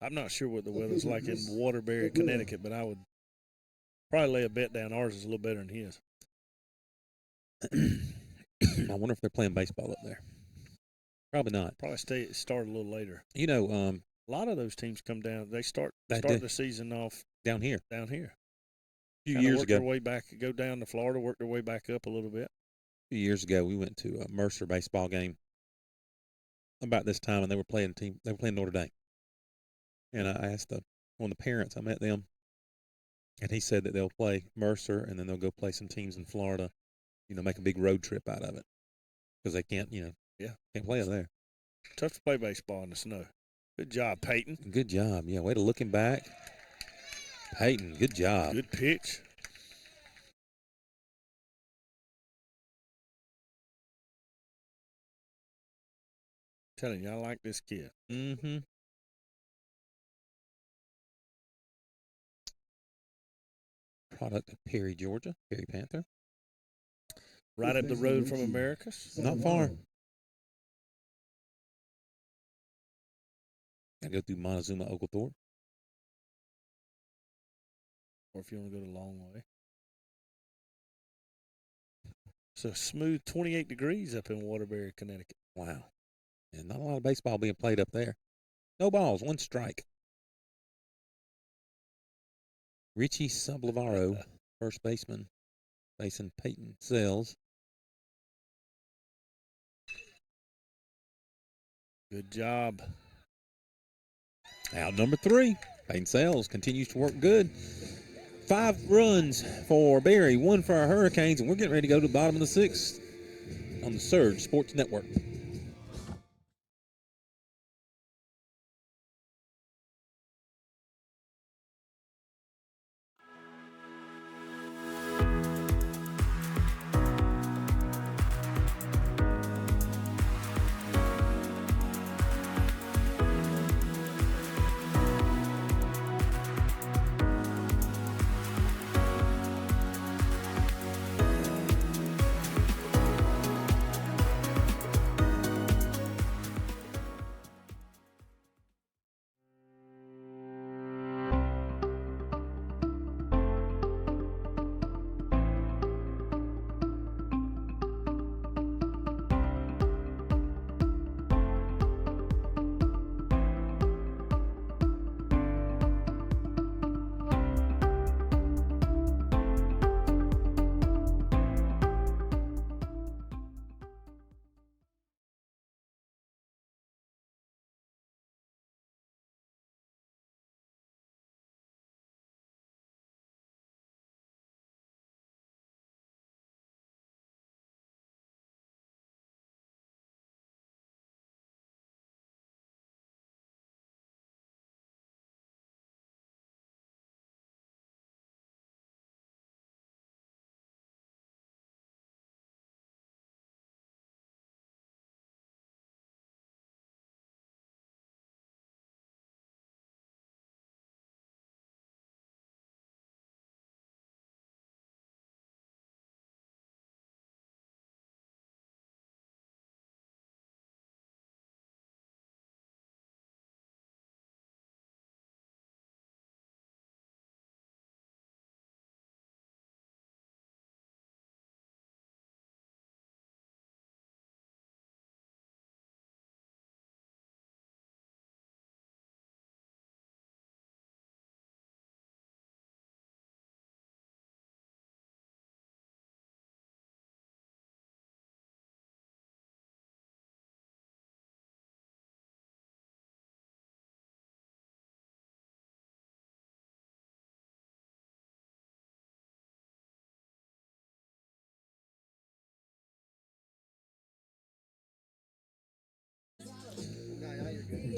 [SPEAKER 2] I'm not sure what the weather's like in Waterbury, Connecticut, but I would probably lay a bet down ours is a little better than his.
[SPEAKER 1] I wonder if they're playing baseball up there. Probably not.
[SPEAKER 2] Probably start a little later.
[SPEAKER 1] You know,
[SPEAKER 2] A lot of those teams come down. They start
[SPEAKER 1] They do.
[SPEAKER 2] the season off
[SPEAKER 1] down here,
[SPEAKER 2] down here.
[SPEAKER 1] a few
[SPEAKER 2] Kinda
[SPEAKER 1] years
[SPEAKER 2] work
[SPEAKER 1] ago,
[SPEAKER 2] their way back, go down to Florida, work their way back up a little bit.
[SPEAKER 1] we went to a Mercer baseball game about this time, and they were playing Notre Dame. And I asked one of the parents, I met them, and he said that they'll play Mercer, and then they'll go play some teams in Florida, make a big road trip out of it. Because they can't, can't play over there.
[SPEAKER 2] Tough to play baseball in the snow. Good job, Peyton.
[SPEAKER 1] Good job. Yeah, way to look him back. Peyton, good job.
[SPEAKER 2] Good pitch. Telling you, I like this kid.
[SPEAKER 1] Mm-hmm. Product of Perry, Georgia. Perry Panther.
[SPEAKER 2] Right up the road from Americus.
[SPEAKER 1] Not far. I go through Montezuma, Oglethorpe.
[SPEAKER 2] Or if you want to go the long way. It's a smooth 28 degrees up in Waterbury, Connecticut.
[SPEAKER 1] Wow. And not a lot of baseball being played up there. No balls, 1 strike. Richie Sublavaro, first baseman, facing Peyton Sells.
[SPEAKER 2] Good job.
[SPEAKER 1] Out number 3. Peyton Sells continues to work good. 5 runs for Barry, 1 for our Hurricanes, and we're getting ready to go to the bottom of the 6th on the Surge Sports Network.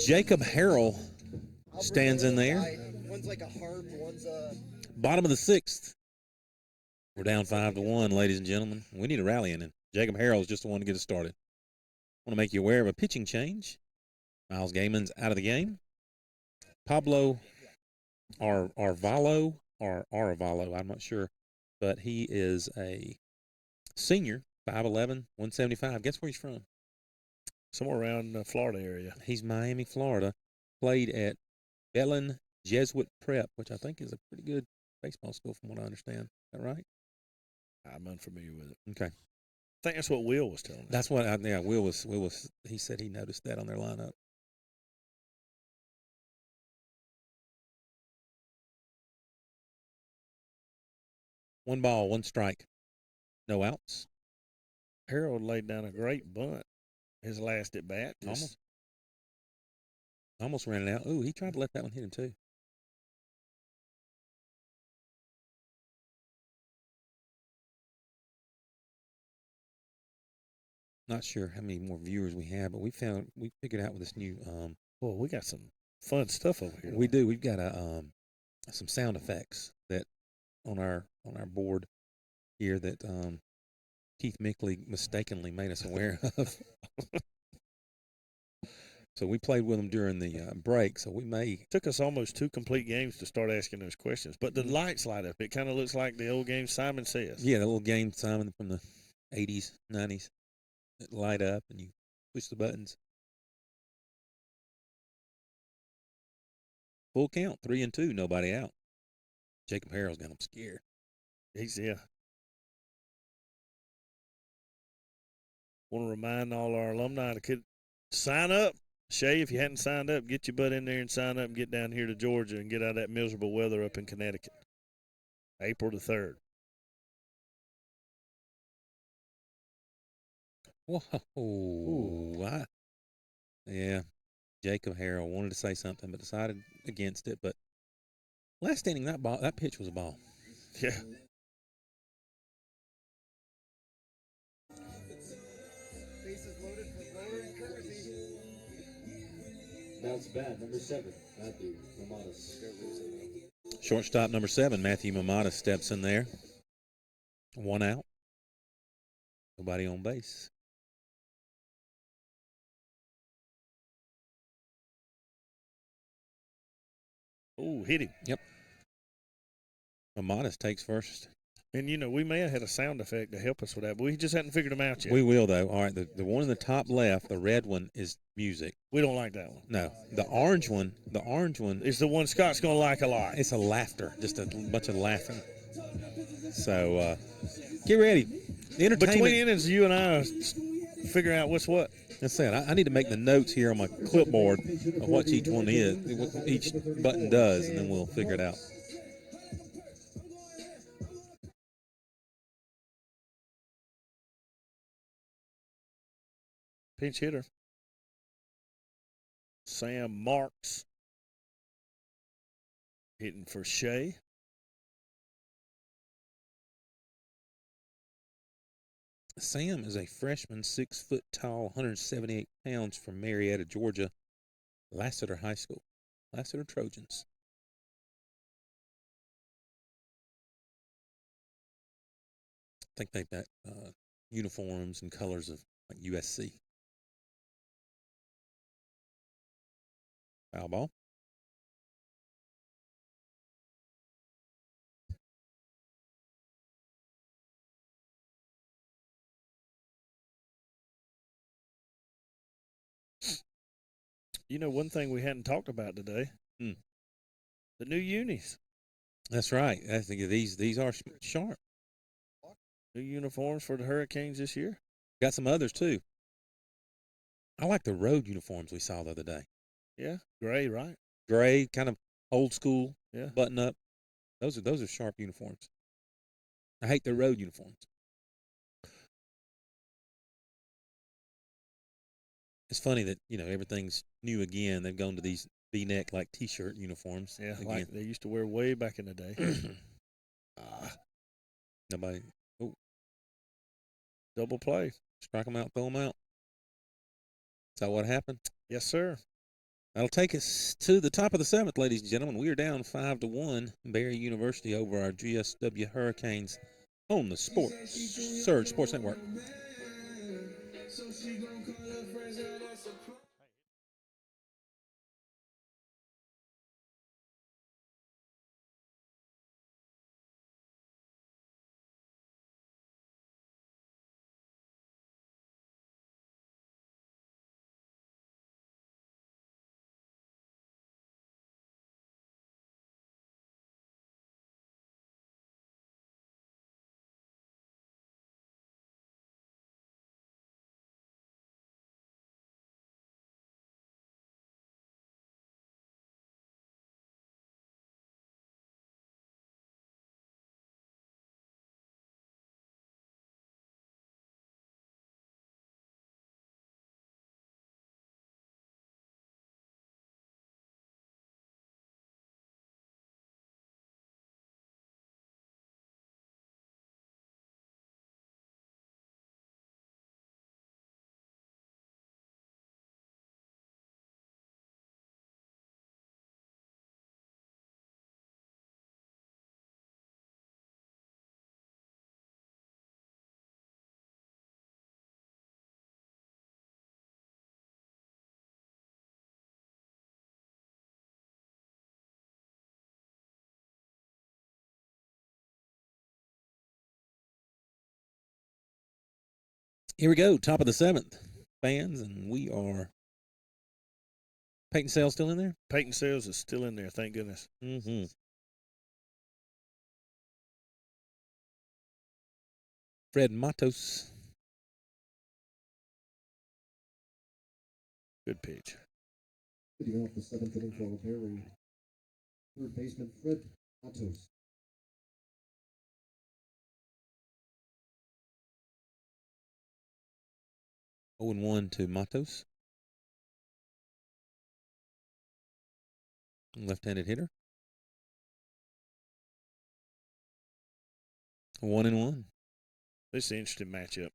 [SPEAKER 1] Jacob Harrell stands in there.
[SPEAKER 3] One's like a harp, one's a.
[SPEAKER 1] Bottom of the 6th. We're down 5-1, ladies and gentlemen. We need a rally in, and Jacob Harrell's just the one to get us started. I want to make you aware of a pitching change. Miles Gaiman's out of the game. Pablo Arvalo, I'm not sure, but he is a senior, 5'11", 175. Guess where he's from?
[SPEAKER 2] Somewhere around the Florida area.
[SPEAKER 1] He's Miami, Florida. Played at Belen Jesuit Prep, which I think is a pretty good baseball school from what I understand. Is that right?
[SPEAKER 2] I'm unfamiliar with it.
[SPEAKER 1] Okay.
[SPEAKER 2] I think that's what Will was telling us.
[SPEAKER 1] That's what, Will was, he said he noticed that on their lineup. One ball, one strike. No outs.
[SPEAKER 2] Harold laid down a great bunt his last at bat.
[SPEAKER 1] Almost ran it out. Ooh, he tried to let that one hit him too. Not sure how many more viewers we have, but we figured out with this new.
[SPEAKER 2] Well, we got some fun stuff over here.
[SPEAKER 1] We do. We've got some sound effects that on our board here that Keith Mickley mistakenly made us aware of. So we played with them during the break. So we may.
[SPEAKER 2] Took us almost 2 complete games to start asking those questions, but the lights light up. It kind of looks like the old game Simon Says.
[SPEAKER 1] Yeah, the little game Simon from the 80s, 90s. That light up and you push the buttons. Full count, 3-2, nobody out. Jacob Harrell's got him scared.
[SPEAKER 2] Yeah. Want to remind all our alumni to sign up. Shay, if you hadn't signed up, get your butt in there and sign up and get down here to Georgia and get out of that miserable weather up in Connecticut. April the 3rd.
[SPEAKER 1] Whoa. Yeah. Jacob Harrell wanted to say something but decided against it. But last inning, that pitch was a ball.
[SPEAKER 2] Yeah.
[SPEAKER 5] Now it's bat number 7, Matthew Mamadas.
[SPEAKER 1] Shortstop number 7, Matthew Mamadas steps in there. 1 out. Nobody on base.
[SPEAKER 2] Oh, hit him.
[SPEAKER 1] Yep. Mamadas takes first.
[SPEAKER 2] And, we may have had a sound effect to help us with that, but we just hadn't figured them out yet.
[SPEAKER 1] We will, though. All right, the one in the top left, the red one, is music.
[SPEAKER 2] We don't like that one.
[SPEAKER 1] No. The orange one
[SPEAKER 2] is the one Scott's going to like a lot.
[SPEAKER 1] It's a laughter, just a bunch of laughing. So, get ready. The entertainment.
[SPEAKER 2] Between innings, you and I figure out what's what.
[SPEAKER 1] That's it. I need to make the notes here on my clipboard of what each one is, what each button does, and then we'll figure it out.
[SPEAKER 2] Pinch hitter. Sam Marks hitting for Shea.
[SPEAKER 1] Sam is a freshman, 6 foot tall, 178 pounds from Marietta, Georgia, Lassiter High School, Lassiter Trojans. I think they've got uniforms and colors of like USC. Foul ball.
[SPEAKER 2] One thing we hadn't talked about today, the new unis.
[SPEAKER 1] That's right. I think these are sharp.
[SPEAKER 2] New uniforms for the Hurricanes this year.
[SPEAKER 1] Got some others, too. I like the road uniforms we saw the other day.
[SPEAKER 2] Yeah, gray, right?
[SPEAKER 1] Gray, kind of old school,
[SPEAKER 2] yeah.
[SPEAKER 1] Button up. Those are sharp uniforms. I hate the road uniforms. It's funny that, everything's new again. They've gone to these V-neck like T-shirt uniforms.
[SPEAKER 2] Yeah,
[SPEAKER 1] again.
[SPEAKER 2] like they used to wear way back in the day.
[SPEAKER 1] Nobody. Oh.
[SPEAKER 2] Double play.
[SPEAKER 1] Strike them out, throw them out. Is that what happened?
[SPEAKER 2] Yes, sir.
[SPEAKER 1] That'll take us to the top of the seventh, ladies and gentlemen. We are down 5-1. Barry University over our GSW Hurricanes on the Surge Sports Network. Here we go, top of the seventh, fans, and we are. Peyton Sales still in there?
[SPEAKER 2] Peyton Sales is still in there, thank goodness.
[SPEAKER 1] Mm-hmm. Fred Matos.
[SPEAKER 2] Good pitch.
[SPEAKER 4] Leading off the seventh inning for Barry, third baseman Fred Matos.
[SPEAKER 1] Oh and 1 to Matos. Left-handed hitter. 1 and 1.
[SPEAKER 2] This is an interesting matchup.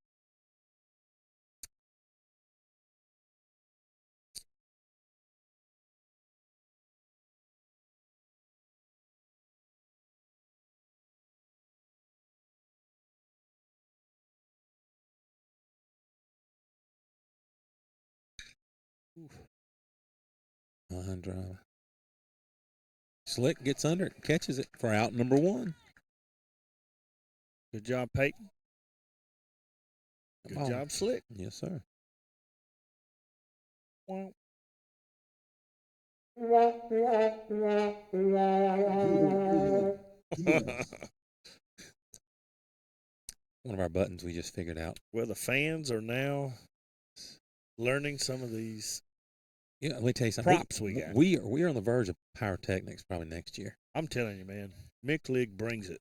[SPEAKER 1] Line drive. Slick gets under it, catches it for out number 1.
[SPEAKER 2] Good job, Peyton. Good job, Slick.
[SPEAKER 1] Yes, sir.
[SPEAKER 2] Wow.
[SPEAKER 1] One of our buttons we just figured out.
[SPEAKER 2] Well, the fans are now learning some of these.
[SPEAKER 1] Yeah, let me tell you something.
[SPEAKER 2] Props we got.
[SPEAKER 1] We are on the verge of pyrotechnics probably next year.
[SPEAKER 2] I'm telling you, man, Mick League brings it.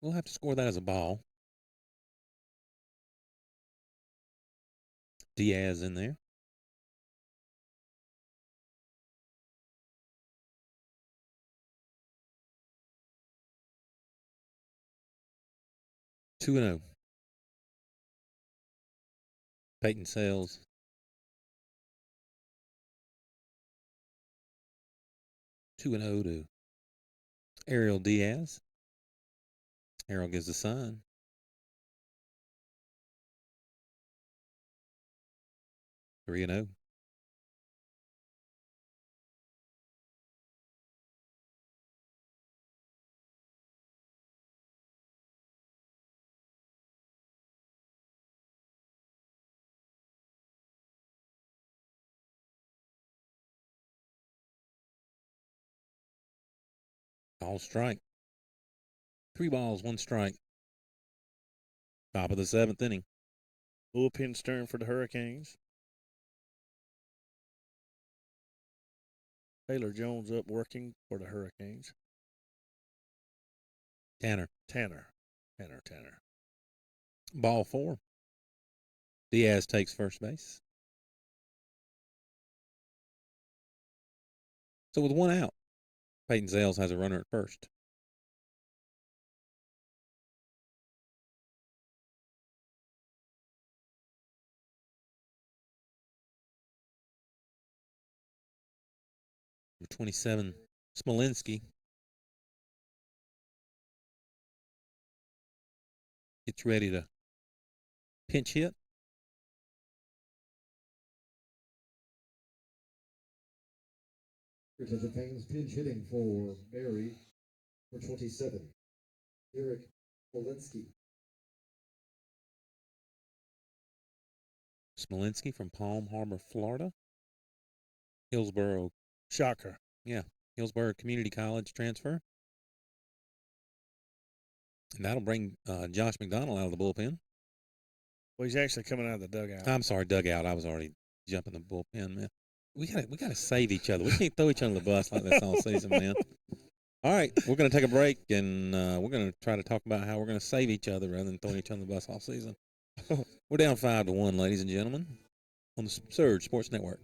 [SPEAKER 1] We'll have to score that as a ball. Diaz in there. Two and 0. Peyton Sales. Two and 0 to Ariel Diaz. Ariel gives the sign. Three and 0. All strike. 3 balls, 1 strike. Top of the 7th inning.
[SPEAKER 2] Bullpen stirring for the Hurricanes. Taylor Jones up working for the Hurricanes.
[SPEAKER 1] Tanner. Ball 4. Diaz takes first base. So with 1 out, Peyton Sales has a runner at first. 27, Smolinski. Gets ready to pinch hit.
[SPEAKER 4] Attention fans, pinch hitting for Barry for 27. Eric Polinsky.
[SPEAKER 1] Smolinski from Palm Harbor, Florida. Hillsborough.
[SPEAKER 2] Shocker.
[SPEAKER 1] Yeah, Hillsborough Community College transfer. And that'll bring Josh McDonald out of the bullpen.
[SPEAKER 2] Well, he's actually coming out of the dugout.
[SPEAKER 1] I'm sorry, dugout. I was already jumping the bullpen, man. We gotta save each other. We can't throw each other under the bus like this all season, man. All right, we're gonna take a break, and we're gonna try to talk about how we're gonna save each other rather than throwing each other under the bus all season. We're down 5-1, ladies and gentlemen, on the Surge Sports Network.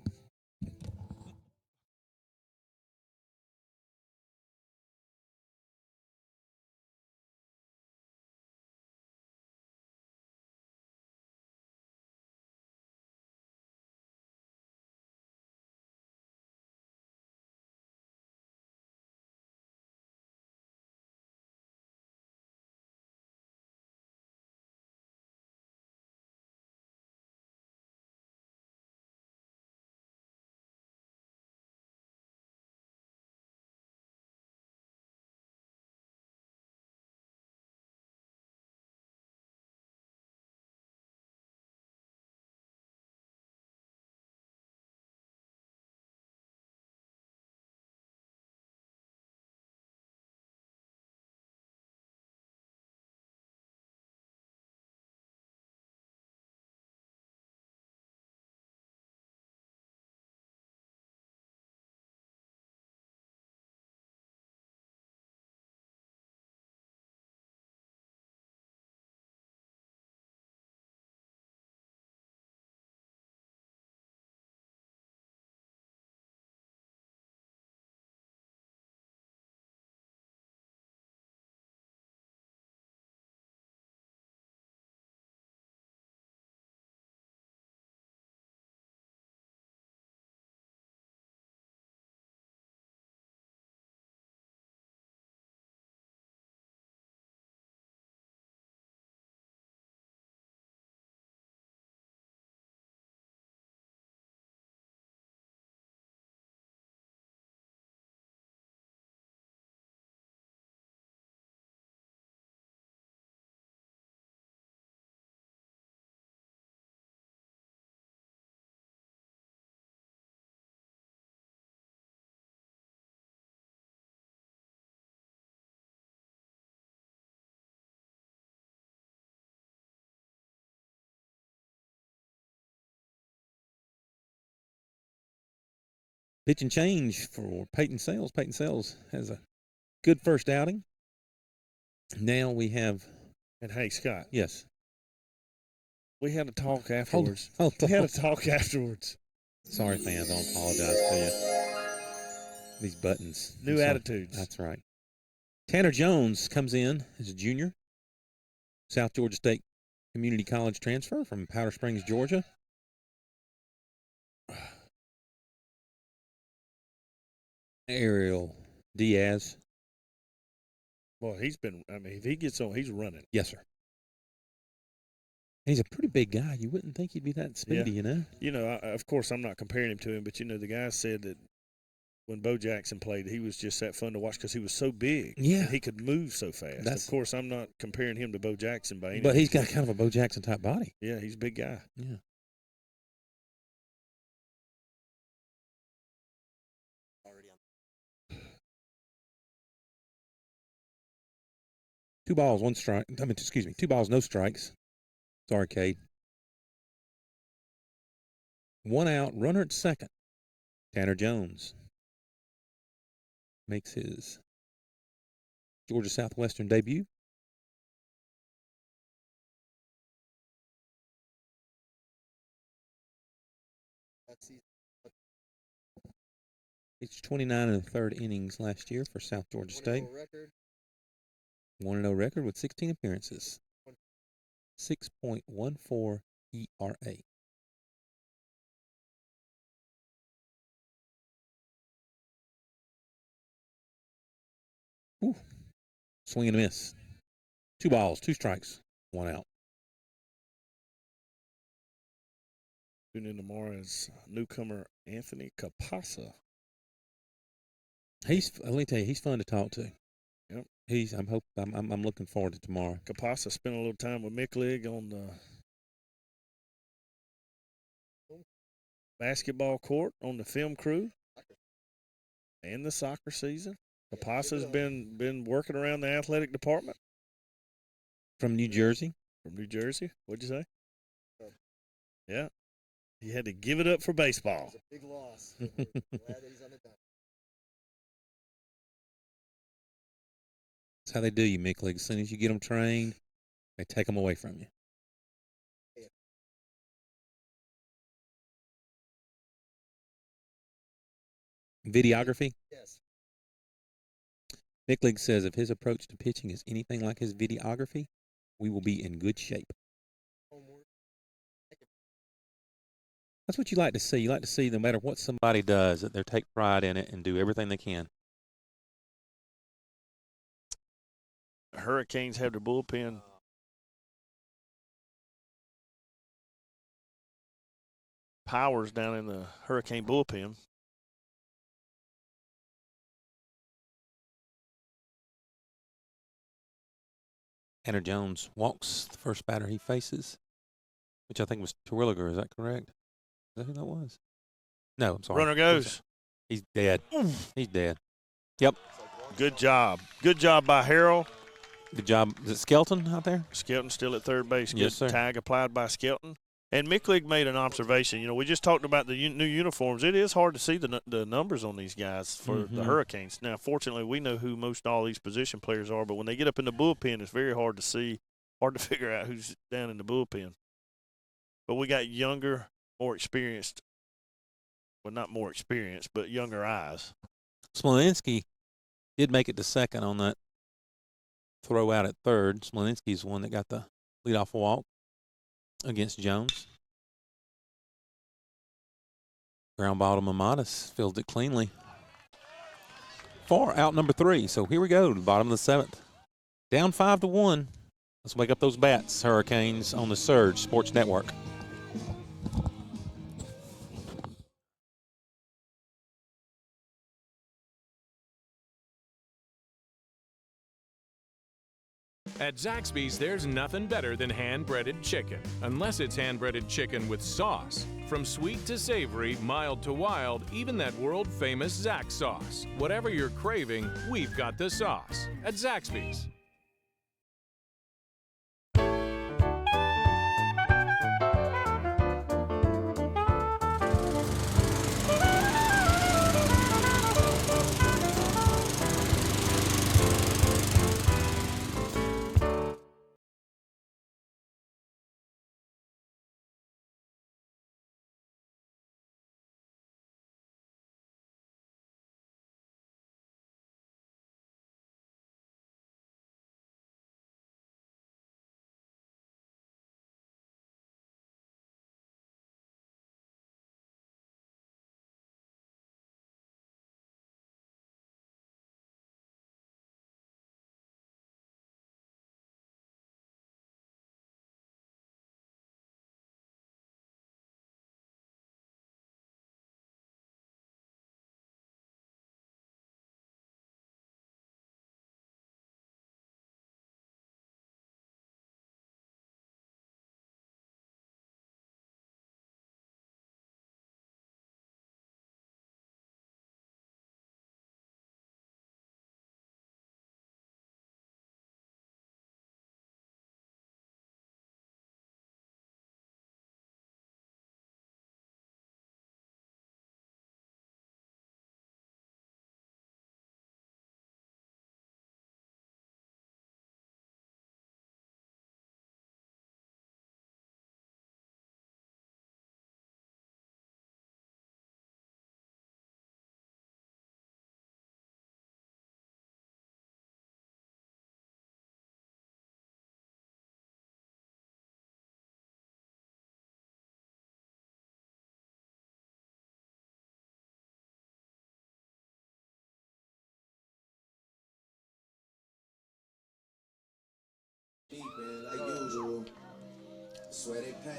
[SPEAKER 1] Pitch and change for Peyton Sales. Peyton Sales has a good first outing. Now we have.
[SPEAKER 2] And hey, Scott.
[SPEAKER 1] Yes.
[SPEAKER 2] We had a talk afterwards.
[SPEAKER 1] Hold
[SPEAKER 2] we had
[SPEAKER 1] on.
[SPEAKER 2] a talk afterwards.
[SPEAKER 1] Sorry, fans. I'll apologize to you. These buttons.
[SPEAKER 2] New attitudes.
[SPEAKER 1] That's right. Tanner Jones comes in as a junior. South Georgia State Community College transfer from Powder Springs, Georgia. Ariel Diaz.
[SPEAKER 2] Boy, he's been, if he gets on, he's running.
[SPEAKER 1] Yes, sir. And he's a pretty big guy. You wouldn't think he'd be that speedy, you know?
[SPEAKER 2] You know, of course, I'm not comparing him to him, but, the guy said that when Bo Jackson played, he was just that fun to watch because he was so big.
[SPEAKER 1] Yeah.
[SPEAKER 2] And he could move so fast. Of course, I'm not comparing him to Bo Jackson by any
[SPEAKER 1] But
[SPEAKER 2] means.
[SPEAKER 1] he's got kind of a Bo Jackson type body.
[SPEAKER 2] Yeah, he's a big guy.
[SPEAKER 1] Yeah. Two balls, no strikes. Sorry, Cade. One out, runner at second. Tanner Jones makes his Georgia Southwestern debut. It's 29 and a third innings last year for South Georgia State. 1-0 record with 16 appearances. 6.14 ERA. Ooh. Swing and a miss. 2 balls, 2 strikes, 1 out.
[SPEAKER 2] Tuning in tomorrow is newcomer Anthony Capasa.
[SPEAKER 1] Let me tell you, he's fun to talk to.
[SPEAKER 2] Yep.
[SPEAKER 1] I'm looking forward to tomorrow.
[SPEAKER 2] Capasa spent a little time with Micklig on the basketball court, on the film crew, and the soccer season. Capasa's been working around the athletic department.
[SPEAKER 1] From New Jersey.
[SPEAKER 2] From New Jersey. What'd you say? Yeah. He had to give it up for baseball.
[SPEAKER 3] It's a big loss. We're glad that he's on the diamond.
[SPEAKER 1] That's how they do you, Mick League. As soon as you get them trained, they take them away from you. Videography?
[SPEAKER 3] Yes.
[SPEAKER 1] Mick League says if his approach to pitching is anything like his videography, we will be in good shape.
[SPEAKER 3] Homework.
[SPEAKER 1] That's what you like to see. You like to see no matter what somebody does, that they take pride in it and do everything they can.
[SPEAKER 2] Hurricanes have their bullpen powers down in the Hurricane bullpen.
[SPEAKER 1] Tanner Jones walks the first batter he faces, which I think was Terwilliger. Is that correct? Is that who that was? No, I'm sorry.
[SPEAKER 2] Runner goes.
[SPEAKER 1] He's dead. He's dead. Yep.
[SPEAKER 2] Good job. Good job by Harrell.
[SPEAKER 1] Good job. Is it Skelton out there?
[SPEAKER 2] Skelton still at third base. Good
[SPEAKER 1] Yes, sir.
[SPEAKER 2] tag applied by Skelton. And Micklig made an observation. You know, we just talked about the new uniforms. It is hard to see the numbers on these guys for the Hurricanes. Now, fortunately, we know who most all these position players are, but when they get up in the bullpen, it's very hard to see, hard to figure out who's down in the bullpen. But we got younger, more experienced, well, not more experienced, but younger eyes.
[SPEAKER 1] Smolinski did make it to second on that throw out at third. Smolinski's the one that got the leadoff walk against Jones. Ground ball to Mamadas, filled it cleanly. 4 out number 3. So here we go to the bottom of the 7th. Down 5-1. Let's wake up those bats. Hurricanes on the Surge Sports Network.
[SPEAKER 8] At Zaxby's, there's nothing better than hand-breaded chicken, unless it's hand-breaded chicken with sauce. From sweet to savory, mild to wild, even that world-famous Zax sauce. Whatever you're craving, we've got the sauce at Zaxby's.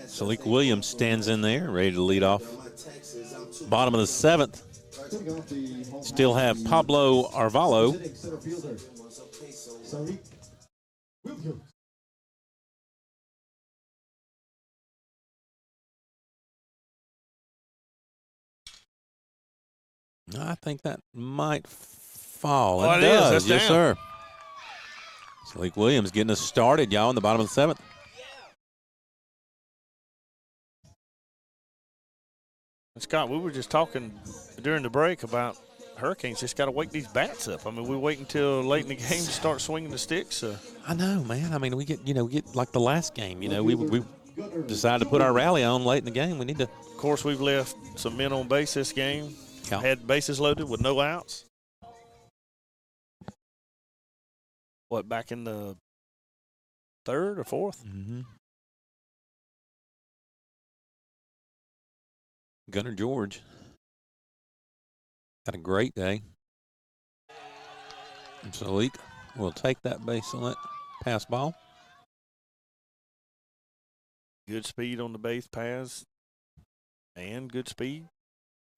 [SPEAKER 1] Salik Williams stands in there, ready to lead off. Bottom of the 7th. Still have Pablo Arvalo. I think that might fall.
[SPEAKER 2] Oh,
[SPEAKER 1] it
[SPEAKER 2] it
[SPEAKER 1] does.
[SPEAKER 2] is. That's
[SPEAKER 1] Yes,
[SPEAKER 2] down.
[SPEAKER 1] sir. Salik Williams getting us started, y'all, in the bottom of the 7th.
[SPEAKER 2] Scott, we were just talking during the break about Hurricanes. Just got to wake these bats up. I mean, we wait until late in the game to start swinging the sticks.
[SPEAKER 1] I know, man. I mean, we get like the last game. We decided to put our rally on late in the game. We need to.
[SPEAKER 2] Of course, we've left some men on base this game.
[SPEAKER 1] Yeah.
[SPEAKER 2] Had bases loaded with no outs. What, back in the 3rd or 4th?
[SPEAKER 1] Mm-hmm. Gunnar George had a great day. And Salik will take that base on that pass ball.
[SPEAKER 2] Good speed on the base pass and good speed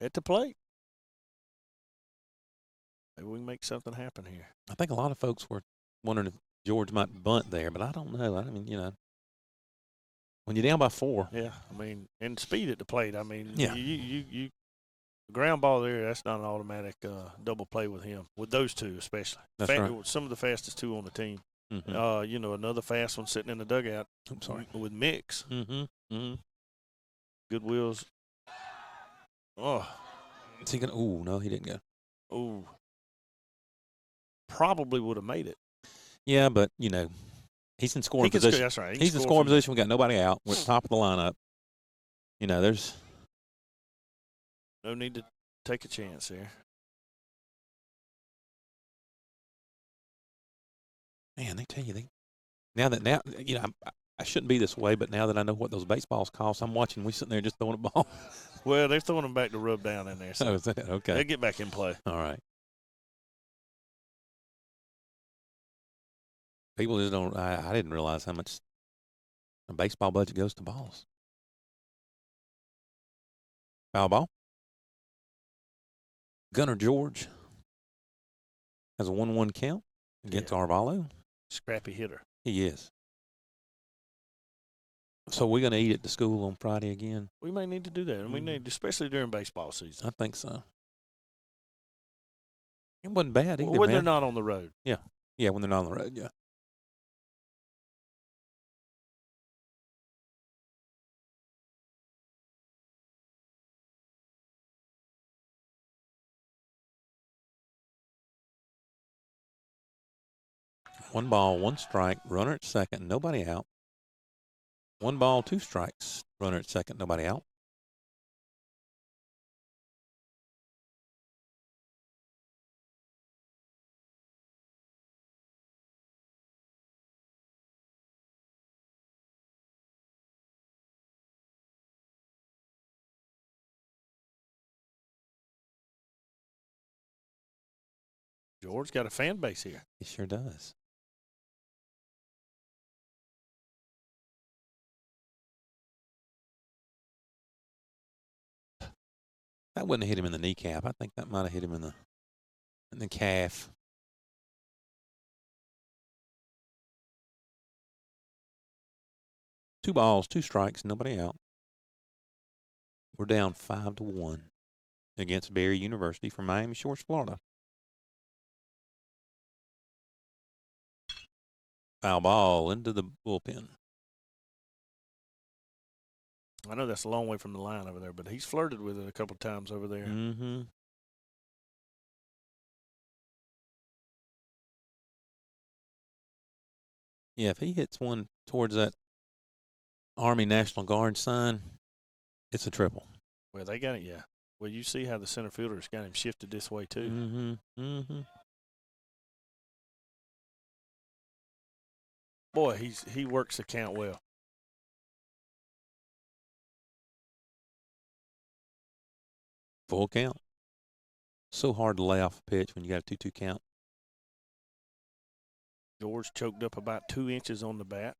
[SPEAKER 2] at the plate. Maybe we can make something happen here.
[SPEAKER 1] I think a lot of folks were wondering if George might bunt there, but I don't know. I mean, when you're down by 4.
[SPEAKER 2] Yeah, I mean, and speed at the plate. I mean,
[SPEAKER 1] Yeah.
[SPEAKER 2] you ground ball there, that's not an automatic double play with him, with those two especially.
[SPEAKER 1] That's right.
[SPEAKER 2] Some of the fastest two on the team.
[SPEAKER 1] Mm-hmm.
[SPEAKER 2] Another fast one sitting in the dugout.
[SPEAKER 1] I'm sorry.
[SPEAKER 2] With Mix.
[SPEAKER 1] Mm-hmm. Mm-hmm.
[SPEAKER 2] Good wheels. Oh.
[SPEAKER 1] Is he gonna? Ooh, no, he didn't go.
[SPEAKER 2] Ooh. Probably would have made it.
[SPEAKER 1] Yeah, but he's in scoring position.
[SPEAKER 2] That's right.
[SPEAKER 1] He's in scoring position. We got nobody out. We're at the top of the lineup. There's
[SPEAKER 2] no need to take a chance there.
[SPEAKER 1] Man, they tell you I shouldn't be this way, but now that I know what those baseballs cost, I'm watching. We sitting there just throwing a ball.
[SPEAKER 2] Well, they're throwing them back to rub down in there. So
[SPEAKER 1] Oh, is that okay?
[SPEAKER 2] they get back in play.
[SPEAKER 1] All right. People just don't. I didn't realize how much a baseball budget goes to balls. Foul ball. Gunnar George has a 1-1 count against Arvalo.
[SPEAKER 2] Scrappy hitter.
[SPEAKER 1] He is. So we're going to eat at the school on Friday again?
[SPEAKER 2] We may need to do that. And we need, especially during baseball season.
[SPEAKER 1] I think so. It wasn't bad either,
[SPEAKER 2] when
[SPEAKER 1] man.
[SPEAKER 2] they're not on the road.
[SPEAKER 1] Yeah. Yeah, when they're not on the road, yeah. One ball, one strike, runner at second, nobody out. 1 ball, 2 strikes, runner at second, nobody out.
[SPEAKER 2] George got a fan base here.
[SPEAKER 1] He sure does. That wouldn't have hit him in the kneecap. I think that might have hit him in the calf. Two balls, 2 strikes, nobody out. We're down 5-1 against Berry University from Miami Shores, Florida. Foul ball into the bullpen.
[SPEAKER 2] I know that's a long way from the line over there, but he's flirted with it a couple times over there.
[SPEAKER 1] Mm-hmm. Yeah, if he hits one towards that Army National Guard sign, it's a triple.
[SPEAKER 2] Well, they got it, yeah. Well, you see how the center fielder's got him shifted this way, too.
[SPEAKER 1] Mm-hmm. Mm-hmm.
[SPEAKER 2] Boy, he works the count well.
[SPEAKER 1] Full count. So hard to lay off a pitch when you got a 2-2 count.
[SPEAKER 2] George choked up about 2 inches on the bat.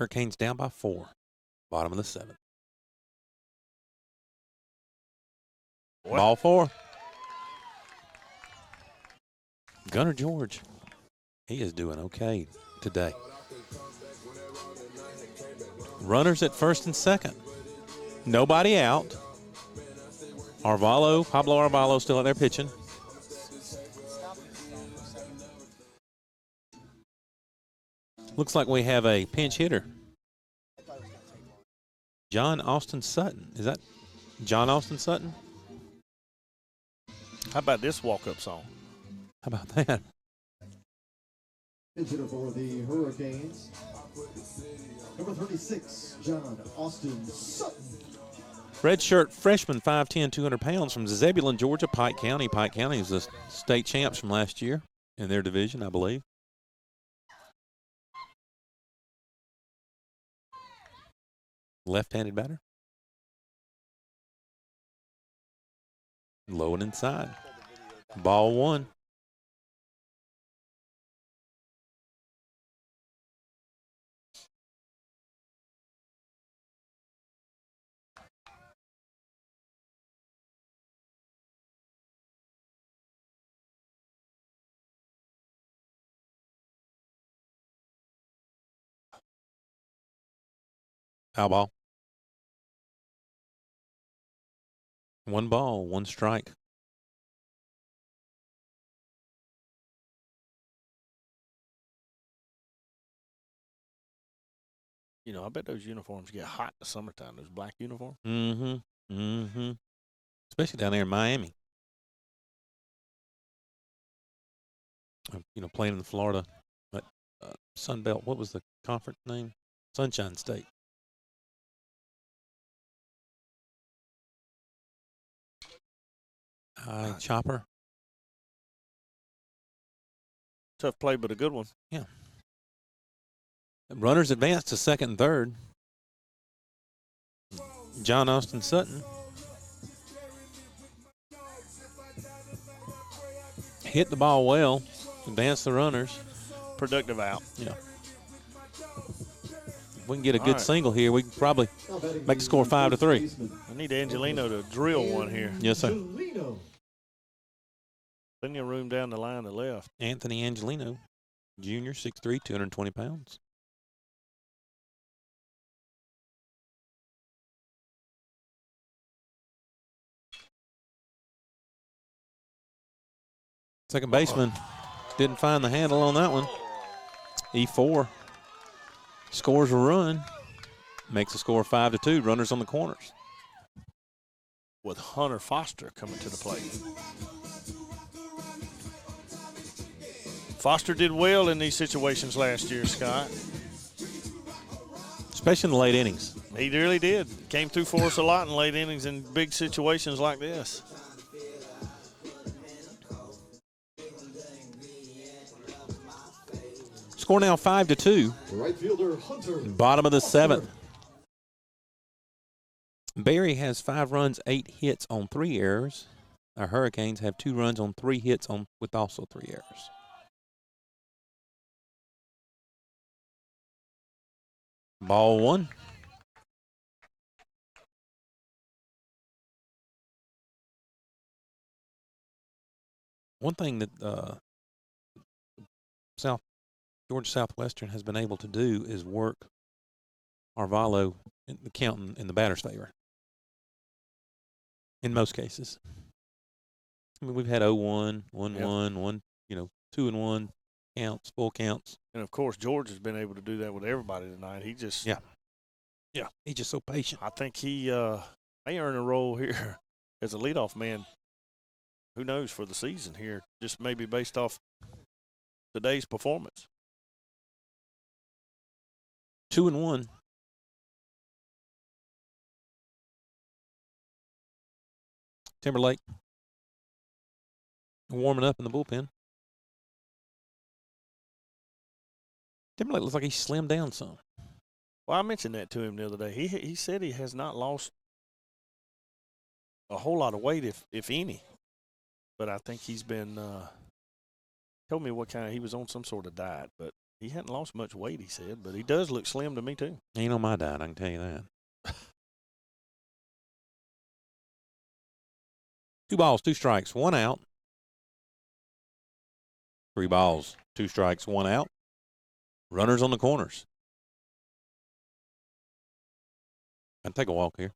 [SPEAKER 1] Hurricanes down by 4. Bottom of the 7th.
[SPEAKER 2] Boy.
[SPEAKER 1] Ball 4. Gunnar George. He is doing okay today. Runners at first and second. Nobody out. Pablo Arvalo still out there pitching. Looks like we have a pinch hitter. John Austin Sutton. Is that John Austin Sutton?
[SPEAKER 2] How about this walk-up song?
[SPEAKER 1] How about that?
[SPEAKER 4] Pitcher for the Hurricanes. Number 36, John Austin Sutton.
[SPEAKER 1] Redshirt freshman, 5'10", 200 pounds from Zebulon, Georgia, Pike County. Pike County is the state champs from last year in their division, I believe. Left-handed batter. Low and inside. Ball 1. Foul ball. 1 ball, 1 strike.
[SPEAKER 2] You know, I bet those uniforms get hot in the summertime, those black uniforms.
[SPEAKER 1] Especially down there in Miami. You know, playing in Florida. But Sun Belt, what was the conference name? Sunshine State. Chopper.
[SPEAKER 2] Tough play, but a good one.
[SPEAKER 1] Yeah. Runners advance to second and third. John Austin Sutton hit the ball well, advance the runners.
[SPEAKER 2] Productive out.
[SPEAKER 1] Yeah. If we can get a good single here, we can probably make the score 5-3.
[SPEAKER 2] I need Angelino to drill one here.
[SPEAKER 1] Yes, sir.
[SPEAKER 2] Plenty of room down the line to left.
[SPEAKER 1] Anthony Angelino, junior, 6'3", 220 pounds. Second baseman didn't find the handle on that one. E4 scores a run, makes the score 5-2. Runners on the corners.
[SPEAKER 2] With Hunter Foster coming to the plate. Foster did well in these situations last year, Scott.
[SPEAKER 1] Especially in the late innings.
[SPEAKER 2] He really did. Came through for us a lot in late innings in big situations like this.
[SPEAKER 1] Score now 5-2.
[SPEAKER 4] Right fielder Hunter.
[SPEAKER 1] Bottom of the 7th. Barry has 5 runs, 8 hits on 3 errors. Our Hurricanes have 2 runs on 3 hits with also 3 errors. Ball 1. One thing that Georgia Southwestern has been able to do is work Arvalo in the count in the batter's favor. In most cases. I mean, we've had 0-1, 1-1, 1, 2-1 counts, full counts.
[SPEAKER 2] And, of course, George has been able to do that with everybody tonight. He just –
[SPEAKER 1] Yeah. He's just so patient.
[SPEAKER 2] I think he may earn a role here as a leadoff man. Who knows for the season here, just maybe based off today's performance.
[SPEAKER 1] 2-1. Timberlake warming up in the bullpen. Timberlake looks like he slimmed down some.
[SPEAKER 2] Well, I mentioned that to him the other day. He said he has not lost a whole lot of weight, if any. But I think he's been told me what kind of – he was on some sort of diet. But He hadn't lost much weight, he said, but he does look slim to me too.
[SPEAKER 1] Ain't on my diet, I can tell you that. 2 balls, 2 strikes, 1 out. 3 balls, 2 strikes, 1 out. Runners on the corners. I'd take a walk here.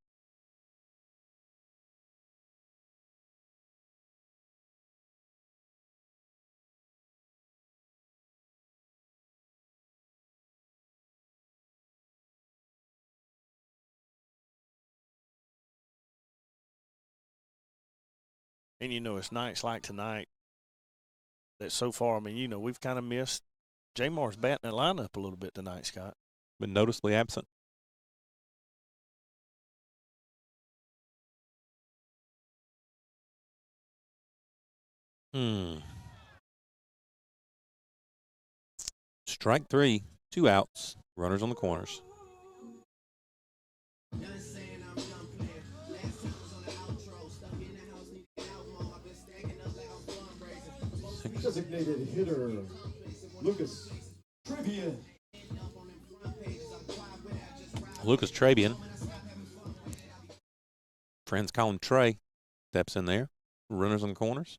[SPEAKER 2] And, it's nights like tonight that so far, we've kind of missed. Jamar's batting that lineup a little bit tonight, Scott.
[SPEAKER 1] Been noticeably absent. Strike 3, 2 outs. Runners on the corners.
[SPEAKER 4] Designated hitter, Lucas Trivian.
[SPEAKER 1] Lucas Trabian. Friends call him Trey. Steps in there. Runners on the corners.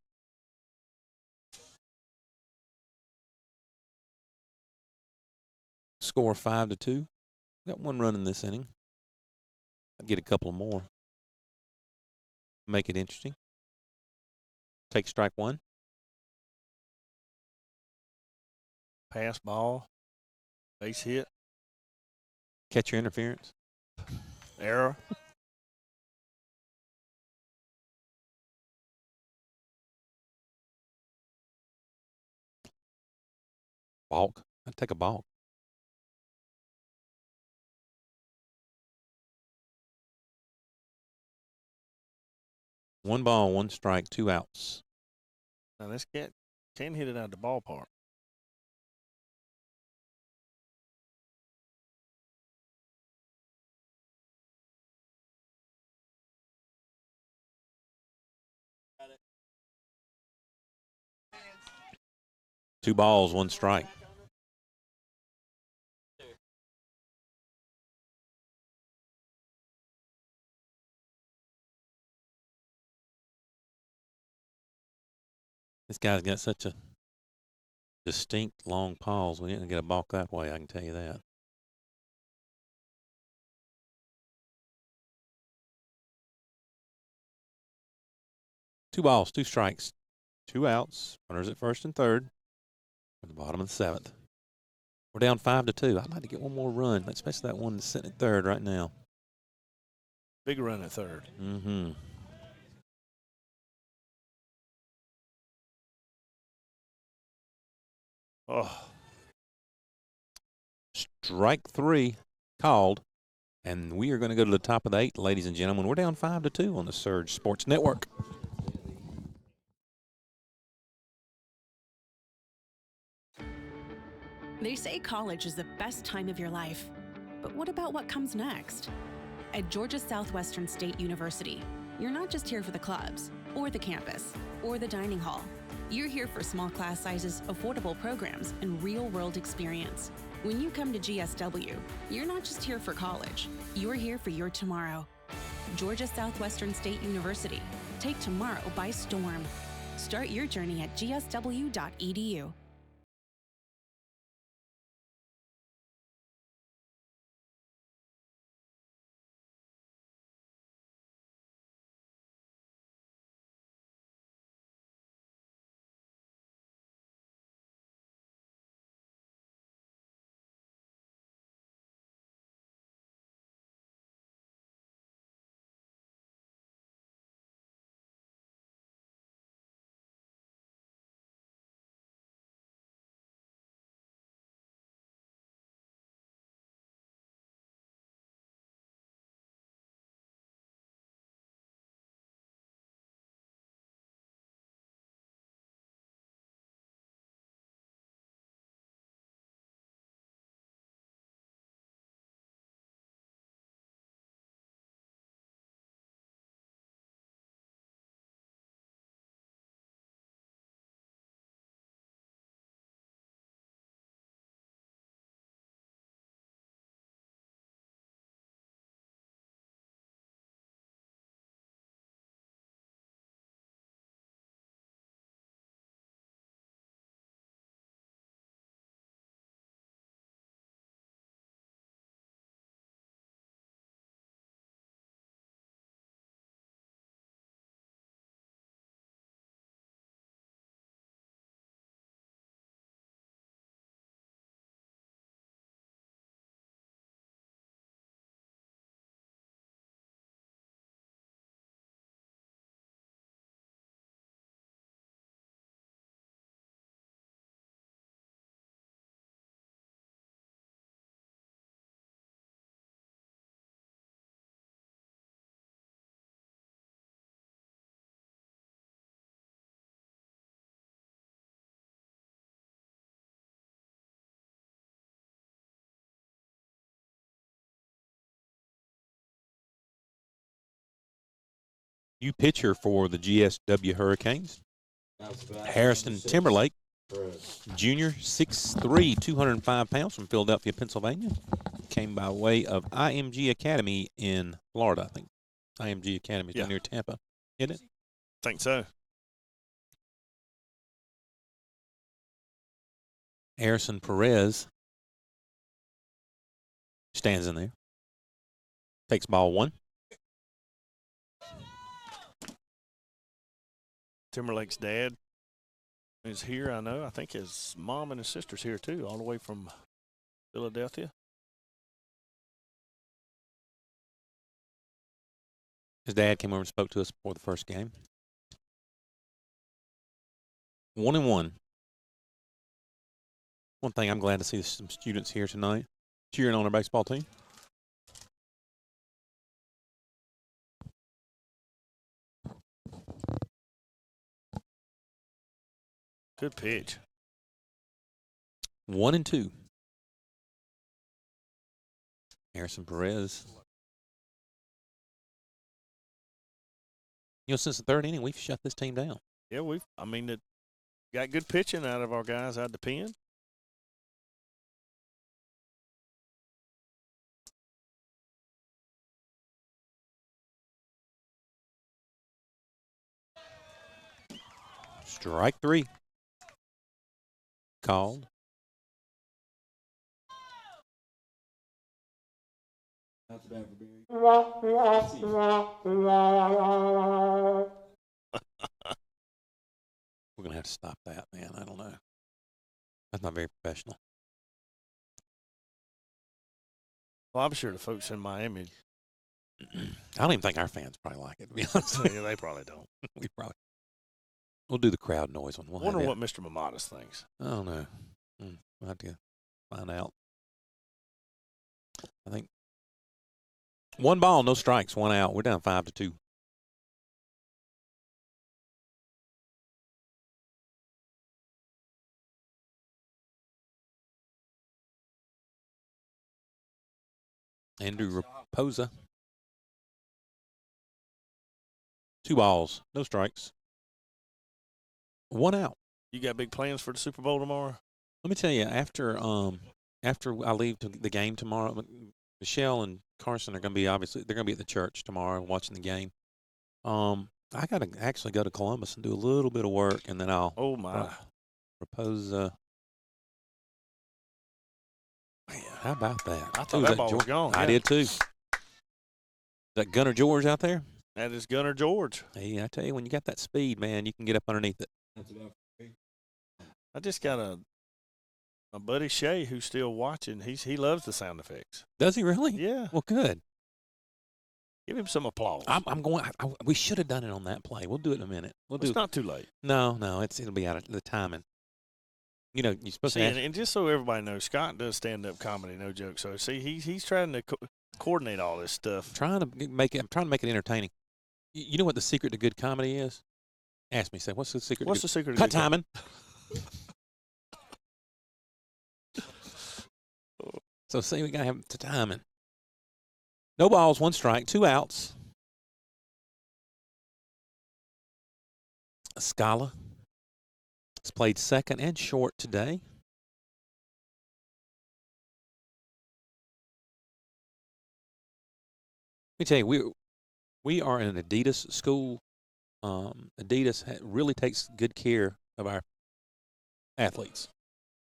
[SPEAKER 1] Score 5-2. Got 1 run in this inning. I'll get a couple more. Make it interesting. Take strike 1.
[SPEAKER 2] Pass ball, base hit,
[SPEAKER 1] Catcher interference.
[SPEAKER 2] error.
[SPEAKER 1] Balk. I'd take a balk. 1 ball, 1 strike, 2 outs.
[SPEAKER 2] Now this cat can hit it out of the ballpark.
[SPEAKER 1] Two balls, 1 strike. This guy's got such a distinct long pause. We didn't get a balk that way, I can tell you that. Two balls, 2 strikes, 2 outs. Runners at first and third. At the bottom of the 7th. We're down 5-2. I'd like to get 1 more run, especially that one that's sitting at third right now.
[SPEAKER 2] Big run at third.
[SPEAKER 1] Mm-hmm.
[SPEAKER 2] Oh.
[SPEAKER 1] Strike 3 called. And we are going to go to the top of the 8th, ladies and gentlemen. We're down 5-2 on the Surge Sports Network.
[SPEAKER 7] They say college is the best time of your life. But what about what comes next? At Georgia Southwestern State University, you're not just here for the clubs, or the campus, or the dining hall. You're here for small class sizes, affordable programs, and real-world experience. When you come to GSW, you're not just here for college. You're here for your tomorrow. Georgia Southwestern State University. Take tomorrow by storm. Start your journey at gsw.edu.
[SPEAKER 1] new pitcher for the GSW Hurricanes, Harrison Timberlake, junior, 6'3", 205 pounds, from Philadelphia, Pennsylvania. Came by way of IMG Academy in Florida, I think. IMG Academy is near Tampa, isn't it?
[SPEAKER 2] Think so.
[SPEAKER 1] Harrison Perez stands in there. Takes ball 1.
[SPEAKER 2] Timberlake's dad is here, I know. I think his mom and his sister's here, too, all the way from Philadelphia.
[SPEAKER 1] His dad came over and spoke to us before the first game. 1-1. One thing I'm glad to see some students here tonight cheering on our baseball team.
[SPEAKER 2] Good pitch.
[SPEAKER 1] 1-2. Harrison Perez. You know, since the 3rd inning, we've shut this team down.
[SPEAKER 2] Yeah, it got good pitching out of our guys out the pen.
[SPEAKER 1] Strike 3. Called.
[SPEAKER 5] That's bad for Barry.
[SPEAKER 1] We're going to have to stop that, man. I don't know. That's not very professional.
[SPEAKER 2] Well, I'm sure the folks in Miami,
[SPEAKER 1] I don't even think our fans probably like it, to be honest.
[SPEAKER 2] yeah, they probably don't.
[SPEAKER 1] We'll do the crowd noise one. We'll
[SPEAKER 2] Wonder
[SPEAKER 1] have
[SPEAKER 2] what Mr. Mamadas thinks.
[SPEAKER 1] I don't know. We'll have to find out. I think 1 ball, no strikes, 1 out. We're down 5-2. Andrew Raposa. 2 balls, no strikes. 1 out.
[SPEAKER 2] You got big plans for the Super Bowl tomorrow?
[SPEAKER 1] Let me tell you, after I leave the game tomorrow, Michelle and Carson are going to be they're going to be at the church tomorrow watching the game. I got to actually go to Columbus and do a little bit of work, and then I'll propose. Man, how about that?
[SPEAKER 2] I thought that ball was gone.
[SPEAKER 1] I did too. Is that Gunnar George out there?
[SPEAKER 2] That is Gunnar George.
[SPEAKER 1] Hey, I tell you, when you got that speed, man, you can get up underneath it.
[SPEAKER 2] I just got a buddy Shay who's still watching. He loves the sound effects.
[SPEAKER 1] Does he really?
[SPEAKER 2] Yeah.
[SPEAKER 1] Well, good.
[SPEAKER 2] Give him some applause.
[SPEAKER 1] I'm going. We should have done it on that play. We'll do it in a minute.
[SPEAKER 2] It's not too late.
[SPEAKER 1] No, it'll be out of the timing. You know, you're supposed to.
[SPEAKER 2] And just so everybody knows, Scott does stand-up comedy, no joke. So see, he's trying to coordinate all this stuff.
[SPEAKER 1] I'm trying to make it entertaining. You know what the secret to good comedy is? Ask me. Say, what's the secret?
[SPEAKER 2] What's the secret?
[SPEAKER 1] Cut timing. So see, we gotta have the timing. No balls, 1 strike, 2 outs. Scala has played second and short today. Let me tell you, we are an Adidas school. Adidas really takes good care of our athletes.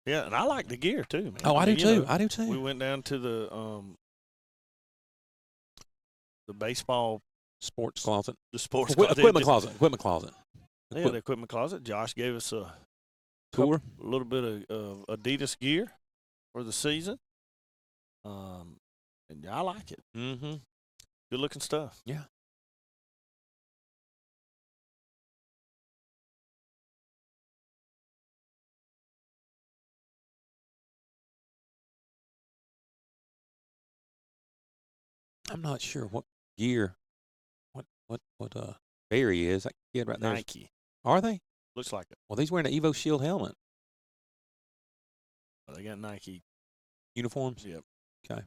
[SPEAKER 2] Yeah, and I like the gear too, man.
[SPEAKER 1] Oh, I do too.
[SPEAKER 2] I do too. We went down to the baseball
[SPEAKER 1] sports closet.
[SPEAKER 2] The sports
[SPEAKER 1] equipment closet. Equipment closet.
[SPEAKER 2] Yeah, the equipment closet. Josh gave us a
[SPEAKER 1] tour,
[SPEAKER 2] a little bit of Adidas gear for the season. And I like it.
[SPEAKER 1] Mm-hmm.
[SPEAKER 2] Good looking stuff.
[SPEAKER 1] Yeah. I'm not sure what gear, what Barry is. That kid right there.
[SPEAKER 2] Nike.
[SPEAKER 1] Are they?
[SPEAKER 2] Looks like it.
[SPEAKER 1] Well, he's wearing an Evo Shield helmet.
[SPEAKER 2] Oh, they got Nike
[SPEAKER 1] uniforms.
[SPEAKER 2] Yep.
[SPEAKER 1] Okay.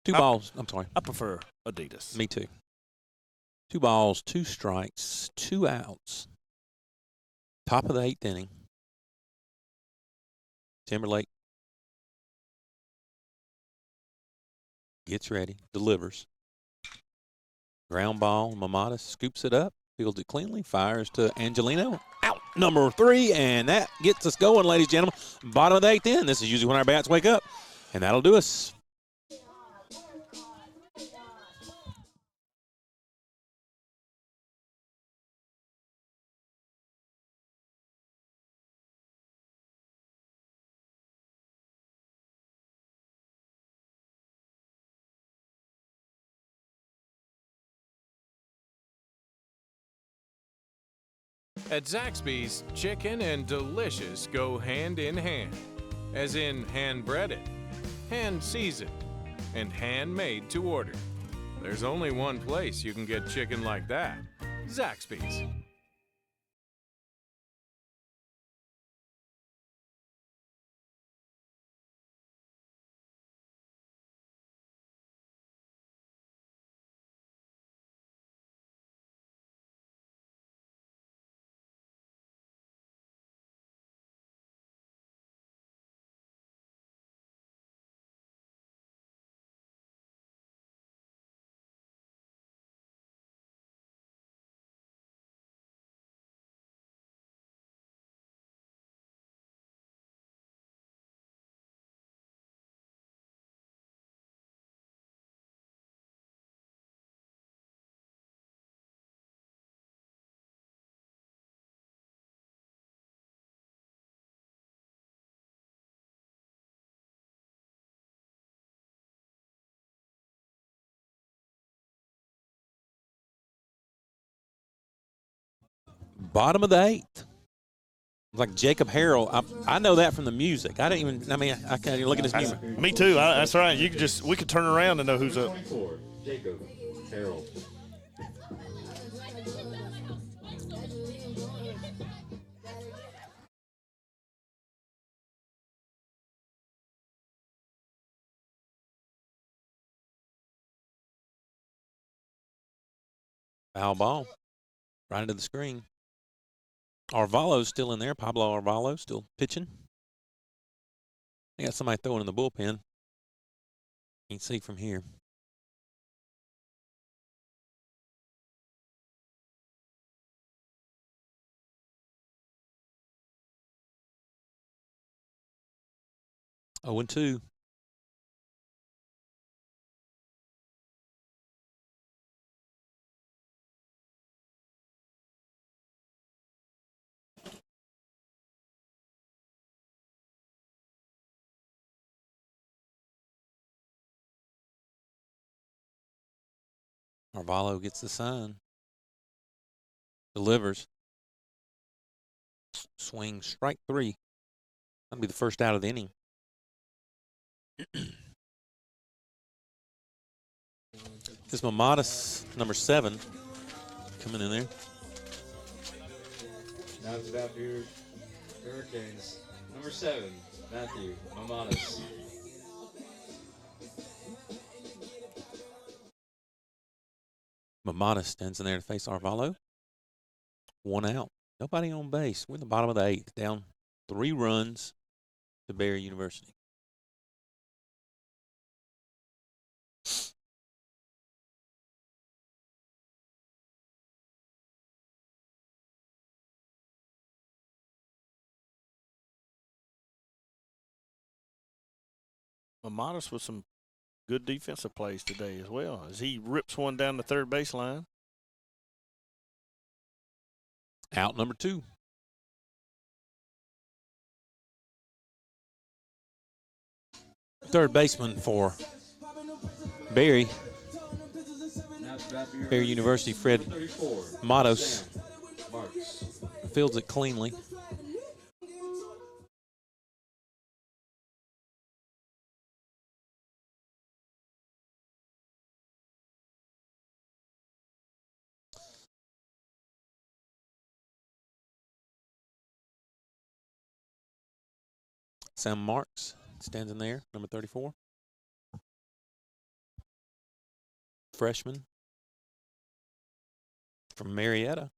[SPEAKER 1] Two balls. I'm sorry.
[SPEAKER 2] I prefer Adidas.
[SPEAKER 1] Me too. 2 balls, 2 strikes, 2 outs. Top of the 8th inning. Timberlake gets ready, delivers. Ground ball, Mamata scoops it up, fields it cleanly, fires to Angelino. Out number 3, and that gets us going, ladies and gentlemen. Bottom of the 8th inning. This is usually when our bats wake up, and that'll do us.
[SPEAKER 8] At Zaxby's, chicken and delicious go hand in hand, as in hand-breaded, hand-seasoned, and handmade to order. There's only one place you can get chicken like that, Zaxby's.
[SPEAKER 1] Bottom of the 8th. Like Jacob Harrell. I know that from the music. I can't even look at his music.
[SPEAKER 2] Me too. That's right. We could turn around and know who's up.
[SPEAKER 5] 24, Jacob Harold.
[SPEAKER 1] Foul ball. Right into the screen. Arvalo's still in there. Pablo Arvalo still pitching. They got somebody throwing in the bullpen. Can't see from here. Oh, and 2. Arvalo gets the sign. Delivers. Swing, strike 3. That'll be the first out of the inning. This Mamadas, number 7, coming in there.
[SPEAKER 5] Now it's about your Hurricanes. Number 7, Matthew Mamadas.
[SPEAKER 1] Mamata stands in there to face Arvalo. 1 out. Nobody on base. We're in the bottom of the 8th. Down 3 runs to Barry University.
[SPEAKER 2] Modest with some good defensive plays today as well, as he rips one down the third baseline.
[SPEAKER 1] Out number 2. Third baseman for Barry University, Fred
[SPEAKER 5] 34,
[SPEAKER 1] Matos,
[SPEAKER 5] Marks.
[SPEAKER 1] fields it cleanly. Sam Marks stands in there, number 34. freshman from Marietta.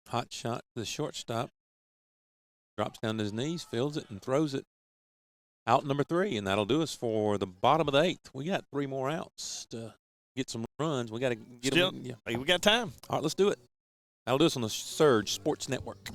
[SPEAKER 1] Hot shot to the shortstop. Drops down to his knees, fields it, and throws it out number 3. And that'll do us for the bottom of the 8th. We got 3 more outs to get some runs. We got to get them. Yeah.
[SPEAKER 2] Hey, we got time.
[SPEAKER 1] All right, let's do it. That'll do us on the Surge Sports Network.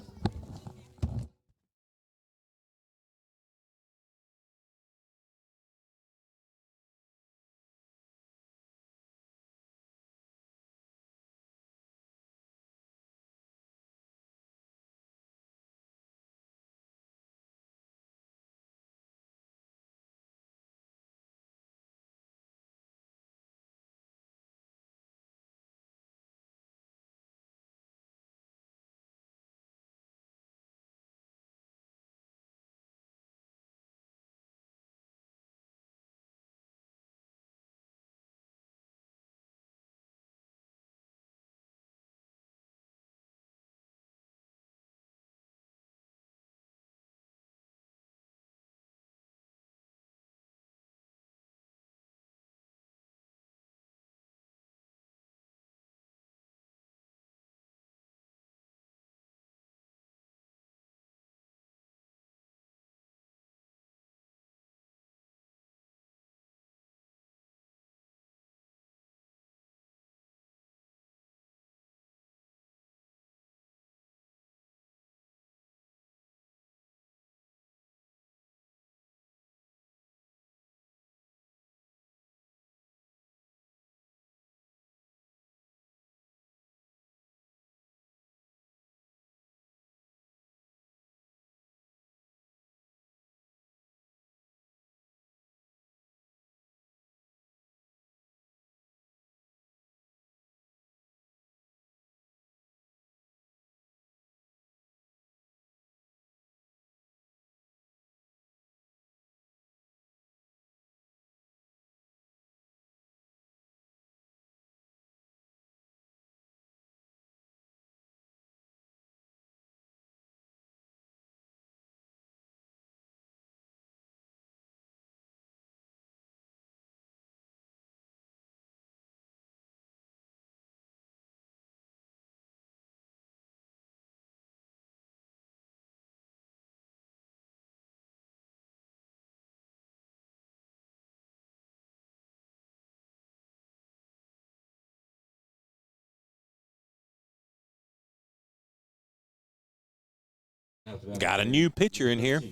[SPEAKER 1] Got a new pitcher in here.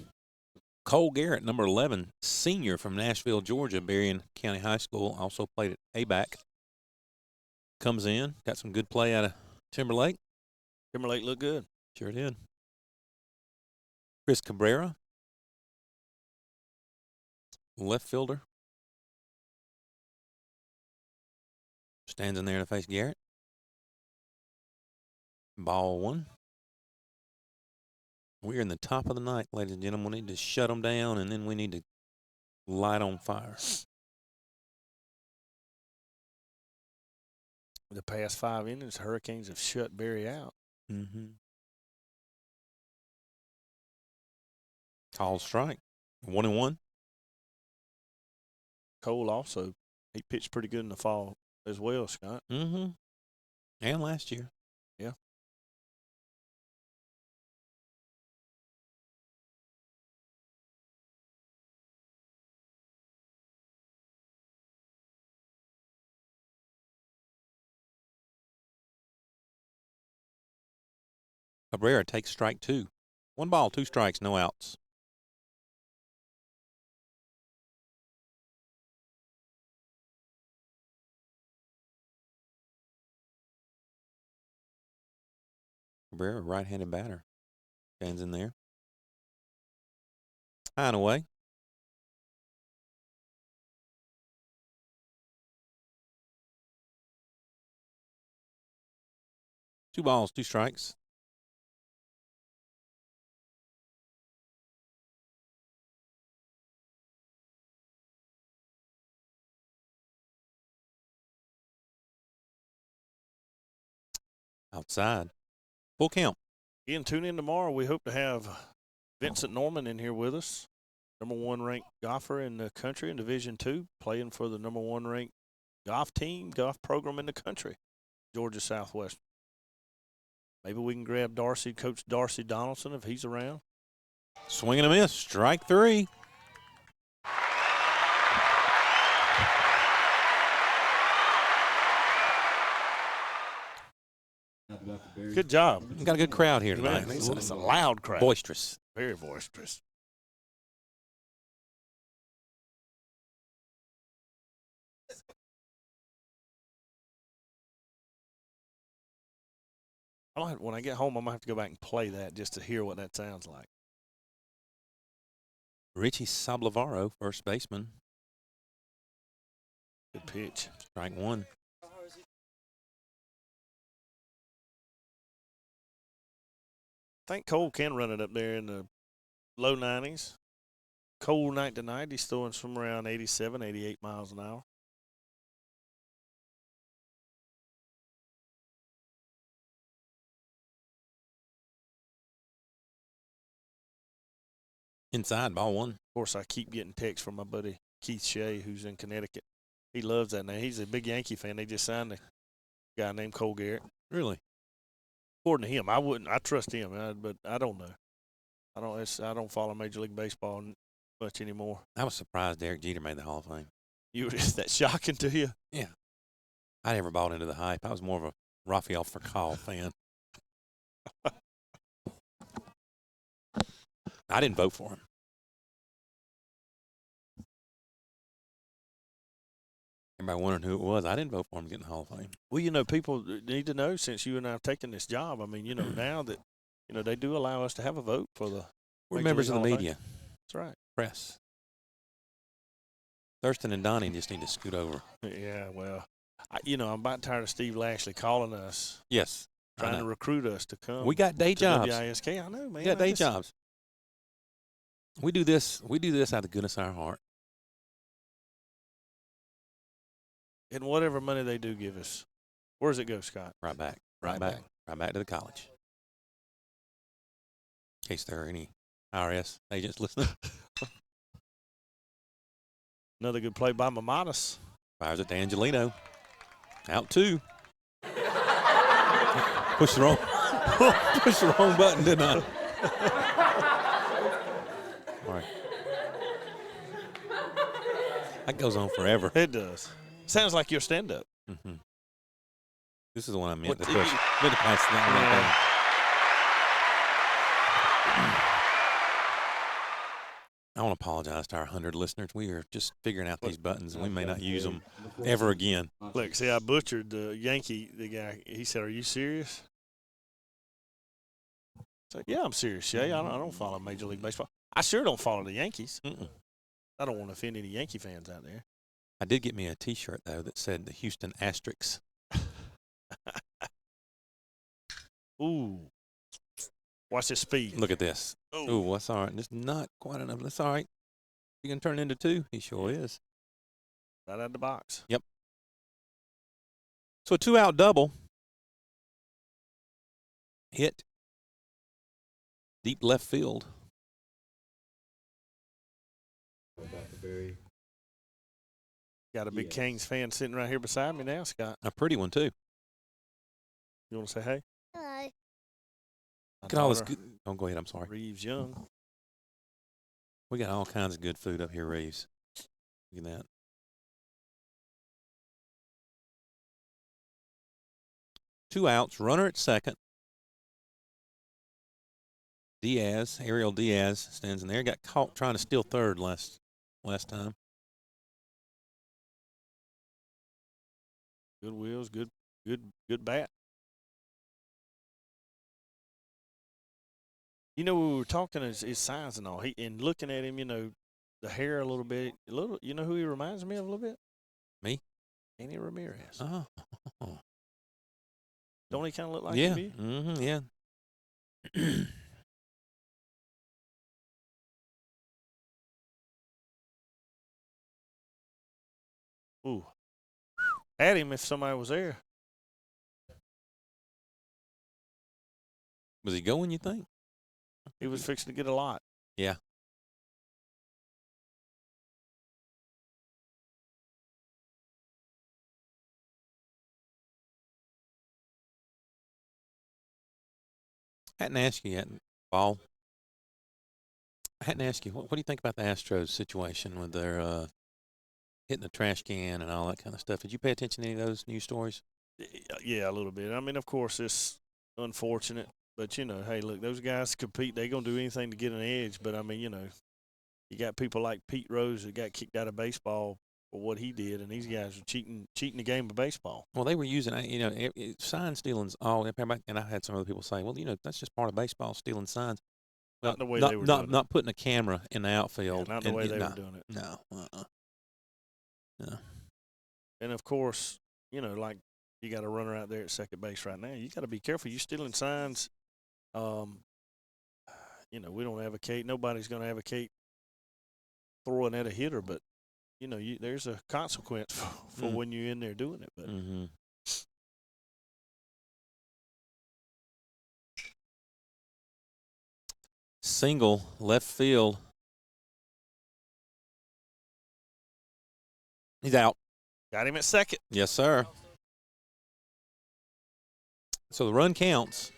[SPEAKER 1] Cole Garrett, number 11, senior from Nashville, Georgia, Berrien County High School. Also played at A-back. Comes in, got some good play out of Timberlake.
[SPEAKER 2] Timberlake looked good.
[SPEAKER 1] Sure did. Chris Cabrera, left fielder. Stands in there to face Garrett. Ball 1. We're in the top of the ninth, ladies and gentlemen. We need to shut them down, and then we need to light on fire.
[SPEAKER 2] The past 5 innings, Hurricanes have shut Berry out.
[SPEAKER 1] Mm-hmm. Call strike. 1-1.
[SPEAKER 2] Cole also, he pitched pretty good in the fall as well, Scott.
[SPEAKER 1] Mm-hmm. And last year.
[SPEAKER 2] Yeah.
[SPEAKER 1] Cabrera takes strike 2. 1 ball, 2 strikes, no outs. Cabrera, right-handed batter, stands in there. High and away. Two balls, 2 strikes. Outside. Full count.
[SPEAKER 2] Again, tune in tomorrow. We hope to have Vincent Norman in here with us, number 1 ranked golfer in the country in Division II, playing for the number 1 ranked golf program in the country, Georgia Southwestern. Maybe we can grab Coach Darcy Donaldson if he's around.
[SPEAKER 1] Swing and a miss, strike 3.
[SPEAKER 2] Good job.
[SPEAKER 1] We got a good crowd here tonight.
[SPEAKER 2] Man, it's a loud crowd.
[SPEAKER 1] Boisterous.
[SPEAKER 2] Very boisterous. When I get home, I'm going to have to go back and play that just to hear what that sounds like.
[SPEAKER 1] Richie Sablavaro, first baseman.
[SPEAKER 2] Good pitch.
[SPEAKER 1] Strike 1.
[SPEAKER 2] I think Cole can run it up there in the low 90s. Cold night tonight. He's throwing from around 87, 88 miles an hour.
[SPEAKER 1] Inside, ball 1.
[SPEAKER 2] Of course, I keep getting texts from my buddy Keith Shea, who's in Connecticut. He loves that name. He's a big Yankee fan. They just signed a guy named Cole Garrett.
[SPEAKER 1] Really?
[SPEAKER 2] According to him, I trust him, but I don't know. I don't follow Major League Baseball much anymore.
[SPEAKER 1] I was surprised Derek Jeter made the Hall of Fame.
[SPEAKER 2] Is that shocking to you?
[SPEAKER 1] Yeah. I never bought into the hype. I was more of a Rafael Furcal fan. I didn't vote for him. Everybody wondering who it was. I didn't vote for him getting the Hall of Fame.
[SPEAKER 2] Well, people need to know, since you and I have taken this job, I mean, now that, they do allow us to have a vote for the
[SPEAKER 1] We're
[SPEAKER 2] Major
[SPEAKER 1] members
[SPEAKER 2] League
[SPEAKER 1] of the
[SPEAKER 2] Hall of Fame.
[SPEAKER 1] media.
[SPEAKER 2] That's right.
[SPEAKER 1] Press. Thurston and Donnie just need to scoot over.
[SPEAKER 2] Yeah, well, I'm about tired of Steve Lashley calling us.
[SPEAKER 1] Yes.
[SPEAKER 2] Trying to recruit us to come.
[SPEAKER 1] We got day jobs.
[SPEAKER 2] WISK. I know, man.
[SPEAKER 1] We got day jobs. We do this out of the goodness of our heart.
[SPEAKER 2] And whatever money they do give us, where does it go, Scott?
[SPEAKER 1] Right back.
[SPEAKER 2] Right back.
[SPEAKER 1] Right back to the college. In case there are any IRS agents listening.
[SPEAKER 2] Another good play by Mamadas.
[SPEAKER 1] Fires it to Angelino. Out 2. Push the wrong button, didn't I? All right. That goes on forever.
[SPEAKER 2] It does. Sounds like your stand-up.
[SPEAKER 1] Mm-hmm. This is the one I meant
[SPEAKER 2] What
[SPEAKER 1] to
[SPEAKER 2] did
[SPEAKER 1] push.
[SPEAKER 2] you-
[SPEAKER 1] Meant to pass that one. I want to apologize to our 100 listeners. We are just figuring out these buttons, and we may not use them ever again.
[SPEAKER 2] Look, see, I butchered the guy. He said, "Are you serious?" It's like, yeah, I'm serious, Shay. I don't follow Major League Baseball. I sure don't follow the Yankees.
[SPEAKER 1] Mm-mm.
[SPEAKER 2] I don't want to offend any Yankee fans out there.
[SPEAKER 1] I did get me a T-shirt, though, that said the Houston Asterix.
[SPEAKER 2] Ooh. Watch his speed.
[SPEAKER 1] Look at this.
[SPEAKER 2] Ooh.
[SPEAKER 1] Ooh, that's all right. It's not quite enough. That's all right. You can turn it into 2. He sure is.
[SPEAKER 2] Right out of the box.
[SPEAKER 1] Yep. So a 2-out double. Hit. Deep left field.
[SPEAKER 2] Got a big Canes fan sitting right here beside me now, Scott.
[SPEAKER 1] A pretty one, too.
[SPEAKER 2] You want to say hey?
[SPEAKER 9] Hello.
[SPEAKER 1] Look at all this good. Oh, go ahead. I'm sorry.
[SPEAKER 2] Reeves Young.
[SPEAKER 1] We got all kinds of good food up here, Reeves. Look at that. Two outs. Runner at second. Ariel Diaz stands in there. Got caught trying to steal third last time.
[SPEAKER 2] Good wheels, good bat. We were talking his size and all. And looking at him, the hair a little bit. You know who he reminds me of a little bit?
[SPEAKER 1] Me?
[SPEAKER 2] Manny Ramirez.
[SPEAKER 1] Oh.
[SPEAKER 2] Don't he kind of look like
[SPEAKER 1] Yeah.
[SPEAKER 2] him?
[SPEAKER 1] Mm-hmm. Yeah.
[SPEAKER 2] Ooh. Had him if somebody was there.
[SPEAKER 1] Was he going, you think?
[SPEAKER 2] He was fixing to get a lot.
[SPEAKER 1] Yeah. I hadn't asked you yet, Paul. I hadn't asked you, what do you think about the Astros situation with their hitting the trash can and all that kind of stuff? Did you pay attention to any of those news stories?
[SPEAKER 2] Yeah, a little bit. I mean, of course, it's unfortunate, but hey, look, those guys compete. They're gonna do anything to get an edge. But I mean, you got people like Pete Rose that got kicked out of baseball for what he did, and these guys are cheating the game of baseball.
[SPEAKER 1] Well, they were using, sign stealing's all. Everybody, and I had some other people say, well, that's just part of baseball, stealing signs. Well,
[SPEAKER 2] Not the way they were doing it.
[SPEAKER 1] Not putting a camera in the
[SPEAKER 2] Yeah,
[SPEAKER 1] outfield.
[SPEAKER 2] not the way they were doing it.
[SPEAKER 1] No. No.
[SPEAKER 2] And of course, like you got a runner out there at second base right now. You got to be careful. You stealing signs. We don't advocate. Nobody's going to advocate throwing at a hitter, but there's a consequence for when you're in there doing it. But
[SPEAKER 1] single left field. He's out.
[SPEAKER 2] got him at second.
[SPEAKER 1] Yes, sir. So the run counts.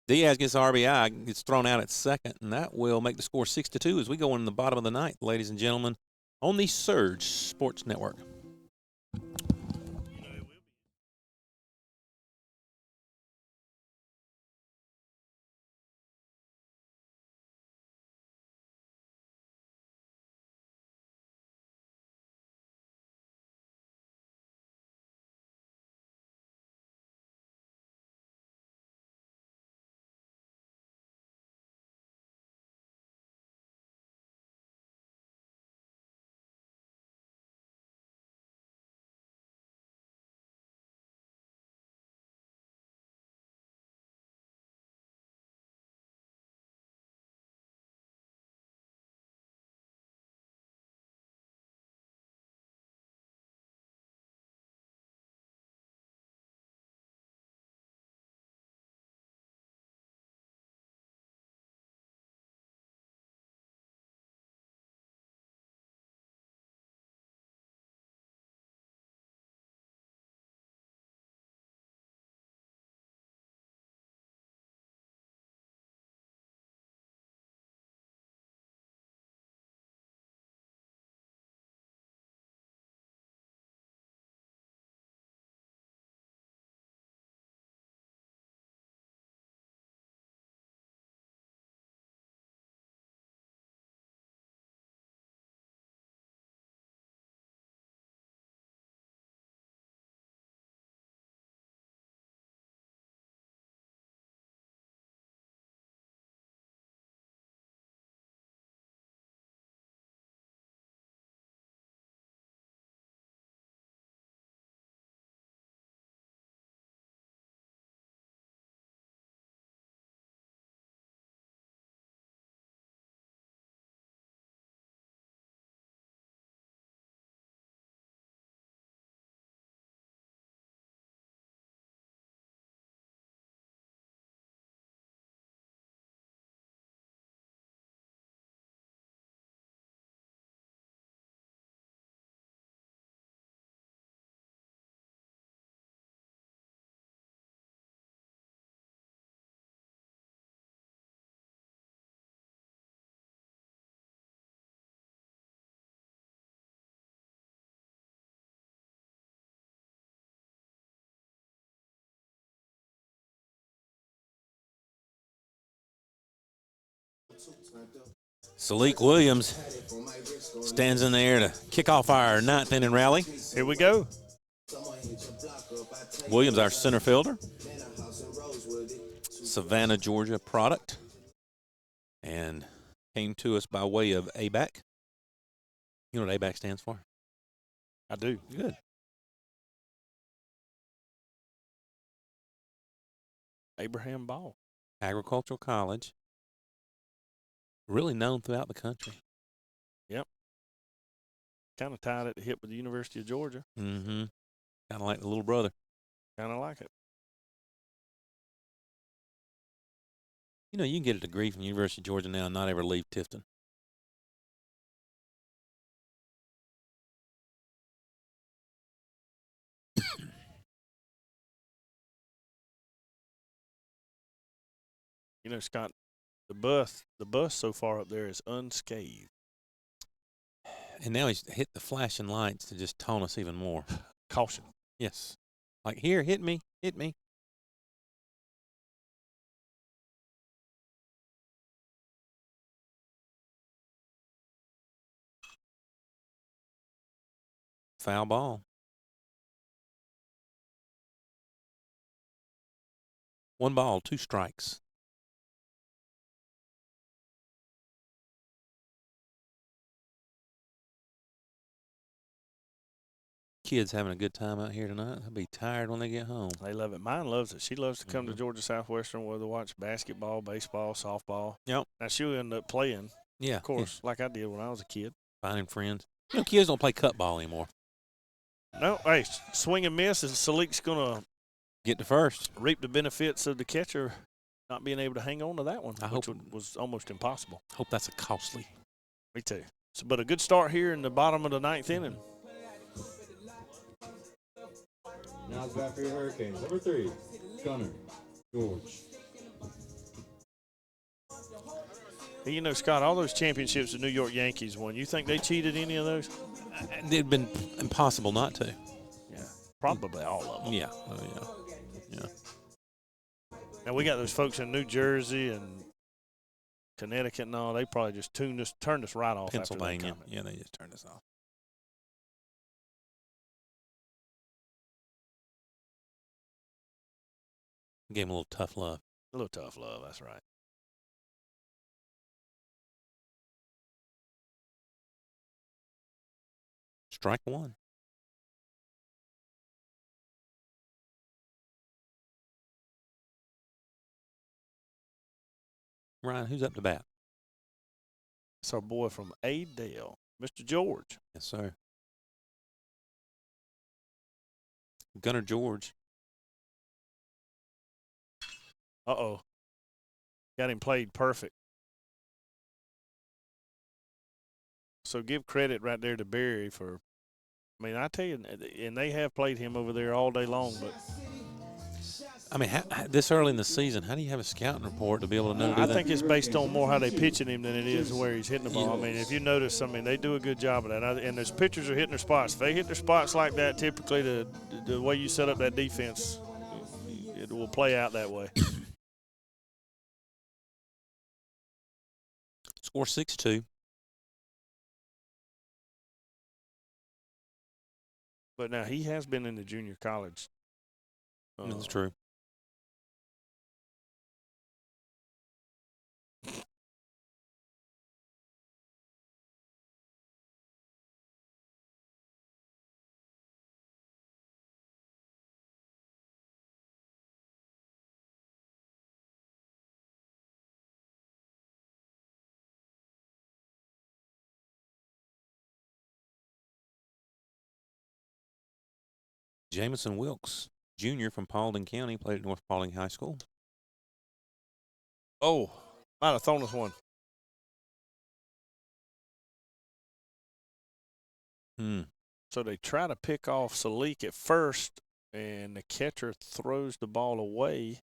[SPEAKER 1] Diaz gets RBI, gets thrown out at second, and that will make the score 6-2 as we go in the bottom of the ninth, ladies and gentlemen, on the Surge Sports Network. Salik Williams stands in there to kick off our ninth inning rally.
[SPEAKER 2] Here we go.
[SPEAKER 1] Williams, our center fielder. Savannah, Georgia product. And came to us by way of ABAC. You know what ABAC stands for?
[SPEAKER 2] I do.
[SPEAKER 1] Good.
[SPEAKER 2] Abraham Ball.
[SPEAKER 1] Agricultural College. Really known throughout the country.
[SPEAKER 2] Yep. Kind of tied at the hip with the University of Georgia.
[SPEAKER 1] Mm-hmm. Kind of like the little brother.
[SPEAKER 2] Kind of like it.
[SPEAKER 1] You know, you can get a degree from the University of Georgia now and not ever leave Tifton.
[SPEAKER 2] You know, Scott, the bus so far up there is unscathed.
[SPEAKER 1] And now he's hit the flashing lights to just taunt us even more.
[SPEAKER 2] Caution.
[SPEAKER 1] Yes. Like, here, hit me, hit me. Foul ball. One ball, 2 strikes. Kids having a good time out here tonight. They'll be tired when they get home.
[SPEAKER 2] They love it. Mine loves it. She loves to come to Georgia Southwestern where they watch basketball, baseball, softball.
[SPEAKER 1] Yep.
[SPEAKER 2] Now, she'll end up playing,
[SPEAKER 1] Yeah.
[SPEAKER 2] of course, like I did when I was a kid.
[SPEAKER 1] Finding friends. You know, kids don't play cut ball anymore.
[SPEAKER 2] No, hey, swing and miss, and Salik's going to
[SPEAKER 1] Get to first.
[SPEAKER 2] reap the benefits of the catcher not being able to hang on to that one,
[SPEAKER 1] I
[SPEAKER 2] which
[SPEAKER 1] hope-
[SPEAKER 2] was almost impossible.
[SPEAKER 1] Hope that's a costly.
[SPEAKER 2] Me too. So, but a good start here in the bottom of the 9th inning.
[SPEAKER 5] Now it's back for your Hurricanes. Number 3, Gunner George.
[SPEAKER 2] Hey, you know, Scott, all those championships the New York Yankees won, you think they cheated any of those?
[SPEAKER 1] It'd been impossible not to.
[SPEAKER 2] Yeah, probably all of them.
[SPEAKER 1] Yeah. Oh, yeah. Yeah.
[SPEAKER 2] Now, we got those folks in New Jersey and Connecticut and all. They probably just turned us right off
[SPEAKER 1] Pennsylvania.
[SPEAKER 2] after that comment.
[SPEAKER 1] Yeah, they just turned us off. Gave him a little tough love.
[SPEAKER 2] A little tough love, that's right.
[SPEAKER 1] Strike 1. Ryan, who's up to bat?
[SPEAKER 2] It's our boy from Adale, Mr. George.
[SPEAKER 1] Yes, sir. Gunner George.
[SPEAKER 2] Uh-oh. Got him played perfect. So give credit right there to Barry for, I mean, I tell you, and they have played him over there all day long, but
[SPEAKER 1] I mean, this early in the season, how do you have a scouting report to be able to know?
[SPEAKER 2] I think it's based on more how they pitching him than it is where he's hitting the ball. I mean, if you notice, I mean, they do a good job of that. And those pitchers are hitting their spots. If they hit their spots like that, typically the way you set up that defense, it will play out that way.
[SPEAKER 1] Score 6-2.
[SPEAKER 2] But now he has been in the junior college.
[SPEAKER 1] That's true. Jamison Wilkes, Jr. from Paulding County, played at North Paulding High School.
[SPEAKER 2] Oh, might have thrown us one. So they try to pick off Salik at first, and the catcher throws the ball away,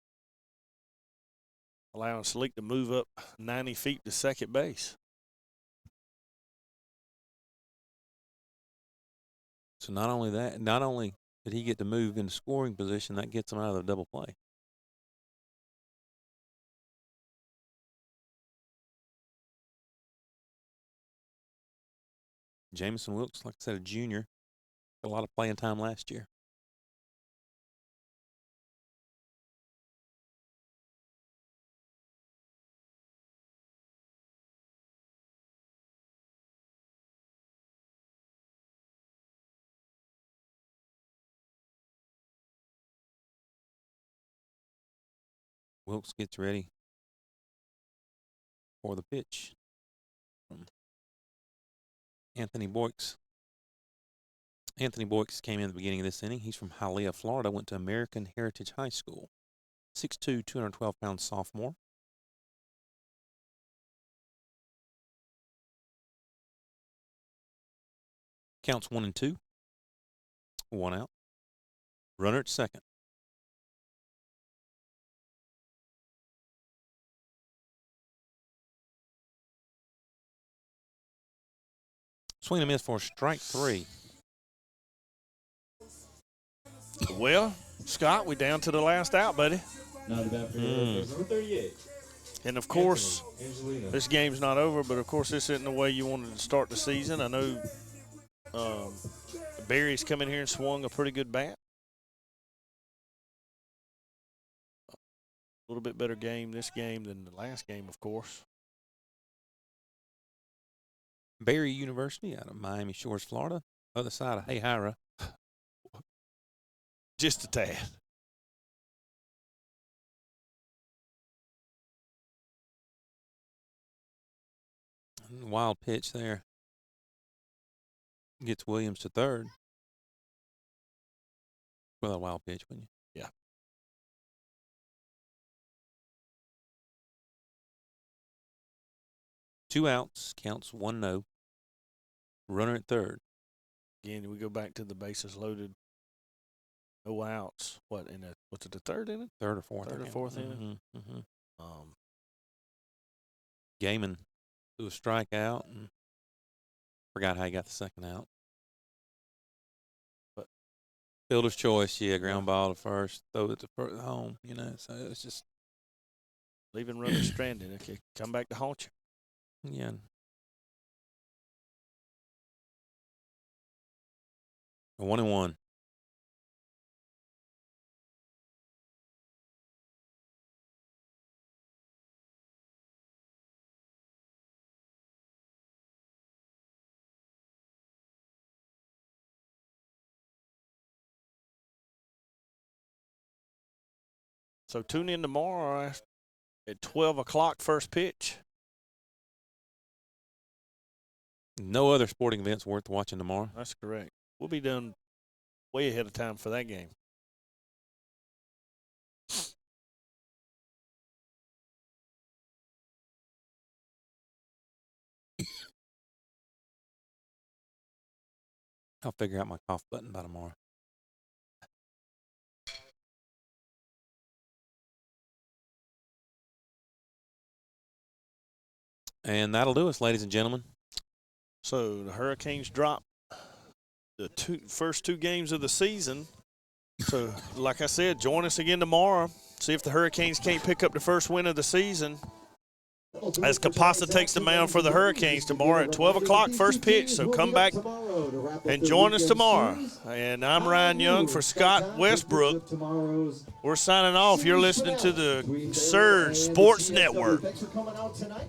[SPEAKER 2] allowing Salik to move up 90 feet to second base.
[SPEAKER 1] So not only did he get to move into scoring position, that gets him out of the double play. Jamison Wilkes, like I said, a junior. Got a lot of playing time last year. Wilkes gets ready for the pitch from Anthony Boyks. Anthony Boyks came in at the beginning of this inning. He's from Hialeah, Florida, went to American Heritage High School. 6'2", 212-pound sophomore. Counts 1 and 2. 1 out. Runner at second. Swing and miss for strike 3.
[SPEAKER 2] Well, Scott, we down to the last out, buddy.
[SPEAKER 5] Now the bat for number 38.
[SPEAKER 2] And, of course,
[SPEAKER 5] Angelina.
[SPEAKER 2] this game's not over, but, of course, this isn't the way you wanted to start the season. I know Barry's come in here and swung a pretty good bat. A little bit better game this game than the last game, of course.
[SPEAKER 1] Barry University out of Miami Shores, Florida. Other side of Hayhira.
[SPEAKER 2] Just a tad.
[SPEAKER 1] Wild pitch there. Gets Williams to third. Well, a wild pitch, wouldn't you?
[SPEAKER 2] Yeah.
[SPEAKER 1] Two outs. Counts 1-0. Runner at third.
[SPEAKER 2] Again, we go back to the bases loaded. No outs. What, what's it, the third inning?
[SPEAKER 1] Third or fourth.
[SPEAKER 2] Third or fourth inning?
[SPEAKER 1] Gaiman threw a strikeout and forgot how he got the second out.
[SPEAKER 2] But
[SPEAKER 1] fielder's choice, ground ball to first, throw it to home, so it's just.
[SPEAKER 2] Leaving runners stranded. Okay, come back to haunt you.
[SPEAKER 1] Yeah. A 1-1.
[SPEAKER 2] So tune in tomorrow at 12 o'clock, first pitch.
[SPEAKER 1] No other sporting events worth watching tomorrow.
[SPEAKER 2] That's correct. We'll be done way ahead of time for that game.
[SPEAKER 1] I'll figure out my cough button by tomorrow. And that'll do us, ladies and gentlemen.
[SPEAKER 2] So the Hurricanes drop the first two games of the season. So, like I said, join us again tomorrow. See if the Hurricanes can't pick up the first win of the season. As Capasa takes the mound for the Hurricanes tomorrow at 12 o'clock, first pitch. So come back and join us tomorrow. And I'm Ryan Young for Scott Westbrook. We're signing off. You're listening to the Surge Sports Network.
[SPEAKER 4] Thanks for coming out tonight.